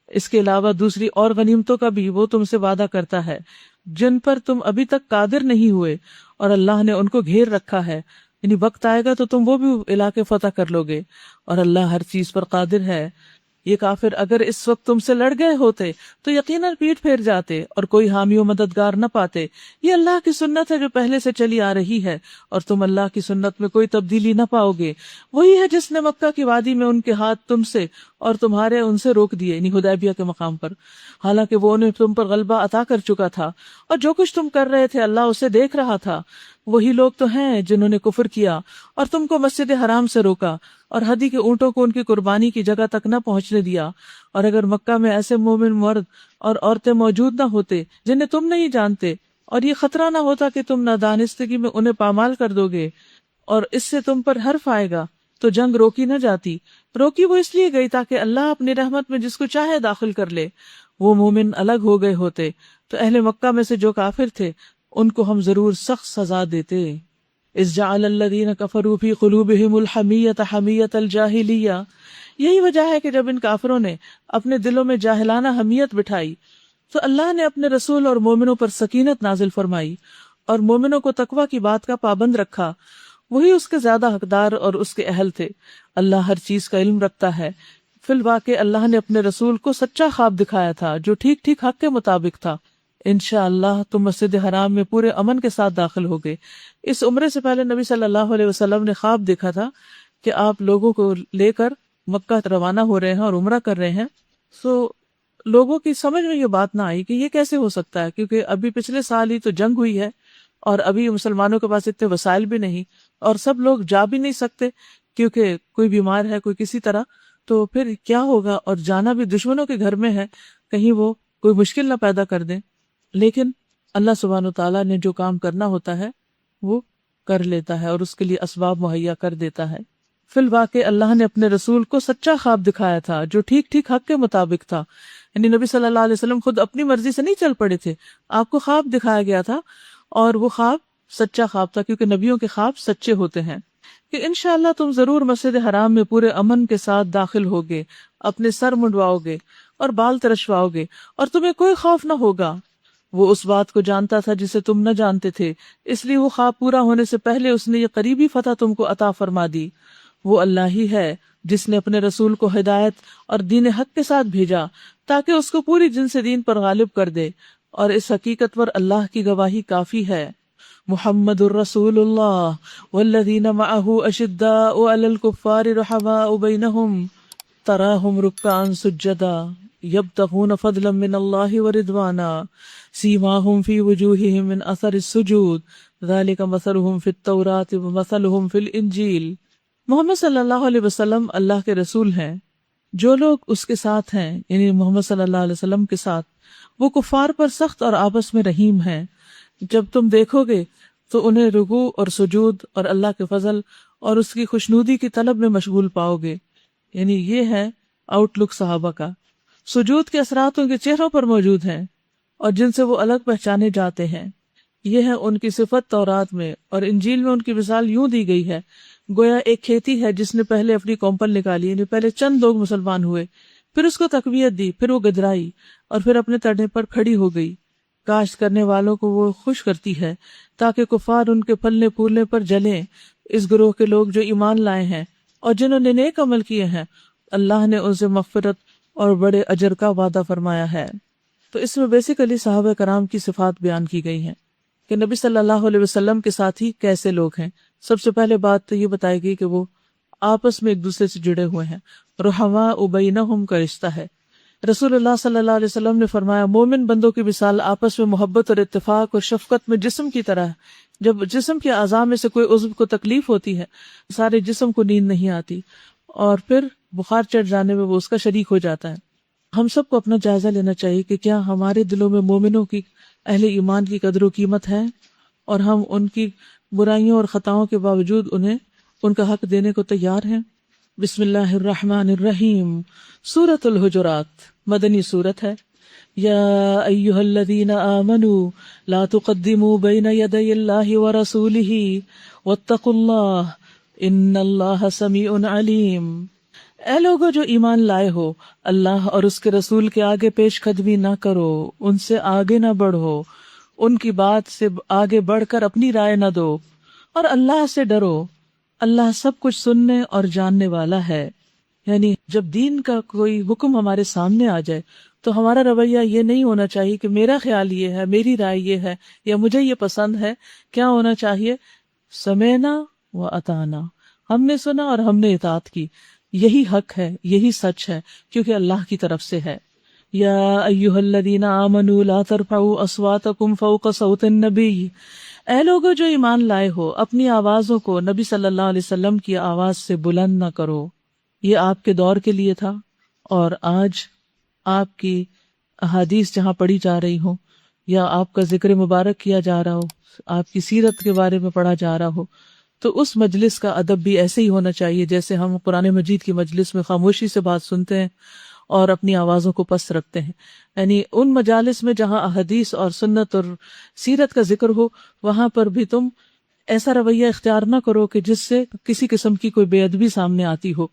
اس کے علاوہ دوسری اور غنیمتوں کا بھی وہ تم سے وعدہ کرتا ہے جن پر تم ابھی تک قادر نہیں ہوئے، اور اللہ نے ان کو گھیر رکھا ہے، یعنی وقت آئے گا تو تم وہ بھی علاقے فتح کر لو گے، اور اللہ ہر چیز پر قادر ہے۔ یہ کافر اگر اس وقت تم سے لڑ گئے ہوتے تو یقیناً پیٹ پھیر جاتے اور کوئی حامی و مددگار نہ پاتے۔ یہ اللہ کی سنت ہے جو پہلے سے چلی آ رہی ہے، اور تم اللہ کی سنت میں کوئی تبدیلی نہ پاؤ گے۔ وہی ہے جس نے مکہ کی وادی میں ان کے ہاتھ تم سے اور تمہارے ان سے روک دیے، یعنی حدیبیہ کے مقام پر، حالانکہ وہ انہیں تم پر غلبہ عطا کر چکا تھا، اور جو کچھ تم کر رہے تھے اللہ اسے دیکھ رہا تھا۔ وہی لوگ تو ہیں جنہوں نے کفر کیا اور تم کو مسجد حرام سے روکا اور ہدی کے اونٹوں کو ان کی قربانی کی جگہ تک نہ پہنچنے دیا، اور اگر مکہ میں ایسے مومن مرد اور عورتیں موجود نہ ہوتے جنہیں تم نہیں جانتے، اور یہ خطرہ نہ ہوتا کہ تم نادانستگی میں انہیں پامال کر دو گے اور اس سے تم پر حرف آئے گا، تو جنگ روکی نہ جاتی۔ روکی وہ اس لیے گئی تاکہ اللہ اپنی رحمت میں جس کو چاہے داخل کر لے۔ وہ مومن الگ ہو گئے ہوتے تو اہل مکہ میں سے جو کافر تھے ان کو ہم ضرور سخت سزا دیتے۔ اذ جعل الذین کفروا فی قلوبہم الحمیۃ حمیۃ الجاہلیہ، یہی وجہ ہے کہ جب ان کافروں نے اپنے دلوں میں جاہلانہ حمیت بٹھائی تو اللہ نے اپنے رسول اور مومنوں پر سکینت نازل فرمائی اور مومنوں کو تقوی کی بات کا پابند رکھا، وہی اس کے زیادہ حقدار اور اس کے اہل تھے۔ اللہ ہر چیز کا علم رکھتا ہے۔ فی الواقع اللہ نے اپنے رسول کو سچا خواب دکھایا تھا جو ٹھیک ٹھیک حق کے مطابق تھا۔ انشاءاللہ تم مسجد حرام میں پورے امن کے ساتھ داخل ہوگے۔ اس عمرے سے پہلے نبی صلی اللہ علیہ وسلم نے خواب دیکھا تھا کہ آپ لوگوں کو لے کر مکہ روانہ ہو رہے ہیں اور عمرہ کر رہے ہیں۔ لوگوں کی سمجھ میں یہ بات نہ آئی کہ یہ کیسے ہو سکتا ہے، کیونکہ ابھی پچھلے سال ہی تو جنگ ہوئی ہے اور ابھی مسلمانوں کے پاس اتنے وسائل بھی نہیں اور سب لوگ جا بھی نہیں سکتے کیونکہ کوئی بیمار ہے، کوئی کسی طرح، تو پھر کیا ہوگا؟ اور جانا بھی دشمنوں کے گھر میں ہے، کہیں وہ کوئی مشکل نہ پیدا کر دیں۔ لیکن اللہ سبحانہ و تعالیٰ نے جو کام کرنا ہوتا ہے وہ کر لیتا ہے اور اس کے لیے اسباب مہیا کر دیتا ہے۔ فی الواقع اللہ نے اپنے رسول کو سچا خواب دکھایا تھا جو ٹھیک ٹھیک حق کے مطابق تھا، یعنی نبی صلی اللہ علیہ وسلم خود اپنی مرضی سے نہیں چل پڑے تھے، آپ کو خواب دکھایا گیا تھا اور وہ خواب سچا خواب تھا، کیونکہ نبیوں کے خواب سچے ہوتے ہیں کہ انشاءاللہ تم ضرور مسجد حرام میں پورے امن کے ساتھ داخل ہوگے، اپنے سر منڈواؤ گے اور بال ترشواؤ گے اور تمہیں کوئی خوف نہ ہوگا۔ وہ اس بات کو جانتا تھا جسے تم نہ جانتے تھے، اس لیے وہ خواب پورا ہونے سے پہلے اس نے یہ قریبی فتح تم کو عطا فرما دی۔ وہ اللہ ہی ہے جس نے اپنے رسول کو ہدایت اور دین حق کے ساتھ بھیجا تاکہ اس کو پوری جنس دین پر غالب کر دے، اور اس حقیقت پر اللہ کی گواہی کافی ہے۔ محمد الرسول اللہ والذین معہ اشداء علی الکفار رحماء بینہم تراہم رکعا سجدا یبتغون فضلا من اللہ ورضوانا سیماہم فی وجوہہم من اثر السجود ذالک مثلہم فی التوراۃ ومثلہم فی الانجیل۔ محمد صلی اللہ علیہ وسلم اللہ کے رسول ہیں، جو لوگ اس کے ساتھ ہیں یعنی محمد صلی اللہ علیہ وسلم کے ساتھ، وہ کفار پر سخت اور آپس میں رحیم ہیں۔ جب تم دیکھو گے تو انہیں رکوع اور سجود اور اللہ کے فضل اور اس کی خوشنودی کی طلب میں مشغول پاؤ گے، یعنی یہ ہے آؤٹ لک صحابہ کا۔ سجود کے اثرات ان کے چہروں پر موجود ہیں اور جن سے وہ الگ پہچانے جاتے ہیں۔ یہ ہے ان کی صفت تورات میں، اور انجیل میں ان کی مثال یوں دی گئی ہے، گویا ایک کھیتی ہے جس نے پہلے اپنی کومپل نکالی، یعنی پہلے چند لوگ مسلمان ہوئے، پھر اس کو تقویت دی، پھر وہ گدرائی اور پھر اپنے تڑنے پر کھڑی ہو گئی۔ کاشت کرنے والوں کو وہ خوش کرتی ہے تاکہ کفار ان کے پھلنے پھولنے پر جلیں۔ اس گروہ کے لوگ جو ایمان لائے ہیں اور جنہوں نے نیک عمل کیے ہیں، اللہ نے ان سے مغفرت اور بڑے اجر کا وعدہ فرمایا ہے۔ تو اس میں بیسیکلی صحابہ کرام کی صفات بیان کی گئی ہیں کہ نبی صلی اللہ علیہ وسلم کے ساتھی کیسے لوگ ہیں۔ سب سے پہلے بات تو یہ بتائی گئی کہ وہ آپس میں ایک دوسرے سے جڑے ہوئے ہیں، رحماء بینہم کا رشتہ ہے۔ رسول اللہ صلی اللہ علیہ وسلم نے فرمایا، مومن بندوں کی مثال آپس میں محبت اور اتفاق اور شفقت میں جسم کی طرح ہے۔ جب جسم کے اعضاء میں سے کوئی عضو کو تکلیف ہوتی ہے، سارے جسم کو نیند نہیں آتی اور پھر بخار چڑھ جانے میں وہ اس کا شریک ہو جاتا ہے۔ ہم سب کو اپنا جائزہ لینا چاہیے کہ کیا ہمارے دلوں میں مومنوں کی، اہل ایمان کی قدر و قیمت ہے، اور ہم ان کی برائیوں اور خطاؤں کے باوجود انہیں ان کا حق دینے کو تیار ہیں۔ بسم اللہ الرحمن الرحیم۔ سورۃ الحجرات مدنی سورت ہے۔ یا ایھا الذین آمنوا لا تقدموا بین یدی اللہ ورسولہ واتقوا اللہ ان اللہ سمیع علیم۔ اے لوگو جو ایمان لائے ہو، اللہ اور اس کے رسول کے آگے پیش قدمی نہ کرو، ان سے آگے نہ بڑھو، ان کی بات سے آگے بڑھ کر اپنی رائے نہ دو، اور اللہ سے ڈرو، اللہ سب کچھ سننے اور جاننے والا ہے۔ یعنی جب دین کا کوئی حکم ہمارے سامنے آ جائے تو ہمارا رویہ یہ نہیں ہونا چاہیے کہ میرا خیال یہ ہے، میری رائے یہ ہے، یا مجھے یہ پسند ہے۔ کیا ہونا چاہیے؟ سمعنا و اطعنا، ہم نے سنا اور ہم نے اطاعت کی، یہی حق ہے، یہی سچ ہے، کیونکہ اللہ کی طرف سے ہے۔ یا ایھا الذین آمنوا لا ترفعوا اصواتکم فوق صوت النبی، اے لوگو جو ایمان لائے ہو، اپنی آوازوں کو نبی صلی اللہ علیہ وسلم کی آواز سے بلند نہ کرو۔ یہ آپ کے دور کے لیے تھا، اور آج آپ کی احادیث جہاں پڑھی جا رہی ہوں یا آپ کا ذکر مبارک کیا جا رہا ہو، آپ کی سیرت کے بارے میں پڑھا جا رہا ہو، تو اس مجلس کا ادب بھی ایسے ہی ہونا چاہیے جیسے ہم قرآن مجید کی مجلس میں خاموشی سے بات سنتے ہیں اور اپنی آوازوں کو پست رکھتے ہیں۔ یعنی ان مجالس میں جہاں احادیث اور سنت اور سیرت کا ذکر ہو، وہاں پر بھی تم ایسا رویہ اختیار نہ کرو کہ جس سے کسی قسم کی کوئی بے ادبی سامنے آتی ہو،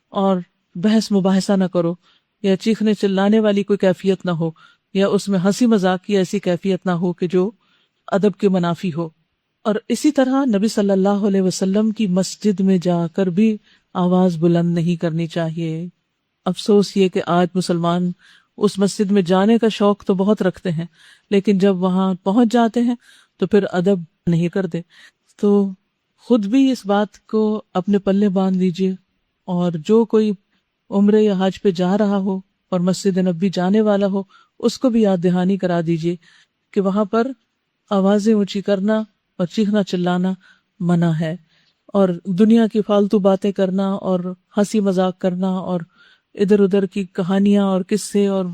اور بحث مباحثہ نہ کرو، یا چیخنے چلانے والی کوئی کیفیت نہ ہو، یا اس میں ہنسی مذاق کی ایسی کیفیت نہ ہو کہ جو ادب کے منافی ہو۔ اور اسی طرح نبی صلی اللہ علیہ وسلم کی مسجد میں جا کر بھی آواز بلند نہیں کرنی چاہیے۔ افسوس یہ کہ آج مسلمان اس مسجد میں جانے کا شوق تو بہت رکھتے ہیں، لیکن جب وہاں پہنچ جاتے ہیں تو پھر ادب نہیں کرتے۔ تو خود بھی اس بات کو اپنے پلے باندھ لیجیے، اور جو کوئی عمرے یا حج پہ جا رہا ہو اور مسجد نبی جانے والا ہو، اس کو بھی یاد دہانی کرا دیجیے کہ وہاں پر آوازیں اونچی کرنا اور چیخنا چلانا منع ہے، اور دنیا کی فالتو باتیں کرنا اور ہنسی مذاق کرنا اور ادھر ادھر کی کہانیاں اور قصے اور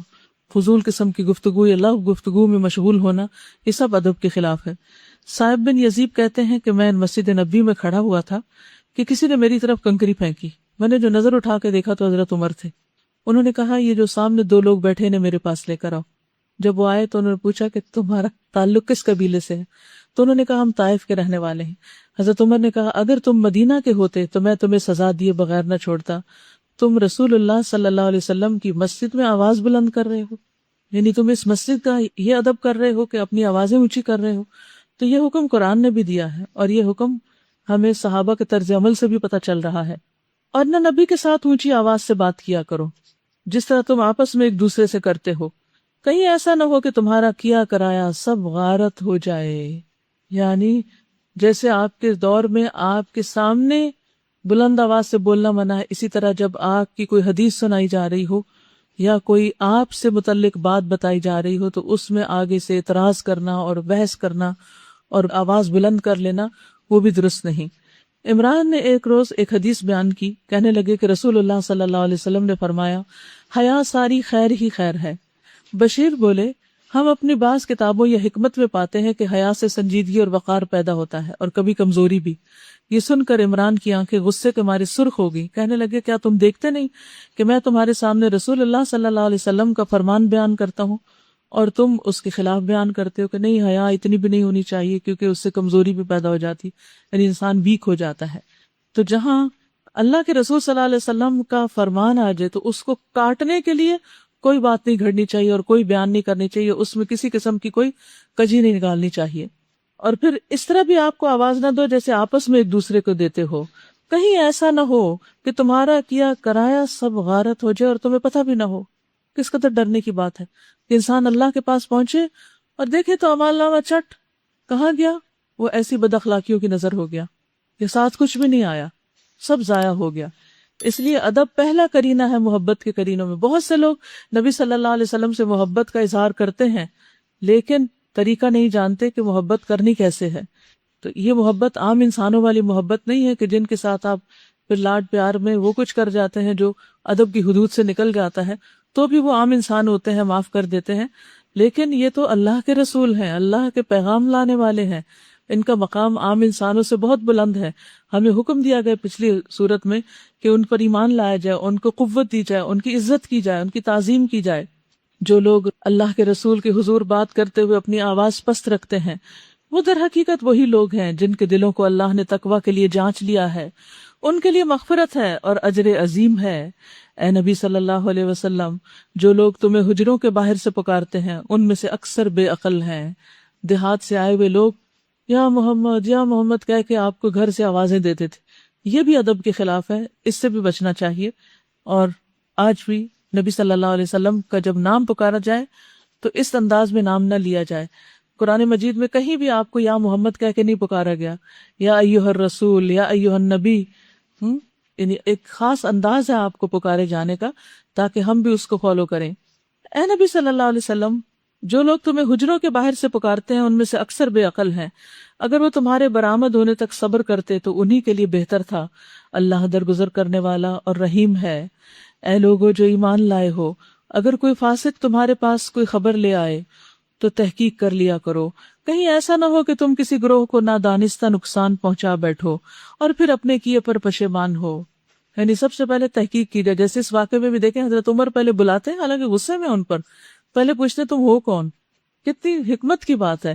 فضول قسم کی گفتگو یا لغو گفتگو میں مشغول ہونا، یہ سب ادب کے خلاف ہے۔ صاحب بن یزیب کہتے ہیں کہ میں مسجد نبی میں کھڑا ہوا تھا کہ کسی نے میری طرف کنکری پھینکی۔ میں نے جو نظر اٹھا کے دیکھا تو حضرت عمر تھے۔ انہوں نے کہا یہ جو سامنے دو لوگ بیٹھے نے میرے پاس لے کر آؤ۔ جب وہ آئے تو انہوں نے پوچھا کہ تمہارا تعلق کس قبیلے سے ہے؟ تو انہوں نے کہا ہم طائف کے رہنے والے ہیں۔ حضرت عمر نے کہا اگر تم مدینہ کے ہوتے تو میں تمہیں سزا دیے بغیر نہ چھوڑتا۔ تم رسول اللہ صلی اللہ علیہ وسلم کی مسجد میں آواز بلند کر رہے ہو، یعنی تم اس مسجد کا یہ ادب کر رہے ہو کہ اپنی آوازیں اونچی کر رہے ہو۔ تو یہ حکم قرآن نے بھی دیا ہے، اور یہ حکم ہمیں صحابہ کے طرز عمل سے بھی پتہ چل رہا ہے۔ اور نہ نبی کے ساتھ اونچی آواز سے بات کیا کرو جس طرح تم آپس میں ایک دوسرے سے کرتے ہو، کہیں ایسا نہ ہو کہ تمہارا کیا کرایا سب غارت ہو جائے۔ یعنی جیسے آپ کے دور میں آپ کے سامنے بلند آواز سے بولنا منع ہے، اسی طرح جب آپ کی کوئی حدیث سنائی جا رہی ہو یا کوئی آپ سے متعلق بات بتائی جا رہی ہو تو اس میں آگے سے اعتراض کرنا اور بحث کرنا اور آواز بلند کر لینا وہ بھی درست نہیں۔ عمران نے ایک روز ایک حدیث بیان کی، کہنے لگے کہ رسول اللہ صلی اللہ علیہ وسلم نے فرمایا حیا ساری خیر ہی خیر ہے۔ بشیر بولے ہم اپنی بعض کتابوں یا حکمت میں پاتے ہیں کہ حیا سے سنجیدگی اور وقار پیدا ہوتا ہے اور کبھی کمزوری بھی۔ یہ سن کر عمران کی آنکھیں غصے کے مارے سرخ ہو گئی، کہنے لگے کیا تم دیکھتے نہیں کہ میں تمہارے سامنے رسول اللہ صلی اللہ علیہ وسلم کا فرمان بیان کرتا ہوں اور تم اس کے خلاف بیان کرتے ہو کہ نہیں حیا اتنی بھی نہیں ہونی چاہیے کیونکہ اس سے کمزوری بھی پیدا ہو جاتی، یعنی انسان ویک ہو جاتا ہے۔ تو جہاں اللہ کے رسول صلی اللہ علیہ وسلم کا فرمان آ جائے تو اس کو کاٹنے کے لیے کوئی بات نہیں گھڑنی چاہیے اور کوئی بیان نہیں کرنی چاہیے، اس میں کسی قسم کی کوئی کجی نہیں نکالنی چاہیے۔ اور پھر اس طرح بھی آپ کو آواز نہ دو جیسے آپس میں ایک دوسرے کو دیتے ہو، کہیں ایسا نہ ہو کہ تمہارا کیا کرایا سب غارت ہو جائے اور تمہیں پتہ بھی نہ ہو۔ کس قدر ڈرنے کی بات ہے کہ انسان اللہ کے پاس پہنچے اور دیکھے تو اعمال نامہ چٹ کہاں گیا، وہ ایسی بد اخلاقیوں کی نظر ہو گیا کہ ساتھ کچھ بھی نہیں آیا، سب ضائع ہو گیا۔ اس لیے ادب پہلا کرینہ ہے محبت کے کرینوں میں۔ بہت سے لوگ نبی صلی اللہ علیہ وسلم سے محبت کا اظہار کرتے ہیں لیکن طریقہ نہیں جانتے کہ محبت کرنی کیسے ہے۔ تو یہ محبت عام انسانوں والی محبت نہیں ہے کہ جن کے ساتھ آپ پھر لاڈ پیار میں وہ کچھ کر جاتے ہیں جو ادب کی حدود سے نکل جاتا ہے، تو بھی وہ عام انسان ہوتے ہیں، معاف کر دیتے ہیں۔ لیکن یہ تو اللہ کے رسول ہیں، اللہ کے پیغام لانے والے ہیں، ان کا مقام عام انسانوں سے بہت بلند ہے۔ ہمیں حکم دیا گیا پچھلی صورت میں کہ ان پر ایمان لایا جائے، ان کو قوت دی جائے، ان کی عزت کی جائے، ان کی تعظیم کی جائے۔ جو لوگ اللہ کے رسول کے حضور بات کرتے ہوئے اپنی آواز پست رکھتے ہیں وہ در حقیقت وہی لوگ ہیں جن کے دلوں کو اللہ نے تقویٰ کے لیے جانچ لیا ہے، ان کے لیے مغفرت ہے اور اجر عظیم ہے۔ اے نبی صلی اللہ علیہ وسلم، جو لوگ تمہیں حجروں کے باہر سے پکارتے ہیں ان میں سے اکثر بے عقل ہیں۔ دیہات سے آئے ہوئے لوگ یا محمد کہہ کے آپ کو گھر سے آوازیں دیتے تھے، یہ بھی ادب کے خلاف ہے، اس سے بھی بچنا چاہیے۔ اور آج بھی نبی صلی اللہ علیہ وسلم کا جب نام پکارا جائے تو اس انداز میں نام نہ لیا جائے۔ قرآن مجید میں کہیں بھی آپ کو یا محمد کہہ کے نہیں پکارا گیا، یا ایھا الرسول، یا ایھا النبی، یعنی ایک خاص انداز ہے آپ کو پکارے جانے کا تاکہ ہم بھی اس کو فالو کریں۔ اے نبی صلی اللہ علیہ وسلم، جو لوگ تمہیں حجروں کے باہر سے پکارتے ہیں ان میں سے اکثر بے عقل ہیں، اگر وہ تمہارے برآمد ہونے تک صبر کرتے تو انہی کے لیے بہتر تھا، اللہ درگزر کرنے والا اور رحیم ہے۔ اے لوگو جو ایمان لائے ہو، اگر کوئی فاسق تمہارے پاس کوئی خبر لے آئے تو تحقیق کر لیا کرو، کہیں ایسا نہ ہو کہ تم کسی گروہ کو نادانستہ نقصان پہنچا بیٹھو اور پھر اپنے کیے پر پشیمان ہو۔ یعنی سب سے پہلے تحقیق کی جائے، جیسے اس واقعے میں بھی دیکھیں حضرت عمر پہلے بلاتے ہیں، حالانکہ غصے میں ان پر پہلے پوچھتے تم ہو کون۔ کتنی حکمت کی بات ہے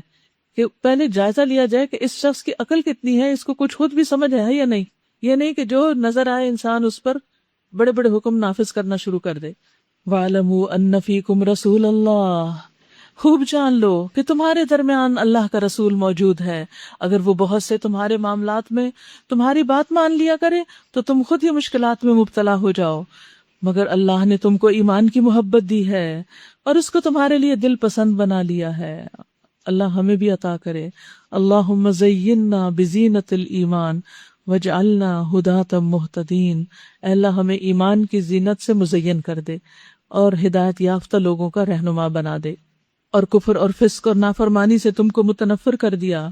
کہ پہلے جائزہ لیا جائے کہ اس شخص کی عقل کتنی ہے، اس کو کچھ خود بھی سمجھ ہے یا نہیں، یہ نہیں کہ جو نظر آئے انسان اس پر بڑے بڑے حکم نافذ کرنا شروع کر دے۔ وَاعْلَمُوا أَنَّ فِيكُمْ رَسُولَ اللَّهِ، خوب جان لو کہ تمہارے درمیان اللہ کا رسول موجود ہے، اگر وہ بہت سے تمہارے معاملات میں تمہاری بات مان لیا کرے تو تم خود ہی مشکلات میں مبتلا ہو جاؤ، مگر اللہ نے تم کو ایمان کی محبت دی ہے اور اس کو تمہارے لیے دل پسند بنا لیا ہے۔ اللہ ہمیں بھی عطا کرے۔ اللہم زیننا بزینت الایمان وجعلنا ھداۃ مہتدین، اے اللہ ہمیں ایمان کی زینت سے مزین کر دے اور ہدایت یافتہ لوگوں کا رہنما بنا دے، اور کفر اور فسق اور نافرمانی سے تم کو متنفر کر دیا۔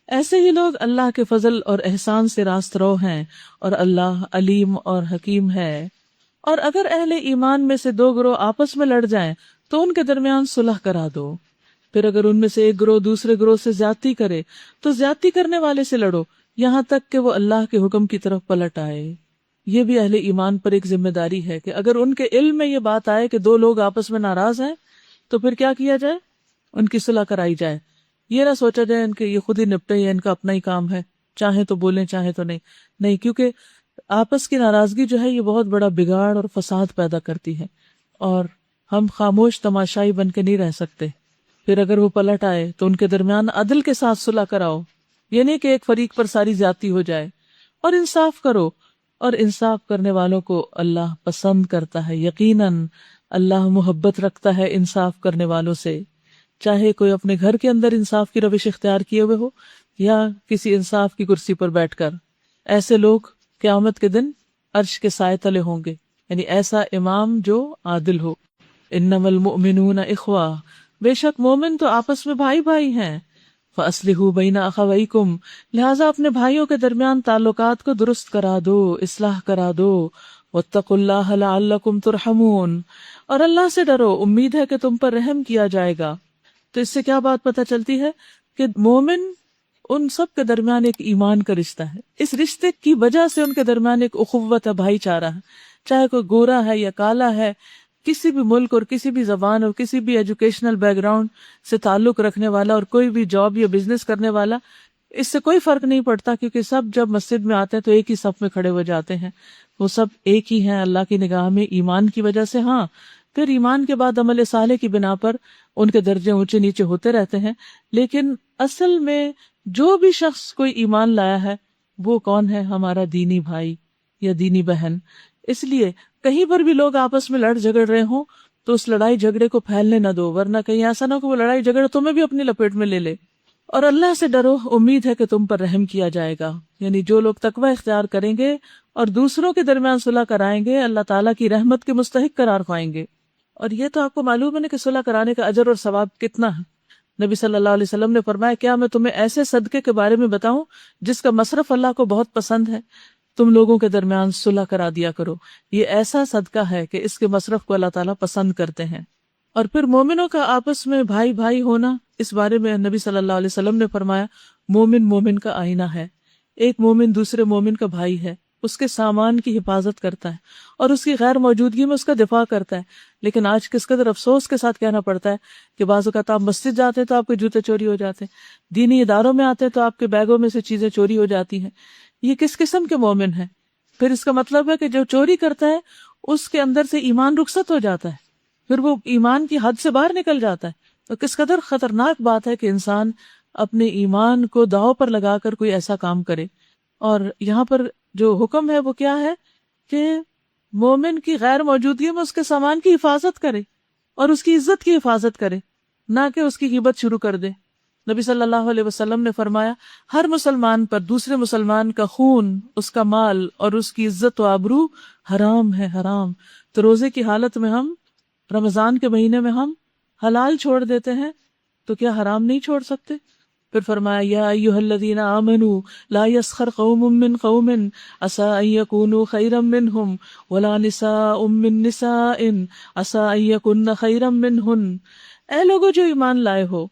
ایسے ہی لوگ اللہ کے فضل اور احسان سے راست رو ہیں، اور اللہ علیم اور حکیم ہے۔ اور اگر اہل ایمان میں سے دو گروہ آپس میں لڑ جائیں تو ان کے درمیان صلح کرا دو، پھر اگر ان میں سے ایک گروہ دوسرے گروہ سے زیادتی کرے تو زیادتی کرنے والے سے لڑو یہاں تک کہ وہ اللہ کے حکم کی طرف پلٹ آئے۔ یہ بھی اہل ایمان پر ایک ذمہ داری ہے کہ اگر ان کے علم میں یہ بات آئے کہ دو لوگ آپس میں ناراض ہیں تو پھر کیا کیا جائے، ان کی صلح کرائی جائے۔ یہ نہ سوچا جائے ان کے یہ خود ہی نپٹے یا ان کا اپنا ہی کام ہے، چاہے تو بولیں چاہے تو نہیں، کیونکہ آپس کی ناراضگی جو ہے یہ بہت بڑا بگاڑ اور فساد پیدا کرتی ہے، اور ہم خاموش تماشائی بن کے نہیں رہ سکتے۔ پھر اگر وہ پلٹ آئے تو ان کے درمیان عدل کے ساتھ صلح کراؤ، یہ نہیں کہ ایک فریق پر ساری زیادتی ہو جائے، اور انصاف کرو، اور انصاف کرنے والوں کو اللہ پسند کرتا ہے۔ یقیناً اللہ محبت رکھتا ہے انصاف کرنے والوں سے، چاہے کوئی اپنے گھر کے اندر انصاف کی روش اختیار کیے ہوئے ہو یا کسی انصاف کی کرسی پر بیٹھ کر۔ ایسے لوگ قیامت کے دن عرش کے سائے تلے ہوں گے، یعنی ایسا امام جو عادل ہو۔ انما المؤمنون اخوہ، بے شک مومن تو آپس میں بھائی بھائی ہیں۔ فاصلحوا بین اخویکم، لہٰذا اپنے بھائیوں کے درمیان تعلقات کو درست کرا دو، اصلاح کرا دو۔ واتقوا اللہ لعلکم ترحمون، اور اللہ سے ڈرو، امید ہے کہ تم پر رحم کیا جائے گا۔ تو اس سے کیا بات پتہ چلتی ہے کہ مومن ان سب کے درمیان ایک ایمان کا رشتہ ہے، اس رشتے کی وجہ سے ان کے درمیان ایک اخوت ہے، بھائی چارہ ہے، چاہے کوئی گورا ہے یا کالا ہے، کسی بھی ملک اور کسی بھی زبان اور کسی بھی ایجوکیشنل بیک گراؤنڈ سے تعلق رکھنے والا اور کوئی بھی جاب یا بزنس کرنے والا، اس سے کوئی فرق نہیں پڑتا، کیونکہ سب جب مسجد میں آتے ہیں تو ایک ہی صف میں کھڑے ہو جاتے ہیں، وہ سب ایک ہی ہیں اللہ کی نگاہ میں ایمان کی وجہ سے۔ ہاں، پھر ایمان کے بعد عمل صالح کی بنا پر ان کے درجے اونچے نیچے ہوتے رہتے ہیں، لیکن اصل میں جو بھی شخص کوئی ایمان لایا ہے وہ کون ہے؟ ہمارا دینی بھائی یا دینی بہن۔ اس لیے کہیں پر بھی لوگ آپس میں لڑ جھگڑ رہے ہوں تو اس لڑائی جھگڑے کو پھیلنے نہ دو، ورنہ کہیں ایسا نہ ہو کہ وہ لڑائی جھگڑا تمہیں بھی اپنی لپیٹ میں لے لے۔ اور اللہ سے ڈرو، امید ہے کہ تم پر رحم کیا جائے گا، یعنی جو لوگ تقوی اختیار کریں گے اور دوسروں کے درمیان صلح کرائیں گے اللہ تعالیٰ کی رحمت کے مستحق قرار پائیں گے۔ اور یہ تو آپ کو معلوم ہے نا کہ صلح کرانے کا اجر اور ثواب کتنا ہے۔ نبی صلی اللہ علیہ وسلم نے فرمایا، کیا میں تمہیں ایسے صدقے کے بارے میں بتاؤں جس کا مصرف اللہ کو بہت پسند ہے؟ تم لوگوں کے درمیان صلح کرا دیا کرو، یہ ایسا صدقہ ہے کہ اس کے مصرف کو اللہ تعالیٰ پسند کرتے ہیں۔ اور پھر مومنوں کا آپس میں بھائی بھائی ہونا، اس بارے میں نبی صلی اللہ علیہ وسلم نے فرمایا، مومن مومن کا آئینہ ہے، ایک مومن دوسرے مومن کا بھائی ہے، اس کے سامان کی حفاظت کرتا ہے اور اس کی غیر موجودگی میں اس کا دفاع کرتا ہے۔ لیکن آج کس قدر افسوس کے ساتھ کہنا پڑتا ہے کہ بعض اوقات آپ مسجد جاتے ہیں تو آپ کے جوتے چوری ہو جاتے ہیں، دینی اداروں میں آتے ہیں تو آپ کے بیگوں میں سے چیزیں چوری ہو جاتی ہیں۔ یہ کس قسم کے مومن ہیں؟ پھر اس کا مطلب ہے کہ جو چوری کرتا ہے اس کے اندر سے ایمان رخصت ہو جاتا ہے، پھر وہ ایمان کی حد سے باہر نکل جاتا ہے۔ تو کس قدر خطرناک بات ہے کہ انسان اپنے ایمان کو داؤ پر لگا کر کوئی ایسا کام کرے۔ اور یہاں پر جو حکم ہے وہ کیا ہے کہ مومن کی غیر موجودگی میں اس کے سامان کی حفاظت کرے اور اس کی عزت کی حفاظت کرے، نہ کہ اس کی غیبت شروع کر دے۔ نبی صلی اللہ علیہ وسلم نے فرمایا، ہر مسلمان پر دوسرے مسلمان کا خون، اس کا مال اور اس کی عزت و آبرو حرام ہے، حرام۔ تو روزے کی حالت میں ہم، رمضان کے مہینے میں ہم حلال چھوڑ دیتے ہیں تو کیا حرام نہیں چھوڑ سکتے؟ پھر فرمایا یا ایھا الذین آمنوا لا یسخر قوم من قوم عسى ان یکونوا خیرا منهم ولا نساء من نساء عسى ان یکن خیرا منہن. اے لوگوں جو ایمان لائے ہو،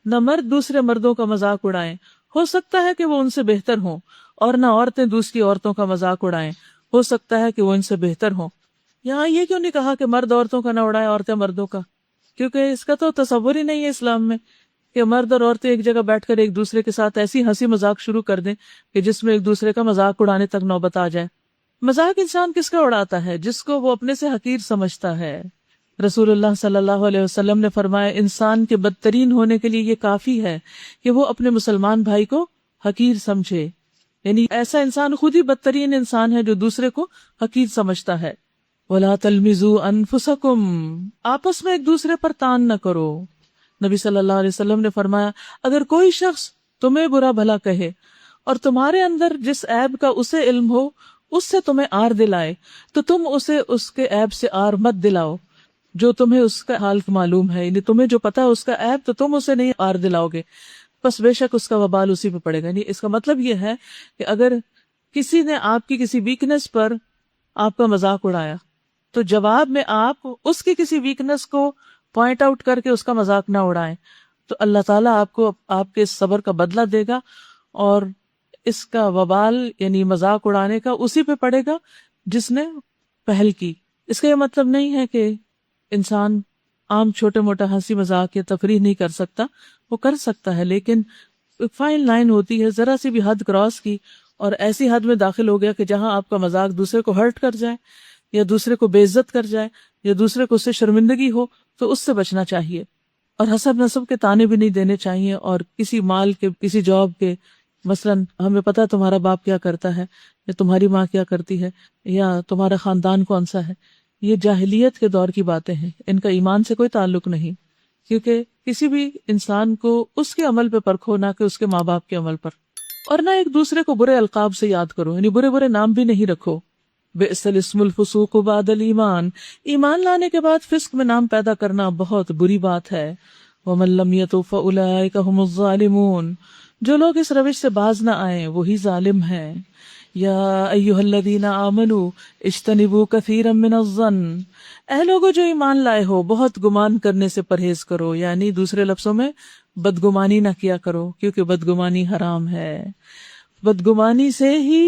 نہ مرد دوسرے مردوں کا مذاق اڑائیں، ہو سکتا ہے کہ وہ ان سے بہتر ہوں، اور نہ عورتیں دوسری عورتوں کا مذاق اڑائیں، ہو سکتا ہے کہ وہ ان سے بہتر ہوں. یہاں یہ کیوں نہیں کہا کہ مرد عورتوں کا نہ اڑائیں، عورتیں مردوں کا؟ کیونکہ اس کا تو تصور ہی نہیں ہے اسلام میں کہ مرد اور عورتیں ایک جگہ بیٹھ کر ایک دوسرے کے ساتھ ایسی ہنسی مذاق شروع کر دیں کہ جس میں ایک دوسرے کا مذاق اڑانے تک نوبت آ جائے. مذاق انسان کس کا اڑاتا ہے؟ جس کو وہ اپنے سے حقیر سمجھتا ہے. رسول اللہ صلی اللہ علیہ وسلم نے فرمایا انسان کے بدترین ہونے کے لیے یہ کافی ہے کہ وہ اپنے مسلمان بھائی کو حقیر سمجھے. یعنی ایسا انسان خود ہی بدترین انسان ہے جو دوسرے کو حقیر سمجھتا ہے. وَلَا تَلْمِزُوا أَنفُسَكُمْ، آپس میں ایک دوسرے پر تان نہ کرو. نبی صلی اللہ علیہ وسلم نے فرمایا اگر کوئی شخص تمہیں برا بھلا کہے اور تمہارے اندر جس عیب کا اسے علم ہو اس سے تمہیں آر دلائے تو تم اسے اس کے عیب سے آر مت دلاؤ جو تمہیں اس کا حال معلوم ہے. یعنی تمہیں جو پتا ہے اس کا عیب تو تم اسے نہیں آر دلاؤ گے، بس بے شک اس کا وبال اسی پہ پڑے گا. یعنی اس کا مطلب یہ ہے کہ اگر کسی نے آپ کی کسی ویکنس پر آپ کا مذاق اڑایا تو جواب میں آپ اس کی کسی ویکنس کو پوائنٹ آؤٹ کر کے اس کا مذاق نہ اڑائیں، تو اللہ تعالیٰ آپ کو آپ کے اس صبر کا بدلہ دے گا، اور اس کا وبال یعنی مذاق اڑانے کا اسی پہ پڑے گا جس نے پہل کی. اس کا یہ مطلب نہیں ہے کہ انسان عام چھوٹے موٹا ہنسی مذاق یا تفریح نہیں کر سکتا، وہ کر سکتا ہے، لیکن ایک فائن لائن ہوتی ہے. ذرا سی بھی حد کراس کی اور ایسی حد میں داخل ہو گیا کہ جہاں آپ کا مذاق دوسرے کو ہرٹ کر جائے یا دوسرے کو بے عزت کر جائے یا دوسرے کو اس سے شرمندگی ہو، تو اس سے بچنا چاہیے. اور حسب نسب کے تانے بھی نہیں دینے چاہیے، اور کسی مال کے، کسی جاب کے، مثلا ہمیں پتہ ہے تمہارا باپ کیا کرتا ہے یا تمہاری ماں کیا کرتی ہے یا تمہارا خاندان کون سا ہے. یہ جاہلیت کے دور کی باتیں ہیں، ان کا ایمان سے کوئی تعلق نہیں. کیونکہ کسی بھی انسان کو اس کے عمل پہ پرکھو، نہ کہ اس کے ماں باپ کے عمل پر. اور نہ ایک دوسرے کو برے القاب سے یاد کرو، یعنی برے برے نام بھی نہیں رکھو. بئس الاسم الفسوق بعد الایمان، ایمان لانے کے بعد فسق میں نام پیدا کرنا بہت بری بات ہے. ومن لم یتب فاولئک هم الظالمون، جو لوگ اس روش سے باز نہ آئیں وہی ظالم ہیں. یا ایھا الذین آمنوا اجتنبوا کثیرا من الظن، اے لوگوں جو ایمان لائے ہو بہت گمان کرنے سے پرہیز کرو. یعنی دوسرے لفظوں میں بدگمانی نہ کیا کرو، کیونکہ بدگمانی حرام ہے. بدگمانی سے ہی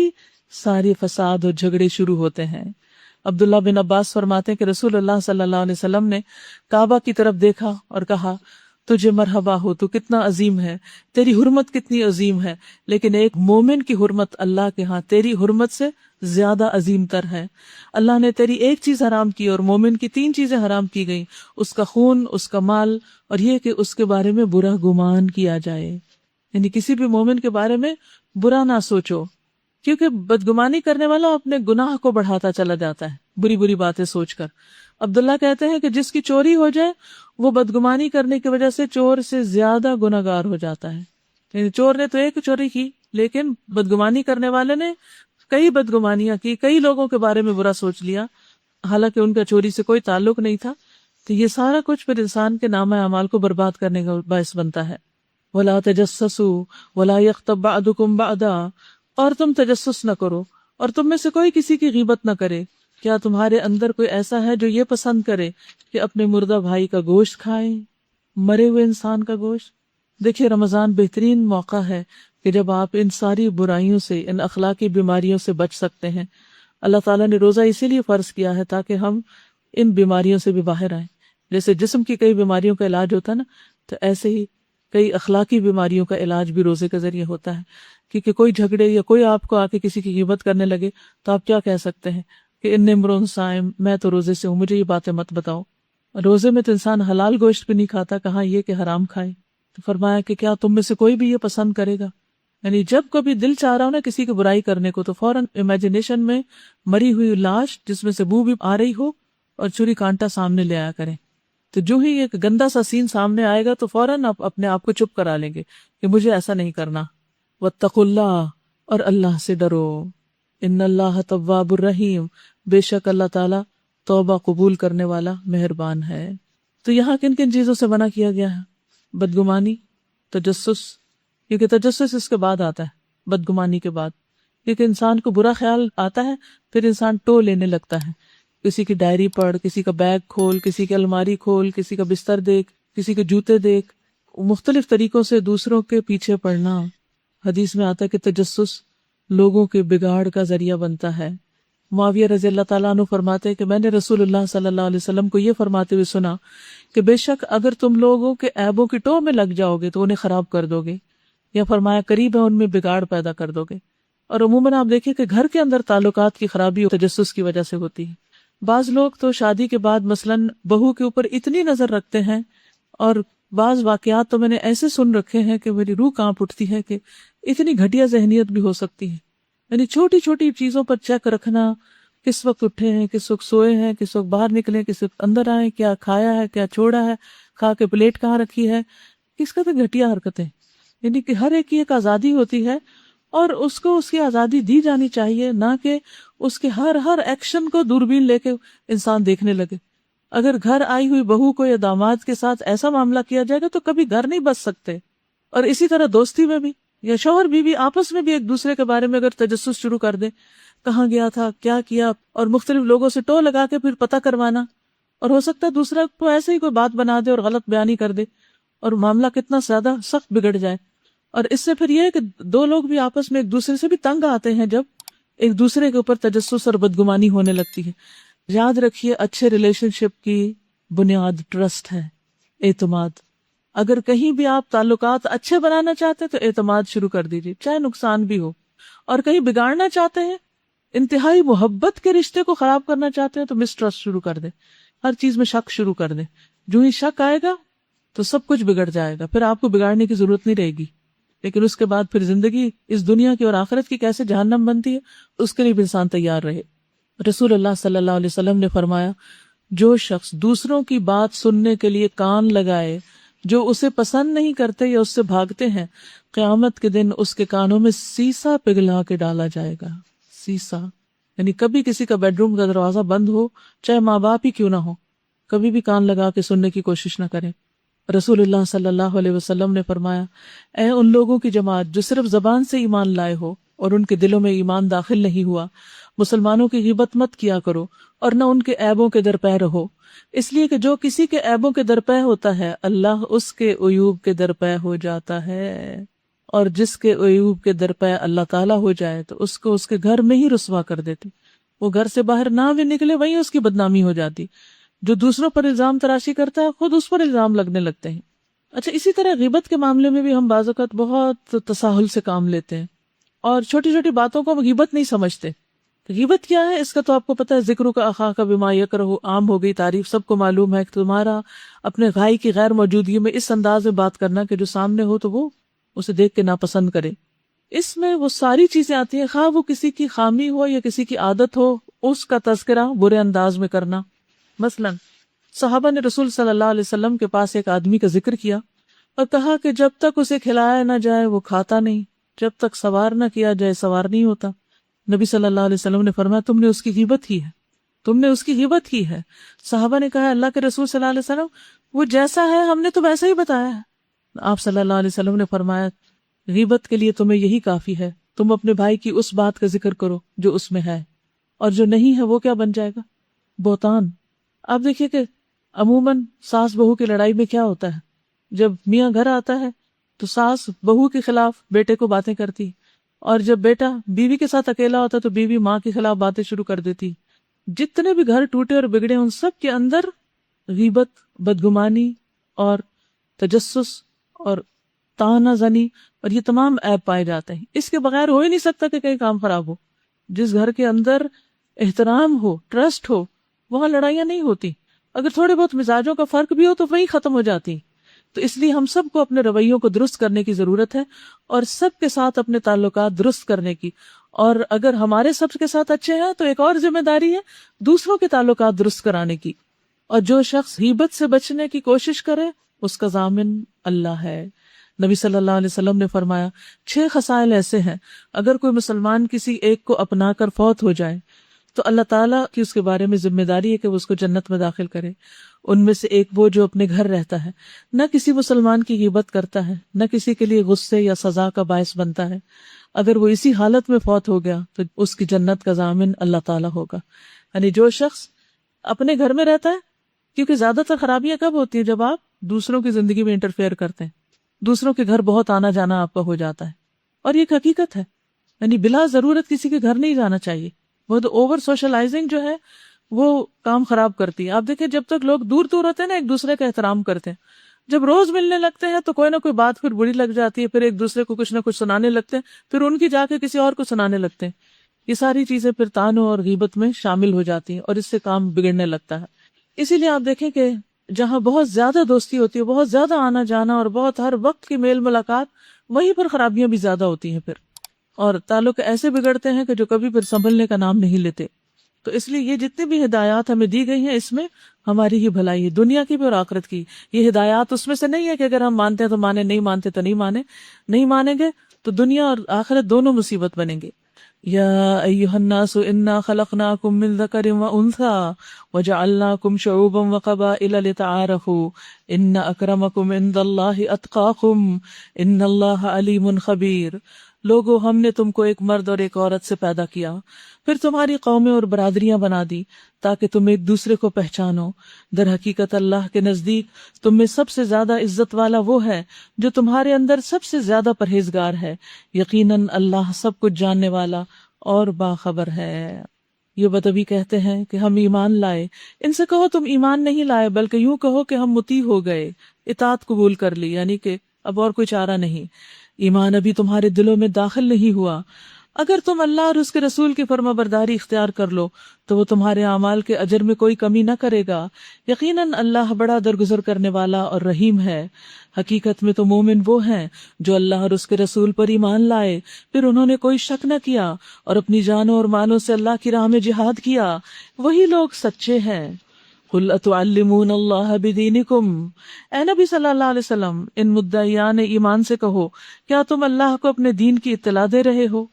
سارے فساد اور جھگڑے شروع ہوتے ہیں. عبداللہ بن عباس فرماتے ہیں کہ رسول اللہ صلی اللہ علیہ وسلم نے کعبہ کی طرف دیکھا اور کہا تجھے مرحبا ہو، تو کتنا عظیم ہے، تیری حرمت کتنی عظیم ہے، لیکن ایک مومن کی حرمت اللہ کے ہاں تیری حرمت سے زیادہ عظیم تر ہے. اللہ نے تیری ایک چیز حرام کی اور مومن کی 3 چیزیں حرام کی گئیں، اس کا خون، اس کا مال، اور یہ کہ اس کے بارے میں برا گمان کیا جائے. یعنی کسی بھی مومن کے بارے میں برا نہ سوچو، کیونکہ بدگمانی کرنے والا اپنے گناہ کو بڑھاتا چلا جاتا ہے بری بری باتیں سوچ کر. عبداللہ کہتے ہیں کہ جس کی چوری ہو جائے وہ بدگمانی کرنے کی وجہ سے چور سے زیادہ گناہگار ہو جاتا ہے. یعنی چور نے تو ایک چوری کی، لیکن بدگمانی کرنے والے نے کئی بدگمانیاں کی، کئی لوگوں کے بارے میں برا سوچ لیا، حالانکہ ان کا چوری سے کوئی تعلق نہیں تھا. تو یہ سارا کچھ پھر انسان کے نامہ اعمال کو برباد کرنے کا باعث بنتا ہے. وَلَا تَجَسَّسُوا وَلَا يَغْتَب بَعْضُكُمْ بَعْضًا، اور تم تجسس نہ کرو اور تم میں سے کوئی کسی کی غیبت نہ کرے. کیا تمہارے اندر کوئی ایسا ہے جو یہ پسند کرے کہ اپنے مردہ بھائی کا گوشت کھائے، مرے ہوئے انسان کا گوشت؟ دیکھیے رمضان بہترین موقع ہے کہ جب آپ ان ساری برائیوں سے، ان اخلاقی بیماریوں سے بچ سکتے ہیں. اللہ تعالیٰ نے روزہ اسی لیے فرض کیا ہے تاکہ ہم ان بیماریوں سے بھی باہر آئیں. جیسے جسم کی کئی بیماریوں کا علاج ہوتا ہے نا، تو ایسے ہی کئی اخلاقی بیماریوں کا علاج بھی روزے کے ذریعے ہوتا ہے. کیونکہ کوئی جھگڑے یا کوئی آپ کو آ کے کسی کی غیبت کرنے لگے تو آپ کیا کہہ سکتے ہیں کہ ان امرؤ صائم، میں تو روزے سے ہوں، مجھے یہ باتیں مت بتاؤ. روزے میں تو انسان حلال گوشت بھی نہیں کھاتا، کہاں یہ کہ حرام کھائے. تو فرمایا کہ کیا تم میں سے کوئی بھی یہ پسند کرے گا؟ یعنی جب کبھی دل چاہ رہا ہو نا کسی کی برائی کرنے کو، تو فوراً امیجنیشن میں مری ہوئی لاش جس میں سے بو بھی آ رہی ہو اور چھری کانٹا سامنے لے آیا کریں. تو جو ہی ایک گندا سا سین سامنے آئے گا تو فوراً آپ اپنے آپ کو چپ کرا لیں گے کہ مجھے ایسا نہیں کرنا. واتقوا اللہ، اور اللہ سے ڈرو. ان اللہ تواب الرحیم، بے شک اللہ تعالیٰ توبہ قبول کرنے والا مہربان ہے. تو یہاں کن کن چیزوں سے منع کیا گیا ہے؟ بدگمانی، تجسس، کیونکہ تجسس اس کے بعد آتا ہے، بدگمانی کے بعد، کیونکہ انسان کو برا خیال آتا ہے، پھر انسان ٹو لینے لگتا ہے، کسی کی ڈائری پڑھ، کسی کا بیگ کھول، کسی کی الماری کھول، کسی کا بستر دیکھ، کسی کے جوتے دیکھ، مختلف طریقوں سے دوسروں کے پیچھے پڑنا۔ حدیث میں آتا ہے کہ تجسس لوگوں کے بگاڑ کا ذریعہ بنتا ہے۔ معاویہ رضی اللہ تعالیٰ عنہ فرماتے ہیں کہ میں نے رسول اللہ صلی اللہ علیہ وسلم کو یہ فرماتے ہوئے سنا کہ بے شک اگر تم لوگوں کے عیبوں کی ٹو میں لگ جاؤ گے تو انہیں خراب کر دو گے، یا فرمایا قریب ہے ان میں بگاڑ پیدا کر دو گے۔ اور عموماً آپ دیکھیں کہ گھر کے اندر تعلقات کی خرابی تجسس کی وجہ سے ہوتی ہے۔ بعض لوگ تو شادی کے بعد مثلاً بہو کے اوپر اتنی نظر رکھتے ہیں، اور بعض واقعات تو میں نے ایسے سن رکھے ہیں کہ میری روح کانپ اٹھتی ہے کہ اتنی گھٹیا ذہنیت بھی ہو سکتی ہے۔ یعنی چھوٹی چھوٹی چیزوں پر چیک رکھنا، کس وقت اٹھے ہیں، کس وقت سوئے ہیں، کس وقت باہر نکلے، کس وقت اندر آئے، کیا کھایا ہے، کیا چھوڑا ہے، کھا کے پلیٹ کہاں رکھی ہے، کس کا تو گھٹیا حرکتیں۔ یعنی کہ ہر ایک کی ایک آزادی ہوتی ہے اور اس کو اس کی آزادی دی جانی چاہیے، نہ کہ اس کے ہر ایکشن کو دوربین لے کے انسان دیکھنے لگے۔ اگر گھر آئی ہوئی بہو کو یا داماد کے ساتھ ایسا معاملہ کیا جائے گا تو کبھی گھر نہیں بس سکتے۔ اور اسی طرح دوستی میں بھی، یا شوہر بیوی آپس میں بھی ایک دوسرے کے بارے میں اگر تجسس شروع کر دیں، کہاں گیا تھا، کیا کیا، اور مختلف لوگوں سے ٹو لگا کے پھر پتہ کروانا، اور ہو سکتا ہے دوسرا کو ایسے ہی کوئی بات بنا دے اور غلط بیانی کر دے اور معاملہ کتنا زیادہ سخت بگڑ جائے۔ اور اس سے پھر یہ ہے کہ دو لوگ بھی آپس میں ایک دوسرے سے بھی تنگ آتے ہیں جب ایک دوسرے کے اوپر تجسس اور بدگمانی ہونے لگتی ہے۔ یاد رکھیے اچھے ریلیشن شپ کی بنیاد ٹرسٹ ہے، اعتماد۔ اگر کہیں بھی آپ تعلقات اچھے بنانا چاہتے ہیں تو اعتماد شروع کر دیجیے، چاہے نقصان بھی ہو۔ اور کہیں بگاڑنا چاہتے ہیں، انتہائی محبت کے رشتے کو خراب کرنا چاہتے ہیں تو مسٹرسٹ شروع کر دیں، ہر چیز میں شک شروع کر دیں۔ جو ہی شک آئے گا تو سب کچھ بگڑ جائے گا، پھر آپ کو بگاڑنے کی ضرورت نہیں رہے گی۔ لیکن اس کے بعد پھر زندگی اس دنیا کی اور آخرت کی کیسے جہنم بنتی ہے، اس کے لیے بھی انسان تیار رہے۔ رسول اللہ صلی اللہ علیہ وسلم نے فرمایا، جو شخص دوسروں کی بات سننے کے لیے کان لگائے جو اسے پسند نہیں کرتے یا اس سے بھاگتے ہیں، قیامت کے دن اس کے کانوں میں سیسا پگھلا کے ڈالا جائے گا۔ سیسا یعنی کبھی کسی کا بیڈ روم کا دروازہ بند ہو، چاہے ماں باپ ہی کیوں نہ ہو، کبھی بھی کان لگا کے سننے کی کوشش نہ کریں۔ رسول اللہ صلی اللہ علیہ وسلم نے فرمایا، اے ان لوگوں کی جماعت جو صرف زبان سے ایمان لائے ہو اور ان کے دلوں میں ایمان داخل نہیں ہوا، مسلمانوں کی غیبت مت کیا کرو اور نہ ان کے عیبوں کے درپے رہو، اس لیے کہ جو کسی کے عیبوں کے درپے ہوتا ہے اللہ اس کے عیوب کے درپے ہو جاتا ہے، اور جس کے عیوب کے درپے اللہ تعالیٰ ہو جائے تو اس کو اس کے گھر میں ہی رسوا کر دیتے، وہ گھر سے باہر نہ بھی نکلے وہیں اس کی بدنامی ہو جاتی۔ جو دوسروں پر الزام تراشی کرتا ہے خود اس پر الزام لگنے لگتے ہیں۔ اچھا، اسی طرح غیبت کے معاملے میں بھی ہم بعض اوقات بہت تساہل سے کام لیتے ہیں اور چھوٹی چھوٹی باتوں کو ہم غیبت نہیں سمجھتے۔ غیبت کیا ہے اس کا تو آپ کو پتہ ہے، ذکر کا اخا کا بما یکرہ عام ہو گئی تعریف، سب کو معلوم ہے کہ تمہارا اپنے بھائی کی غیر موجودگی میں اس انداز میں بات کرنا کہ جو سامنے ہو تو وہ اسے دیکھ کے ناپسند کرے۔ اس میں وہ ساری چیزیں آتی ہیں، خواہ وہ کسی کی خامی ہو یا کسی کی عادت ہو، اس کا تذکرہ برے انداز میں کرنا۔ مثلا صحابہ نے رسول صلی اللہ علیہ وسلم کے پاس ایک آدمی کا ذکر کیا اور کہا کہ جب تک اسے کھلایا نہ جائے وہ کھاتا نہیں، جب تک سوار نہ کیا جائے سوار نہیں ہوتا۔ نبی صلی اللہ علیہ وسلم نے فرمایا، تم نے اس کی غیبت کی ہے، تم نے اس کی غیبت کی ہے۔ صحابہ نے کہا، اللہ کے رسول صلی اللہ علیہ وسلم وہ جیسا ہے ہم نے تو ویسا ہی بتایا ہے۔ آپ صلی اللہ علیہ وسلم نے فرمایا، غیبت کے لیے تمہیں یہی کافی ہے، تم اپنے بھائی کی اس بات کا ذکر کرو جو اس میں ہے، اور جو نہیں ہے وہ کیا بن جائے گا؟ بہتان۔ آپ دیکھیے کہ عموماً ساس بہو کی لڑائی میں کیا ہوتا ہے، جب میاں گھر آتا ہے تو ساس بہو کے خلاف بیٹے کو باتیں کرتی، اور جب بیٹا بیوی کے ساتھ اکیلا ہوتا تو بیوی ماں کے خلاف باتیں شروع کر دیتی۔ جتنے بھی گھر ٹوٹے اور بگڑے ان سب کے اندر غیبت، بدگمانی اور تجسس اور طعنہ زنی اور یہ تمام عیب پائے جاتے ہیں۔ اس کے بغیر ہو ہی نہیں سکتا کہ کہیں کام خراب ہو۔ جس گھر کے اندر احترام ہو، ٹرسٹ ہو، وہاں لڑائیاں نہیں ہوتی۔ اگر تھوڑے بہت مزاجوں کا فرق بھی ہو تو وہی ختم ہو جاتی۔ تو اس لیے ہم سب کو اپنے رویوں کو درست کرنے کی ضرورت ہے اور سب کے ساتھ اپنے تعلقات درست کرنے کی، اور اگر ہمارے سب کے ساتھ اچھے ہیں تو ایک اور ذمہ داری ہے دوسروں کے تعلقات درست کرانے کی۔ اور جو شخص غیبت سے بچنے کی کوشش کرے اس کا ضامن اللہ ہے۔ نبی صلی اللہ علیہ وسلم نے فرمایا، 6 خصائل ایسے ہیں اگر کوئی مسلمان کسی ایک کو اپنا کر فوت ہو جائے تو اللہ تعالیٰ کی اس کے بارے میں ذمہ داری ہے کہ وہ اس کو جنت میں داخل کرے۔ ان میں سے ایک وہ جو اپنے گھر رہتا ہے، نہ کسی مسلمان کی غیبت کرتا ہے، نہ کسی کے لیے غصے یا سزا کا باعث بنتا ہے، اگر وہ اسی حالت میں فوت ہو گیا تو اس کی جنت کا ضامن اللہ تعالیٰ ہوگا۔ یعنی جو شخص اپنے گھر میں رہتا ہے، کیونکہ زیادہ تر خرابیاں کب ہوتی ہیں؟ جب آپ دوسروں کی زندگی میں انٹرفیئر کرتے ہیں، دوسروں کے گھر بہت آنا جانا آپ کا ہو جاتا ہے، اور یہ ایک حقیقت ہے۔ یعنی بلا ضرورت کسی کے گھر نہیں جانا چاہیے، وہ تو اوور سوشلائزنگ جو ہے وہ کام خراب کرتی ہے۔ آپ دیکھیں جب تک لوگ دور دور ہوتے ہیں نا، ایک دوسرے کا احترام کرتے ہیں، جب روز ملنے لگتے ہیں تو کوئی نہ کوئی بات پھر بری لگ جاتی ہے، پھر ایک دوسرے کو کچھ نہ کچھ سنانے لگتے ہیں، پھر ان کی جا کے کسی اور کو سنانے لگتے ہیں۔ یہ ساری چیزیں پھر طعنوں اور غیبت میں شامل ہو جاتی ہیں، اور اس سے کام بگڑنے لگتا ہے۔ اسی لیے آپ دیکھیں کہ جہاں بہت زیادہ دوستی ہوتی ہے، بہت زیادہ آنا جانا اور بہت ہر وقت کی میل ملاقات، وہیں پر خرابیاں بھی زیادہ ہوتی ہیں پھر، اور تعلق ایسے بگڑتے ہیں کہ جو کبھی پھر سنبھلنے کا نام نہیں لیتے۔ تو اس لیے یہ جتنی بھی ہدایات ہمیں دی گئی ہیں، اس میں ہماری ہی بھلائی ہے، دنیا کی بھی اور آخرت کی۔ یہ ہدایات اس میں سے نہیں ہے کہ اگر ہم مانتے ہیں تو مانے، نہیں مانتے تو نہیں مانیں گے تو دنیا اور آخرت دونوں مصیبت بنیں گے۔ یا ایھا الناس انا خلقناکم من ذکر وانثی وجعلناکم شعوبا وقبائل لتعارفوا ان اکرمکم عند اللہ اتقاکم ان اللہ علیم خبیر۔ لوگو، ہم نے تم کو ایک مرد اور ایک عورت سے پیدا کیا، پھر تمہاری قومیں اور برادریاں بنا دی تاکہ تم ایک دوسرے کو پہچانو۔ در حقیقت اللہ کے نزدیک تم میں سب سے زیادہ عزت والا وہ ہے جو تمہارے اندر سب سے زیادہ پرہیزگار ہے۔ یقیناً اللہ سب کچھ جاننے والا اور باخبر ہے۔ یہ بدوی کہتے ہیں کہ ہم ایمان لائے۔ ان سے کہو تم ایمان نہیں لائے، بلکہ یوں کہو کہ ہم مطیع ہو گئے، اطاعت قبول کر لی، یعنی کہ اب اور کوئی چارہ نہیں، ایمان ابھی تمہارے دلوں میں داخل نہیں ہوا۔ اگر تم اللہ اور اس کے رسول کی فرما برداری اختیار کر لو تو وہ تمہارے اعمال کے اجر میں کوئی کمی نہ کرے گا۔ یقیناً اللہ بڑا درگزر کرنے والا اور رحیم ہے۔ حقیقت میں تو مومن وہ ہیں جو اللہ اور اس کے رسول پر ایمان لائے، پھر انہوں نے کوئی شک نہ کیا اور اپنی جانوں اور مالوں سے اللہ کی راہ میں جہاد کیا، وہی لوگ سچے ہیں۔ قُلْ أَتُعَلِّمُونَ اللَّهَ بِدِينِكُمْ، اے نبی صلی اللہ علیہ وسلم، ان مدعیان ایمان سے کہو، کیا تم اللہ کو اپنے دین کی اطلاع دے رہے ہو؟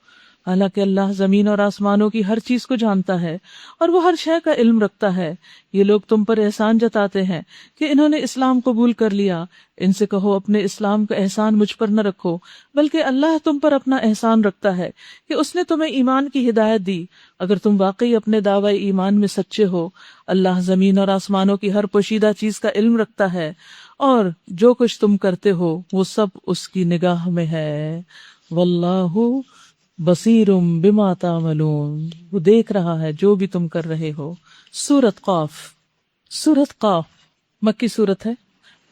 حالانکہ اللہ زمین اور آسمانوں کی ہر چیز کو جانتا ہے اور وہ ہر شے کا علم رکھتا ہے۔ یہ لوگ تم پر احسان جتاتے ہیں کہ انہوں نے اسلام قبول کر لیا۔ ان سے کہو اپنے اسلام کا احسان مجھ پر نہ رکھو، بلکہ اللہ تم پر اپنا احسان رکھتا ہے کہ اس نے تمہیں ایمان کی ہدایت دی۔ اگر تم واقعی اپنے دعوی ایمان میں سچے ہو، اللہ زمین اور آسمانوں کی ہر پوشیدہ چیز کا علم رکھتا ہے، اور جو کچھ تم کرتے ہو وہ سب اس کی نگاہ میں ہے۔ واللہ بصیر بما تعملون، وہ دیکھ رہا ہے جو بھی تم کر رہے ہو۔ سورۃ قاف۔ سورۃ قاف مکی سورت ہے۔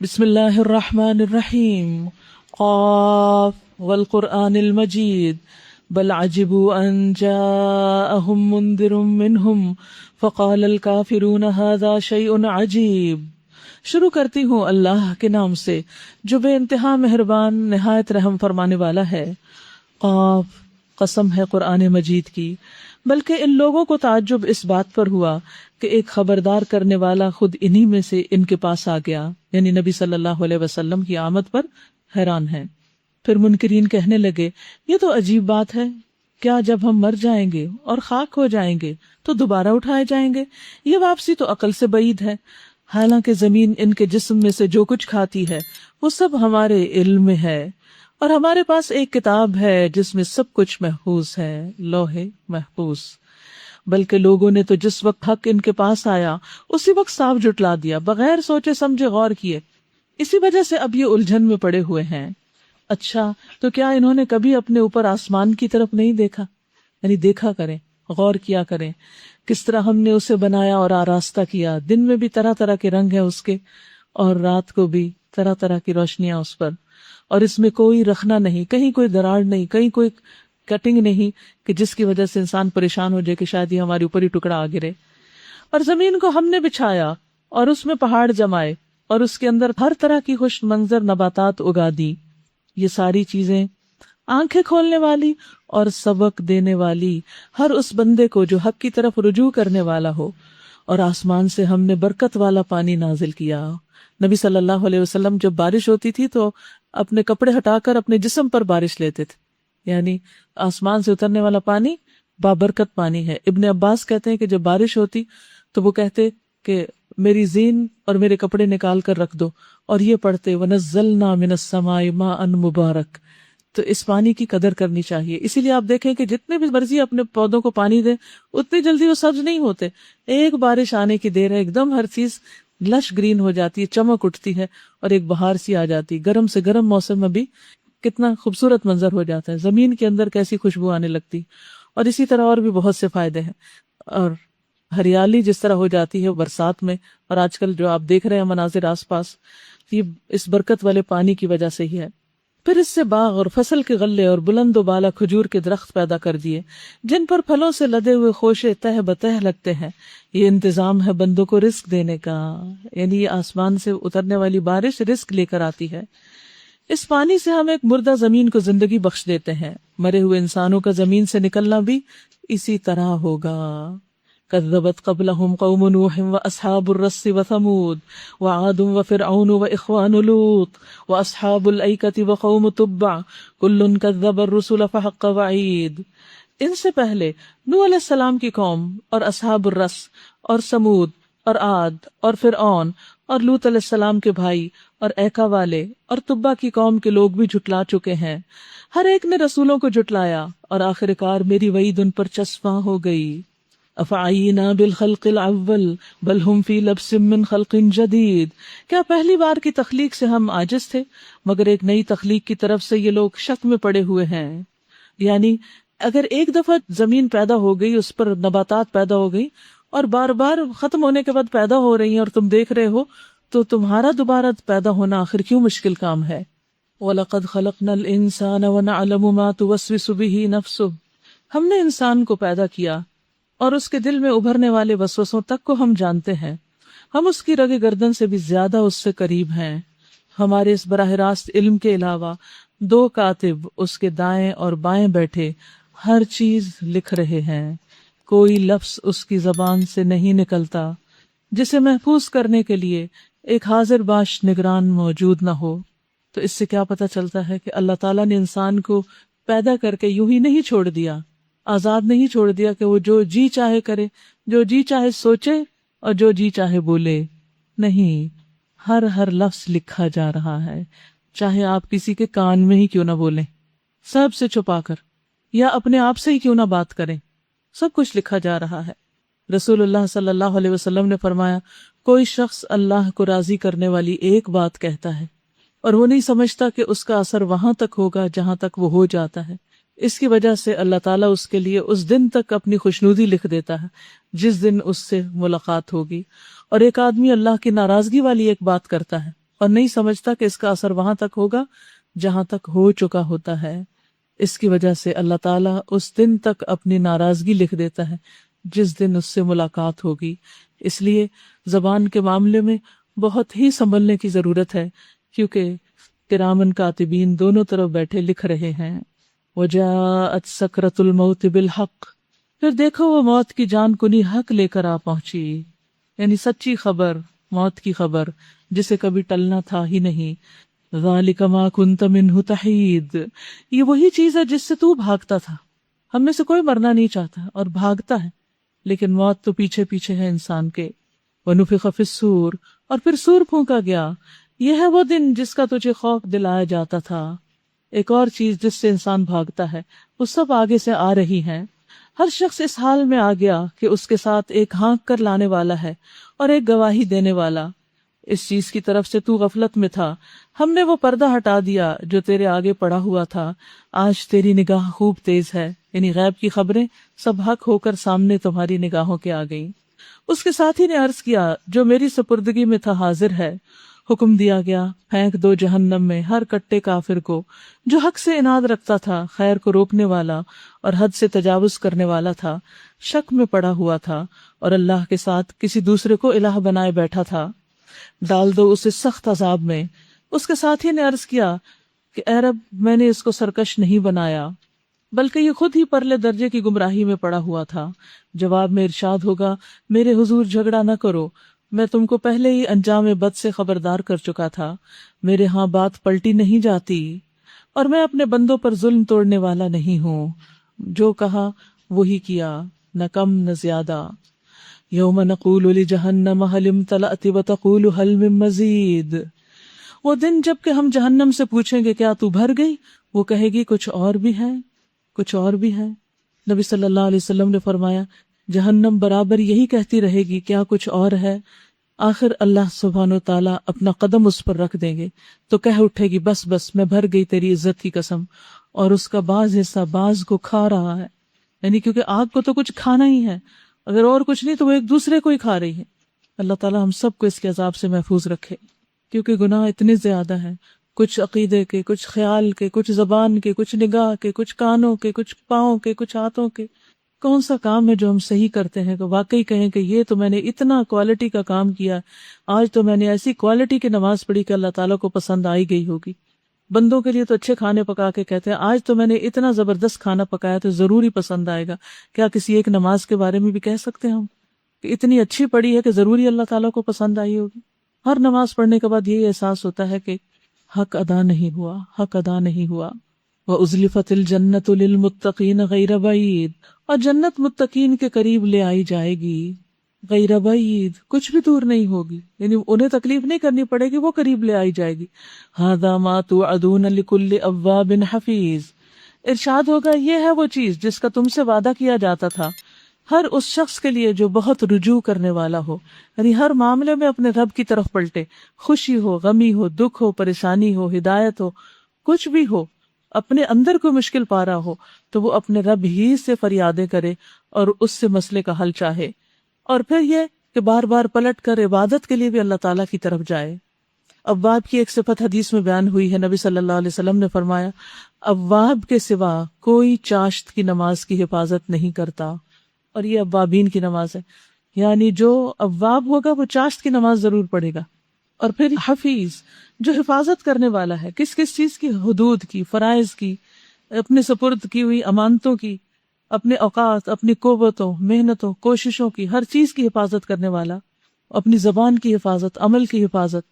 بسم اللہ الرحمن الرحیم۔ قاف والقرآن المجید بل عجبوا ان جاءهم منذر منهم فقال الكافرون هذا شیء عجیب۔ شروع کرتی ہوں اللہ کے نام سے جو بے انتہا مہربان نہایت رحم فرمانے والا ہے۔ قاف، قسم ہے قرآن مجید کی، بلکہ ان لوگوں کو تعجب اس بات پر ہوا کہ ایک خبردار کرنے والا خود انہی میں سے ان کے پاس آ گیا، یعنی نبی صلی اللہ علیہ وسلم کی آمد پر حیران ہیں۔ پھر منکرین کہنے لگے، یہ تو عجیب بات ہے، کیا جب ہم مر جائیں گے اور خاک ہو جائیں گے تو دوبارہ اٹھائے جائیں گے؟ یہ واپسی تو عقل سے بعید ہے۔ حالانکہ زمین ان کے جسم میں سے جو کچھ کھاتی ہے وہ سب ہمارے علم میں ہے، اور ہمارے پاس ایک کتاب ہے جس میں سب کچھ محفوظ ہے، لوح محفوظ۔ بلکہ لوگوں نے تو جس وقت حق ان کے پاس آیا اسی وقت صاف جھٹلا دیا، بغیر سوچے سمجھے غور کیے۔ اسی وجہ سے اب یہ الجھن میں پڑے ہوئے ہیں۔ اچھا، تو کیا انہوں نے کبھی اپنے اوپر آسمان کی طرف نہیں دیکھا؟ یعنی دیکھا کریں، غور کیا کریں، کس طرح ہم نے اسے بنایا اور آراستہ کیا۔ دن میں بھی طرح طرح کے رنگ ہیں اس کے، اور رات کو بھی طرح طرح کی روشنیاں اس پر، اور اس میں کوئی رخنا نہیں، کہیں کوئی دراڑ نہیں، کہیں کوئی کٹنگ نہیں کہ جس کی وجہ سے انسان پریشان ہو جائے کہ شاید یہ ہمارے اوپر ہی ٹکڑا آ گرے۔ اور زمین کو ہم نے بچھایا اور اس میں پہاڑ جمائے اور اس کے اندر ہر طرح کی خوش منظر نباتات اگا دی۔ یہ ساری چیزیں آنکھیں کھولنے والی اور سبق دینے والی ہر اس بندے کو جو حق کی طرف رجوع کرنے والا ہو۔ اور آسمان سے ہم نے برکت والا پانی نازل کیا۔ نبی صلی اللہ علیہ وسلم جب بارش ہوتی تھی تو اپنے کپڑے ہٹا کر اپنے جسم پر بارش لیتے تھے، یعنی آسمان سے اترنے والا پانی بابرکت پانی ہے۔ ابن عباس کہتے ہیں کہ جب بارش ہوتی تو وہ کہتے کہ میری زین اور میرے کپڑے نکال کر رکھ دو، اور یہ پڑھتے وَنَزَّلْنَا مِنَ السَّمَاءِ مَاءً مُبَارَكٍ۔ تو اس پانی کی قدر کرنی چاہیے۔ اسی لیے آپ دیکھیں کہ جتنے بھی مرضی اپنے پودوں کو پانی دیں اتنی جلدی وہ سبز نہیں ہوتے، ایک بارش آنے کی دیر ہے، ایک دم ہر چیز لش گرین ہو جاتی ہے، چمک اٹھتی ہے، اور ایک بہار سی آ جاتی، گرم سے گرم موسم میں بھی کتنا خوبصورت منظر ہو جاتا ہے، زمین کے اندر کیسی خوشبو آنے لگتی۔ اور اسی طرح اور بھی بہت سے فائدے ہیں، اور ہریالی جس طرح ہو جاتی ہے برسات میں، اور آج کل جو آپ دیکھ رہے ہیں مناظر آس پاس، یہ اس برکت والے پانی کی وجہ سے ہی ہے۔ پھر اس سے باغ اور فصل کے غلے اور بلند و بالا کھجور کے درخت پیدا کر دیے، جن پر پھلوں سے لدے ہوئے خوشے تہ بتہ لگتے ہیں۔ یہ انتظام ہے بندوں کو رزق دینے کا، یعنی یہ آسمان سے اترنے والی بارش رزق لے کر آتی ہے۔ اس پانی سے ہم ایک مردہ زمین کو زندگی بخش دیتے ہیں، مرے ہوئے انسانوں کا زمین سے نکلنا بھی اسی طرح ہوگا۔ كذبت قبلهم قوم نوح واصحاب الرس وثمود وعاد وفرعون واخوان لوط واصحاب الایکة وقوم تبع كل كذب الرسل فحق وعید۔ ان سے پہلے نوح علیہ السلام کی قوم اور اصحاب الرس اور سمود اور عاد اور فرعون اور لوط علیہ السلام کے بھائی اور ایکا والے اور تبع کی قوم کے لوگ بھی جھٹلا چکے ہیں۔ ہر ایک نے رسولوں کو جھٹلایا، اور آخر کار میری وعید ان پر چسپاں ہو گئی۔ افعینا بالخلق الاول بل ہم فی لبس من خلق جدید۔ کیا پہلی بار کی تخلیق سے ہم عاجز تھے؟ مگر ایک نئی تخلیق کی طرف سے یہ لوگ شک میں پڑے ہوئے ہیں۔ یعنی اگر ایک دفعہ زمین پیدا ہو گئی، اس پر نباتات پیدا ہو گئی، اور بار بار ختم ہونے کے بعد پیدا ہو رہی ہیں، اور تم دیکھ رہے ہو، تو تمہارا دوبارہ پیدا ہونا آخر کیوں مشکل کام ہے؟ وَلَقَدْ خَلَقْنَا الْإِنسَانَ وَنَعْلَمُ مَا تُوَسْوِسُ بِهِ نَفْسُهُ۔ ہم نے انسان کو پیدا کیا اور اس کے دل میں ابھرنے والے وسوسوں تک کو ہم جانتے ہیں، ہم اس کی رگ گردن سے بھی زیادہ اس سے قریب ہیں۔ ہمارے اس براہ راست علم کے علاوہ دو کاتب اس کے دائیں اور بائیں بیٹھے ہر چیز لکھ رہے ہیں، کوئی لفظ اس کی زبان سے نہیں نکلتا جسے محفوظ کرنے کے لیے ایک حاضر باش نگران موجود نہ ہو۔ تو اس سے کیا پتہ چلتا ہے کہ اللہ تعالیٰ نے انسان کو پیدا کر کے یوں ہی نہیں چھوڑ دیا، آزاد نہیں چھوڑ دیا کہ وہ جو جی چاہے کرے، جو جی چاہے سوچے اور جو جی چاہے بولے۔ نہیں، ہر لفظ لکھا جا رہا ہے، چاہے آپ کسی کے کان میں ہی کیوں نہ بولیں، سب سے چھپا کر، یا اپنے آپ سے ہی کیوں نہ بات کریں، سب کچھ لکھا جا رہا ہے۔ رسول اللہ صلی اللہ علیہ وسلم نے فرمایا، کوئی شخص اللہ کو راضی کرنے والی ایک بات کہتا ہے اور وہ نہیں سمجھتا کہ اس کا اثر وہاں تک ہوگا جہاں تک وہ ہو جاتا ہے، اس کی وجہ سے اللہ تعالیٰ اس کے لیے اس دن تک اپنی خوشنودی لکھ دیتا ہے جس دن اس سے ملاقات ہوگی۔ اور ایک آدمی اللہ کی ناراضگی والی ایک بات کرتا ہے اور نہیں سمجھتا کہ اس کا اثر وہاں تک ہوگا جہاں تک ہو چکا ہوتا ہے، اس کی وجہ سے اللہ تعالیٰ اس دن تک اپنی ناراضگی لکھ دیتا ہے جس دن اس سے ملاقات ہوگی۔ اس لیے زبان کے معاملے میں بہت ہی سنبھلنے کی ضرورت ہے، کیونکہ کرامن کاتبین دونوں طرف بیٹھے لکھ رہے ہیں۔ وجاءت سکرۃ الموت بالحق، پھر دیکھو وہ موت کی جان کنی حق لے کر آ پہنچی، یعنی سچی خبر، موت کی خبر جسے کبھی ٹلنا تھا ہی نہیں۔ ذالک ما کنت منہ تحید، یہ وہی چیز ہے جس سے تو بھاگتا تھا۔ ہم میں سے کوئی مرنا نہیں چاہتا اور بھاگتا ہے، لیکن موت تو پیچھے پیچھے ہے انسان کے۔ ونفخ فی الصور، اور پھر سور پھونکا گیا، یہ ہے وہ دن جس کا تجھے خوف دلایا جاتا تھا۔ ایک اور چیز جس سے انسان بھاگتا ہے وہ سب آگے سے آ رہی ہیں۔ ہر شخص اس حال میں آ گیا کہ اس کے ساتھ ایک ہانک کر لانے والا ہے اور ایک گواہی دینے والا۔ اس چیز کی طرف سے تو غفلت میں تھا، ہم نے وہ پردہ ہٹا دیا جو تیرے آگے پڑا ہوا تھا، آج تیری نگاہ خوب تیز ہے، یعنی غیب کی خبریں سب حق ہو کر سامنے تمہاری نگاہوں کے آ گئیں۔ اس کے ساتھی نے عرض کیا، جو میری سپردگی میں تھا حاضر ہے۔ حکم دیا گیا، پھینک دو جہنم میں ہر کٹے کافر کو جو حق سے اناد رکھتا تھا، خیر کو روکنے والا اور حد سے تجاوز کرنے والا تھا، شک میں پڑا ہوا تھا اور اللہ کے ساتھ کسی دوسرے کو الہ بنائے بیٹھا تھا۔ ڈال دو اسے سخت عذاب میں۔ اس کے ساتھی نے عرض کیا کہ اے رب، میں نے اس کو سرکش نہیں بنایا، بلکہ یہ خود ہی پرلے درجے کی گمراہی میں پڑا ہوا تھا۔ جواب میں ارشاد ہوگا، میرے حضور جھگڑا نہ کرو، میں تم کو پہلے ہی انجام بد سے خبردار کر چکا تھا، میرے ہاں بات پلٹی نہیں جاتی، اور میں اپنے بندوں پر ظلم توڑنے والا نہیں ہوں۔ جو کہا وہی کیا، نہ کم نہ زیادہ. یوم نقول لجہنم هل امتلأت وتقول هل من مزید. وہ دن جب کہ ہم جہنم سے پوچھیں گے کیا تو بھر گئی، وہ کہے گی کچھ اور بھی ہے، کچھ اور بھی ہے. نبی صلی اللہ علیہ وسلم نے فرمایا جہنم برابر یہی کہتی رہے گی کیا کچھ اور ہے. آخر اللہ سبحانہ وتعالیٰ اپنا قدم اس پر رکھ دیں گے تو کہہ اٹھے گی بس بس میں بھر گئی تیری عزت کی قسم، اور اس کا بعض حصہ بعض کو کھا رہا ہے. یعنی کیونکہ آگ کو تو کچھ کھانا ہی ہے، اگر اور کچھ نہیں تو وہ ایک دوسرے کو ہی کھا رہی ہے. اللہ تعالیٰ ہم سب کو اس کے عذاب سے محفوظ رکھے، کیونکہ گناہ اتنے زیادہ ہیں، کچھ عقیدے کے، کچھ خیال کے، کچھ زبان کے، کچھ نگاہ کے، کچھ کانوں کے، کچھ پاؤں کے، کچھ ہاتھوں کے. کون سا کام ہے جو ہم صحیح کرتے ہیں کہ واقعی کہیں کہ یہ تو میں نے اتنا کوالٹی کا کام کیا، آج تو میں نے ایسی کوالٹی کی نماز پڑھی کہ اللہ تعالیٰ کو پسند آئی گئی ہوگی. بندوں کے لیے تو اچھے کھانے پکا کے کہتے ہیں آج تو میں نے اتنا زبردست کھانا پکایا تو ضرور ہی پسند آئے گا. کیا کسی ایک نماز کے بارے میں بھی کہہ سکتے ہیں ہم کہ اتنی اچھی پڑھی ہے کہ ضروری اللہ تعالیٰ کو پسند آئی ہوگی؟ ہر نماز پڑھنے کے بعد یہی احساس ہوتا ہے کہ حق ادا نہیں ہوا، حق ادا نہیں ہوا. وَأُزْلِفَتِ الْجَنَّةُ لِلْمُتَّقِينَ غَيْرَ بَعِيدٍ، اور جنت متقین کے قریب لے آئی جائے گی، غیر بعید، کچھ بھی دور نہیں ہوگی، یعنی انہیں تکلیف نہیں کرنی پڑے گی، وہ قریب لے آئی جائے گی. هَذَا مَا تُوعَدُونَ لِكُلِّ أَوَّابٍ حَفِيظٍ، ارشاد ہوگا یہ ہے وہ چیز جس کا تم سے وعدہ کیا جاتا تھا ہر اس شخص کے لیے جو بہت رجوع کرنے والا ہو، یعنی ہر معاملے میں اپنے رب کی طرف پلٹے، خوشی ہو، غمی ہو، دکھ ہو، پریشانی ہو، ہدایت ہو، کچھ بھی ہو، اپنے اندر کوئی مشکل پا رہا ہو تو وہ اپنے رب ہی سے فریادیں کرے اور اس سے مسئلے کا حل چاہے. اور پھر یہ کہ بار بار پلٹ کر عبادت کے لیے بھی اللہ تعالیٰ کی طرف جائے. اواب کی ایک صفت حدیث میں بیان ہوئی ہے، نبی صلی اللہ علیہ وسلم نے فرمایا اواب کے سوا کوئی چاشت کی نماز کی حفاظت نہیں کرتا، اور یہ اوابین کی نماز ہے، یعنی جو اواب ہوگا وہ چاشت کی نماز ضرور پڑھے گا. اور پھر حفیظ، جو حفاظت کرنے والا ہے، کس کس چیز کی؟ حدود کی، فرائض کی، اپنے سپرد کی ہوئی امانتوں کی، اپنے اوقات، اپنی قوتوں، محنتوں، کوششوں کی، ہر چیز کی حفاظت کرنے والا، اپنی زبان کی حفاظت، عمل کی حفاظت.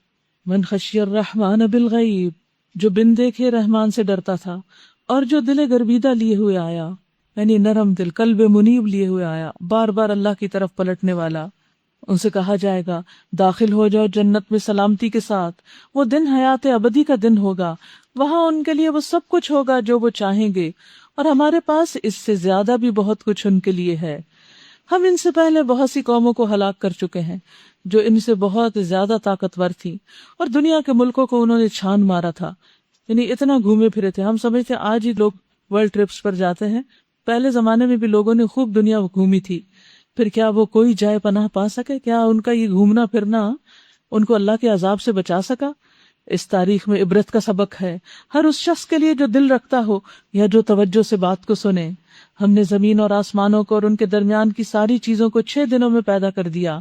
من خشی الرحمن بالغیب، جو بن دیکھے رحمان سے ڈرتا تھا، اور جو دل گربیدہ لیے ہوئے آیا، یعنی نرم دل، قلب منیب لیے ہوئے آیا، بار بار اللہ کی طرف پلٹنے والا. ان سے کہا جائے گا داخل ہو جاؤ جنت میں سلامتی کے ساتھ، وہ دن حیات ابدی کا دن ہوگا، وہاں ان کے لیے وہ سب کچھ ہوگا جو وہ چاہیں گے، اور ہمارے پاس اس سے زیادہ بھی بہت کچھ ان کے لیے ہے. ہم ان سے پہلے بہت سی قوموں کو ہلاک کر چکے ہیں جو ان سے بہت زیادہ طاقتور تھی، اور دنیا کے ملکوں کو انہوں نے چھان مارا تھا، یعنی اتنا گھومے پھرے تھے. ہم سمجھتے ہیں آج ہی لوگ ورلڈ ٹرپس پر جاتے ہیں، پہلے زمانے میں بھی لوگوں نے خوب دنیا گھومی تھی. پھر کیا وہ کوئی جائے پناہ پا سکے؟ کیا ان کا یہ گھومنا پھرنا ان کو اللہ کے عذاب سے بچا سکا؟ اس تاریخ میں عبرت کا سبق ہے ہر اس شخص کے لیے جو دل رکھتا ہو یا جو توجہ سے بات کو سنے. ہم نے زمین اور آسمانوں کو اور ان کے درمیان کی ساری چیزوں کو 6 دنوں میں پیدا کر دیا،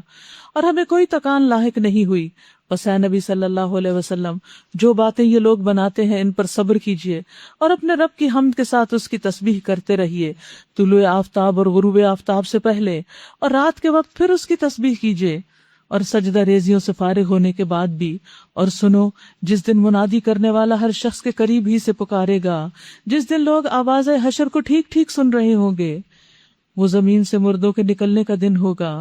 اور ہمیں کوئی تکان لاحق نہیں ہوئی. بس اے نبی صلی اللہ علیہ وسلم، جو باتیں یہ لوگ بناتے ہیں ان پر صبر کیجیے، اور اپنے رب کی حمد کے ساتھ اس کی تسبیح کرتے رہیے، طلوع آفتاب اور غروب آفتاب سے پہلے، اور رات کے وقت پھر اس کی تسبیح کیجیے، اور سجدہ ریزیوں سے فارغ ہونے کے بعد بھی. اور سنو، جس دن منادی کرنے والا ہر شخص کے قریب ہی سے پکارے گا، جس دن لوگ آواز حشر کو ٹھیک ٹھیک سن رہے ہوں گے، وہ زمین سے مردوں کے نکلنے کا دن ہوگا.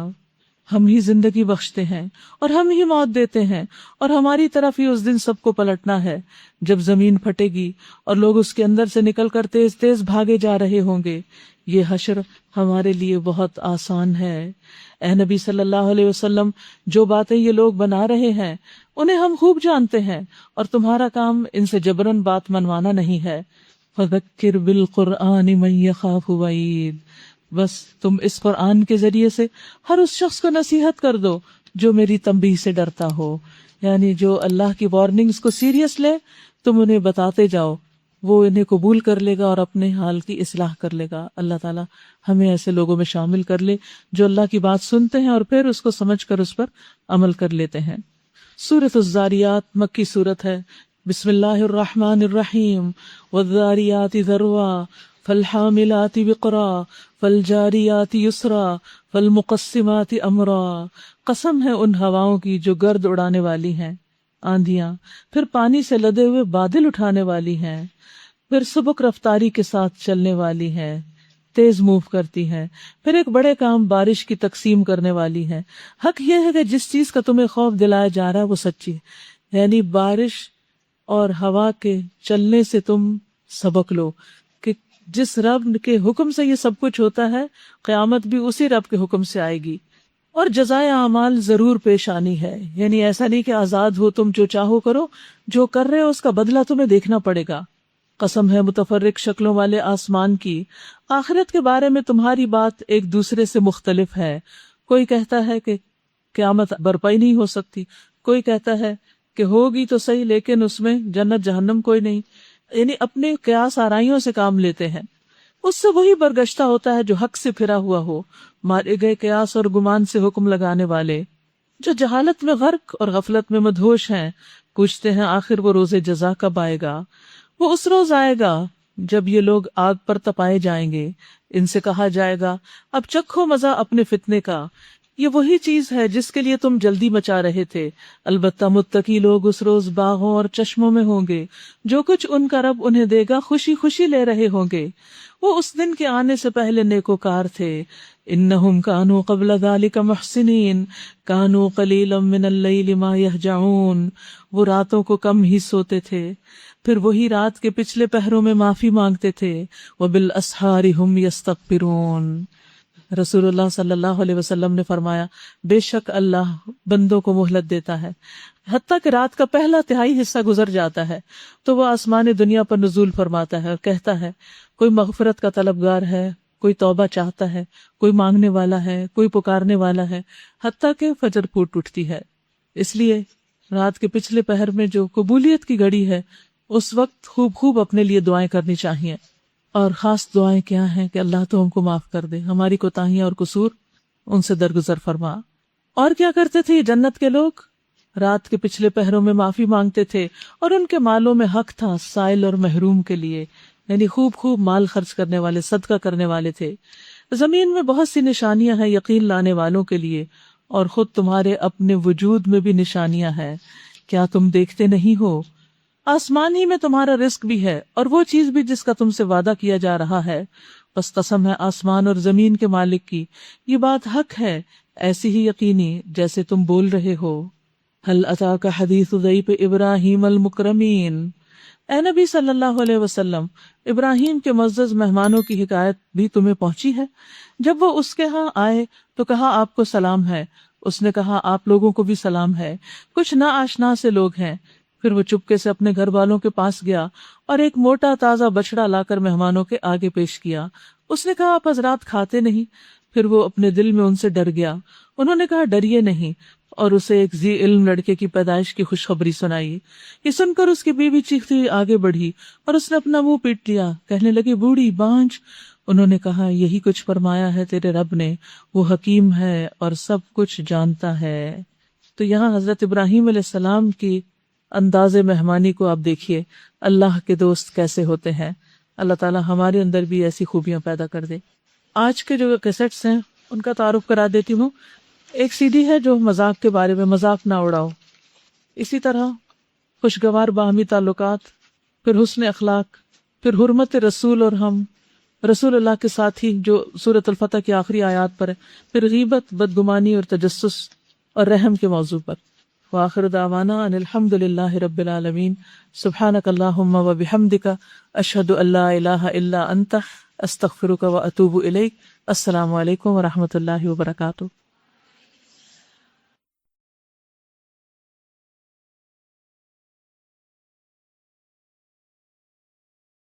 ہم ہی زندگی بخشتے ہیں اور ہم ہی موت دیتے ہیں، اور ہماری طرف ہی اس دن سب کو پلٹنا ہے جب زمین پھٹے گی اور لوگ اس کے اندر سے نکل کر تیز تیز بھاگے جا رہے ہوں گے. یہ حشر ہمارے لیے بہت آسان ہے. اے نبی صلی اللہ علیہ وسلم، جو باتیں یہ لوگ بنا رہے ہیں انہیں ہم خوب جانتے ہیں، اور تمہارا کام ان سے جبراً بات منوانا نہیں ہے. فذکر بالقرآن من یخاف وعید، بس تم اس قرآن کے ذریعے سے ہر اس شخص کو نصیحت کر دو جو میری تنبیہ سے ڈرتا ہو، یعنی جو اللہ کی وارننگز کو سیریس لے، تم انہیں بتاتے جاؤ، وہ انہیں قبول کر لے گا اور اپنے حال کی اصلاح کر لے گا. اللہ تعالیٰ ہمیں ایسے لوگوں میں شامل کر لے جو اللہ کی بات سنتے ہیں اور پھر اس کو سمجھ کر اس پر عمل کر لیتے ہیں. سورۃ الذاریات مکی سورت ہے. بسم اللہ الرحمن الرحیم. والذاریات ذروا فالحاملات وقرا فالجاریات یسرا فالمقسمات امرا. قسم ہے ان ہواؤں کی جو گرد اڑانے والی ہیں، آندھیاں، پھر پانی سے لدے ہوئے بادل اٹھانے والی ہیں، پھر سبک رفتاری کے ساتھ چلنے والی ہیں، تیز موو کرتی ہیں. پھر ایک بڑے کام بارش کی تقسیم کرنے والی ہیں. حق یہ ہے کہ جس چیز کا تمہیں خوف دلایا جا رہا ہے وہ سچی ہے، یعنی بارش اور ہوا کے چلنے سے تم سبق لو کہ جس رب کے حکم سے یہ سب کچھ ہوتا ہے قیامت بھی اسی رب کے حکم سے آئے گی. اور جزائے اعمال ضرور پیش آنی ہے، یعنی ایسا نہیں کہ آزاد ہو تم جو چاہو کرو، جو کر رہے ہو اس کا بدلہ تمہیں دیکھنا پڑے گا. قسم ہے متفرق شکلوں والے آسمان کی، آخرت کے بارے میں تمہاری بات ایک دوسرے سے مختلف ہے. کوئی کہتا ہے کہ قیامت برپا ہی نہیں ہو سکتی، کوئی کہتا ہے کہ ہوگی تو صحیح لیکن اس میں جنت جہنم کوئی نہیں. یعنی اپنے قیاس آرائیوں سے کام لیتے ہیں. اس سے وہی برگشتہ ہوتا ہے جو حق سے پھرا ہوا ہو، مارے گئے قیاس اور گمان سے حکم لگانے والے جو جہالت میں غرق اور غفلت میں مدہوش ہیں. پوچھتے ہیں آخر وہ روز جزا کب آئے گا؟ وہ اس روز آئے گا جب یہ لوگ آگ پر تپائے جائیں گے. ان سے کہا جائے گا اب چکھو مزہ اپنے فتنے کا، یہ وہی چیز ہے جس کے لیے تم جلدی مچا رہے تھے. البتہ متقی لوگ اس روز باغوں اور چشموں میں ہوں گے، جو کچھ ان کا رب انہیں دے گا خوشی خوشی لے رہے ہوں گے. وہ اس دن کے آنے سے پہلے نیکوکار تھے. انہم کانوا قبل ذلک محسنین کانوا قلیلا من اللیل ما یہجعون. وہ راتوں کو کم ہی سوتے تھے، پھر وہی رات کے پچھلے پہروں میں معافی مانگتے تھے. وبالاسحار ہم یستغفرون. رسول اللہ صلی اللہ علیہ وسلم نے فرمایا بے شک اللہ بندوں کو مہلت دیتا ہے حتیٰ کہ رات کا پہلا تہائی حصہ گزر جاتا ہے تو وہ آسمان دنیا پر نزول فرماتا ہے اور کہتا ہے کوئی مغفرت کا طلبگار ہے، کوئی توبہ چاہتا ہے، کوئی مانگنے والا ہے، کوئی پکارنے والا ہے، حتیٰ کہ فجر پھوٹ اٹھتی ہے. اس لیے رات کے پچھلے پہر میں جو قبولیت کی گھڑی ہے اس وقت خوب خوب اپنے لیے دعائیں کرنی چاہیے. اور خاص دعائیں کیا ہیں کہ اللہ تو ہم کو معاف کر دے، ہماری کوتاہیاں اور قصور ان سے درگزر فرما. اور کیا کرتے تھے یہ جنت کے لوگ؟ رات کے پچھلے پہروں میں معافی مانگتے تھے اور ان کے مالوں میں حق تھا سائل اور محروم کے لیے، یعنی خوب خوب مال خرچ کرنے والے، صدقہ کرنے والے تھے. زمین میں بہت سی نشانیاں ہیں یقین لانے والوں کے لیے، اور خود تمہارے اپنے وجود میں بھی نشانیاں ہیں، کیا تم دیکھتے نہیں ہو؟ آسمان ہی میں تمہارا رزق بھی ہے اور وہ چیز بھی جس کا تم سے وعدہ کیا جا رہا ہے. بس قسم ہے آسمان اور زمین کے مالک کی، یہ بات حق ہے ایسی ہی یقینی جیسے تم بول رہے ہو. هل اتاک حدیث ضیف ابراہیم المکرمین. اے نبی صلی اللہ علیہ وسلم، ابراہیم کے معزز مہمانوں کی حکایت بھی تمہیں پہنچی ہے؟ جب وہ اس کے ہاں آئے تو کہا آپ کو سلام ہے. اس نے کہا آپ لوگوں کو بھی سلام ہے. کچھ نا آشنا سے لوگ ہیں. پھر وہ چپکے سے اپنے گھر والوں کے پاس گیا اور ایک موٹا تازہ بچڑا لا کر مہمانوں کے آگے پیش کیا. اس نے کہا آپ حضرات کھاتے نہیں؟ پھر وہ اپنے دل میں ان سے ڈر گیا. انہوں نے کہا ڈریے نہیں، اور اسے ایک ذی علم لڑکے کی پیدائش کی خوشخبری سنائی. یہ سن کر اس کی بیوی چیختی ہوئی آگے بڑھی اور اس نے اپنا منہ پیٹ لیا. کہنے لگی بوڑھی بانجھ. انہوں نے کہا یہی کچھ فرمایا ہے تیرے رب نے، وہ حکیم ہے اور سب کچھ جانتا ہے. تو یہاں حضرت ابراہیم علیہ السلام کی انداز مہمانی کو آپ دیکھیے، اللہ کے دوست کیسے ہوتے ہیں. اللہ تعالیٰ ہمارے اندر بھی ایسی خوبیاں پیدا کر دے. آج کے جو کیسٹس ہیں ان کا تعارف کرا دیتی ہوں. ایک سی ڈی ہے جو مذاق کے بارے میں، مذاق نہ اڑاؤ. اسی طرح خوشگوار باہمی تعلقات، پھر حسن اخلاق، پھر حرمت رسول اور ہم رسول اللہ کے ساتھی جو سورۃ الفتح کی آخری آیات پر ہے، پھر غیبت، بدگمانی اور تجسس اور رحم کے موضوع پر. وآخر دعوانا ان الحمد للہ رب العالمین. سبحانک اللہم و بحمدک اشہد ان لا الہ الا انت استغفرک و اتوب الیک. السلام علیکم و رحمۃ اللہ وبرکاتہ.